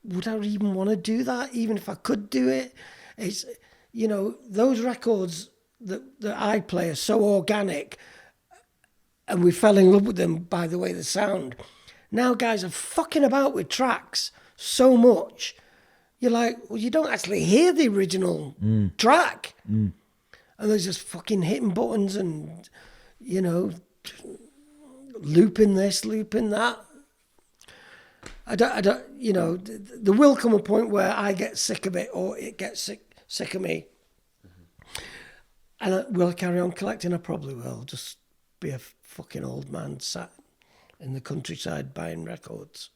would I even want to do that, even if I could do it? It's, those records that I play are so organic, and we fell in love with them by the way they sound. Now guys are fucking about with tracks so much. You're like, well, you don't actually hear the original track. And they're just fucking hitting buttons and, looping this, looping that. I don't, there will come a point where I get sick of it, or it gets sick of me. And will I carry on collecting? I probably will. Just be a fucking old man sat in the countryside buying records.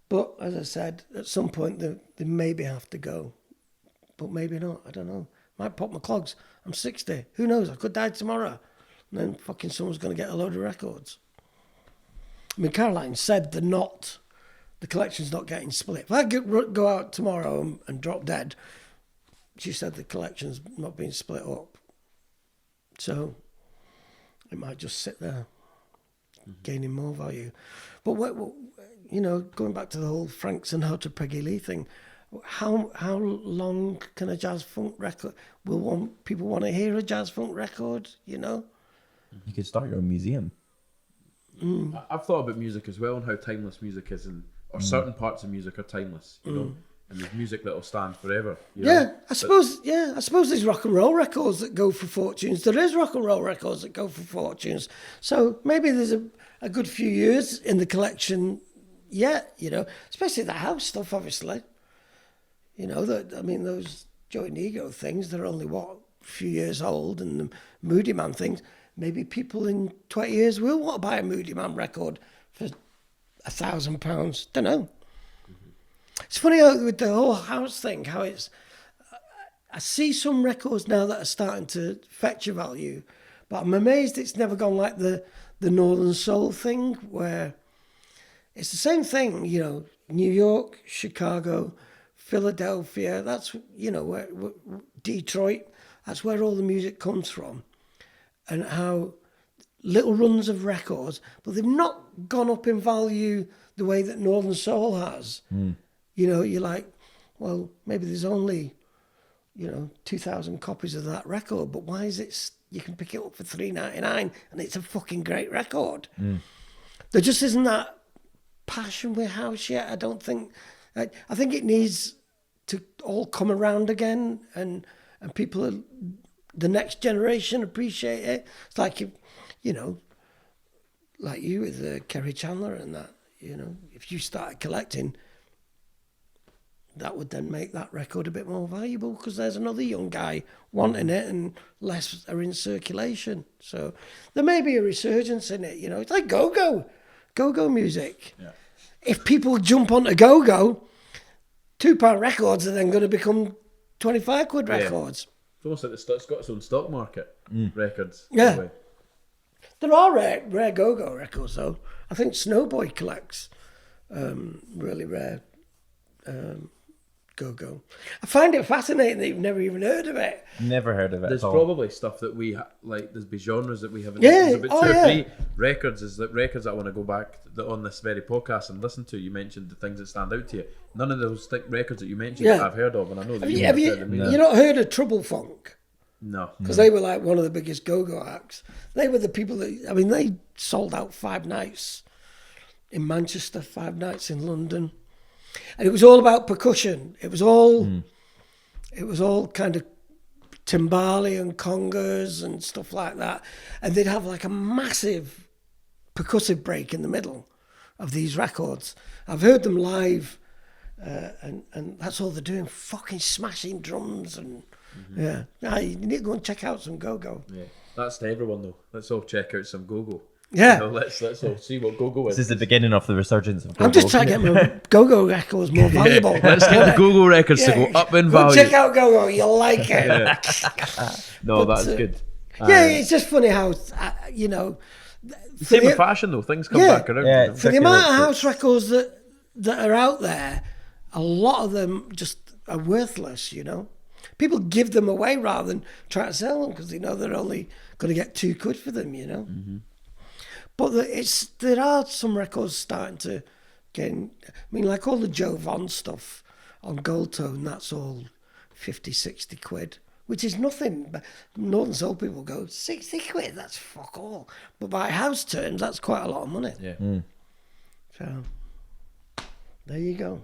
But as I said, at some point they maybe have to go. But maybe not. I don't know. Might pop my clogs. I'm 60. Who knows? I could die tomorrow. And then fucking someone's going to get a load of records. I mean, Caroline said the collection's not getting split. If I go out tomorrow and drop dead, she said the collection's not being split up. So it might just sit there, gaining more value. But going back to the whole Frank Sinatra, Peggy Lee thing, how long can a jazz funk record? Will people want to hear a jazz funk record? You could start your own museum. I've thought about music as well, and how timeless music is, or certain parts of music are timeless. And there's music that'll stand forever. I suppose there's rock and roll records that go for fortunes. There is rock and roll records that go for fortunes. So maybe there's a good few years in the collection yet, especially the house stuff, obviously. Those Joey Nego things, they're only, a few years old, and the Moody Man things, maybe people in 20 years will want to buy a Moody Man record for £1,000. Don't know. It's funny how, with the whole house thing, how it's... I see some records now that are starting to fetch a value, but I'm amazed it's never gone like the Northern Soul thing, where it's the same thing, New York, Chicago, Philadelphia, that's, where Detroit, that's where all the music comes from. And how little runs of records, but they've not gone up in value the way that Northern Soul has. You're like, well, maybe there's only, 2,000 copies of that record, but why is it, you can pick it up for $3.99 and it's a fucking great record. There just isn't that passion with house yet. I don't think, I think it needs to all come around again, and people, the next generation appreciate it. It's like, like you with Kerry Chandler and that, if you started collecting, that would then make that record a bit more valuable, because there's another young guy wanting it and less are in circulation. So there may be a resurgence in it, It's like go-go music. Yeah. If people jump onto go-go, £2 records are then going to become 25 quid records. It's almost like it's got its own stock market, records. Yeah. There are rare go-go records, though. I think Snowboy collects really rare go-go. I find it fascinating that you've never even heard of it. Never heard of it. There's at all. probably stuff that we like. There's be genres that we haven't. Yeah. There's about two or three records. Is that records that I want to go back on this very podcast and listen to. You mentioned the things that stand out to you. None of those records that you mentioned I've heard of, and I know that have you not heard of Trouble Funk? No, because they were like one of the biggest go-go acts. They were the people that, they sold out 5 nights in Manchester, 5 nights in London. And it was all about percussion. It was all kind of timbali and congas and stuff like that. And they'd have like a massive percussive break in the middle of these records. I've heard them live, and that's all they're doing, fucking smashing drums and you need to go and check out some go-go. Yeah, that's to everyone though. Let's all check out some go-go. Yeah. Let's all see what go-go is. This is the beginning of the resurgence of go-go. I'm just trying to get my go-go records more valuable. Let's get the go-go records to go up in Go value. check out go-go. You'll like it. No, But, that's good. Yeah, it's just funny how, you know... Same with fashion, though. Things come back around. Yeah, you know? For the amount of house records that are out there, a lot of them just are worthless, you know. People give them away rather than try to sell them because they know they're only going to get £2 for them, you know. Mm-hmm. But there are some records starting to get... I mean, like all the Joe Von stuff on Gold Tone, that's all 50, 60 quid. Which is nothing. But Northern Soul people go, 60 quid, that's fuck all. But by house terms, that's quite a lot of money. Yeah. So, there you go.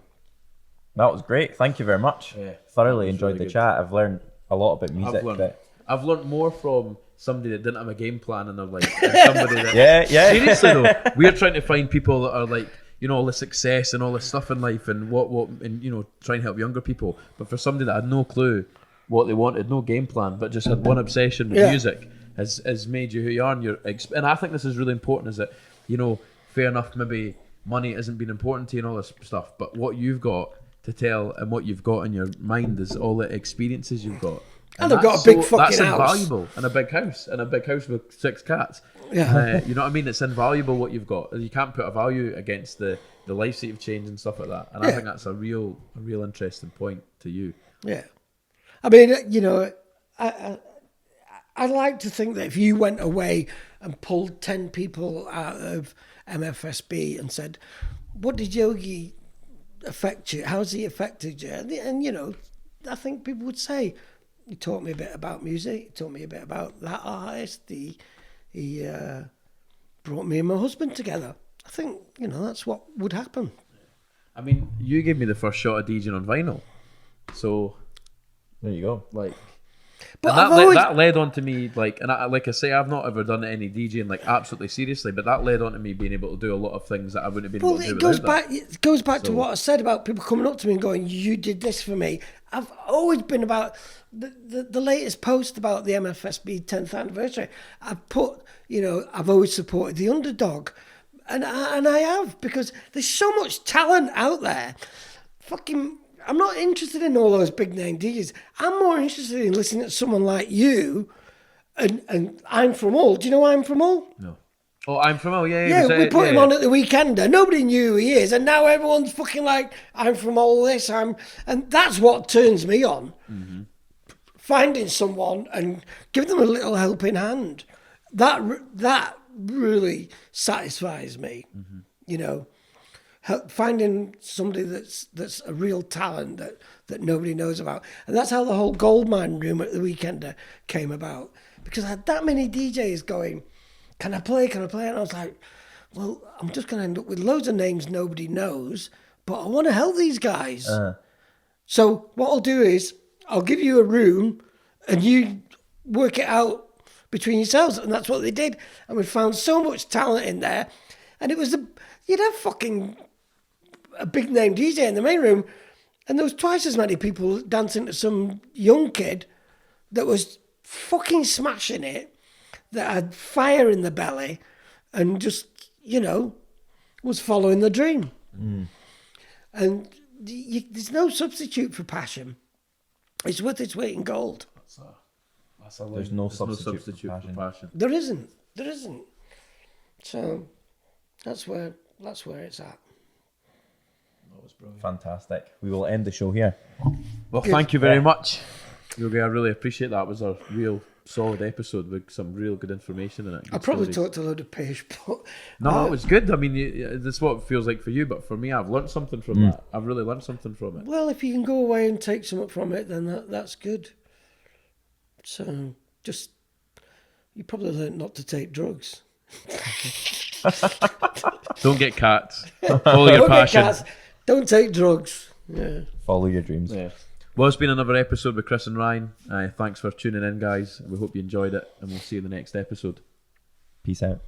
That was great. Thank you very much. Yeah, Thoroughly that was enjoyed really the good. chat. I've learned a lot about music. I've learned more from somebody that didn't have a game plan in their life than somebody that... Yeah. Seriously though, we're trying to find people that are like, you know, all the success and all this stuff in life and what and you know, try and help younger people. But for somebody that had no clue what they wanted, no game plan, but just had one obsession with music, has made you who you are. And I think this is really important. Is that, you know, fair enough, maybe money hasn't been important to you and all this stuff, but what you've got to tell and what you've got in your mind is all the experiences you've got. And they've got a big fucking that's house. invaluable, and a big house with 6 cats. Yeah. You know what I mean? It's invaluable what you've got. You can't put a value against the lives that you've changed and stuff like that. And I think that's a real interesting point to you. Yeah. I mean, you know, I like to think that if you went away and pulled 10 people out of MFSB and said, what did Yogi affect you? How's he affected you? And you know, I think people would say, he taught me a bit about music, he taught me a bit about that artist, he brought me and my husband together. I think, you know, that's what would happen. I mean, you gave me the first shot of DJing on vinyl. So... There you go. Like, But that led on to me, like, and like I say, I've not ever done any DJing like absolutely seriously, but that led on to me being able to do a lot of things that I wouldn't have been able to do without that. It goes back to what I said about people coming up to me and going, you did this for me. I've always been about the latest post about the MFSB 10th anniversary. I've put, you know, I've always supported the underdog, and I have, because there's so much talent out there. Fucking, I'm not interested in all those big name DJs. I'm more interested in listening to someone like you and I'm From All. Do you know I'm From All? No. Oh, I'm From All, yeah. Yeah, we put him on at the Weekender. Nobody knew who he is, and now everyone's fucking like, I'm from all this, and that's what turns me on. Mm-hmm. Finding someone and giving them a little helping hand. That really satisfies me. Mm-hmm. You know, finding somebody that's a real talent that nobody knows about. And that's how the whole Goldmine room at the Weekender came about. Because I had that many DJs going, can I play? And I was like, well, I'm just going to end up with loads of names nobody knows, but I want to help these guys. So what I'll do is I'll give you a room and you work it out between yourselves. And that's what they did. And we found so much talent in there. And it was you'd have fucking a big name DJ in the main room, and there was twice as many people dancing to some young kid that was fucking smashing it, that had fire in the belly, and just, you know, was following the dream. And there's no substitute for passion. It's worth its weight in gold. There's no substitute for passion. There isn't. So that's where it's at. That was brilliant. Fantastic. We will end the show here. Well, thank you very much, Yogi. I really appreciate that. It was a real solid episode with some real good information in it. I probably talked a load of pish, but no, it was good. I mean, that's what it feels like for you, but for me, I've learned something from that. I've really learned something from it. Well, if you can go away and take something from it, then that's good. So, just, you probably learned not to take drugs. Don't get cats. Follow your passion. Get cats. Don't take drugs. Yeah. Follow your dreams. Yeah. Well, it's been another episode with Chris and Ryan. Thanks for tuning in, guys. We hope you enjoyed it, and we'll see you in the next episode. Peace out.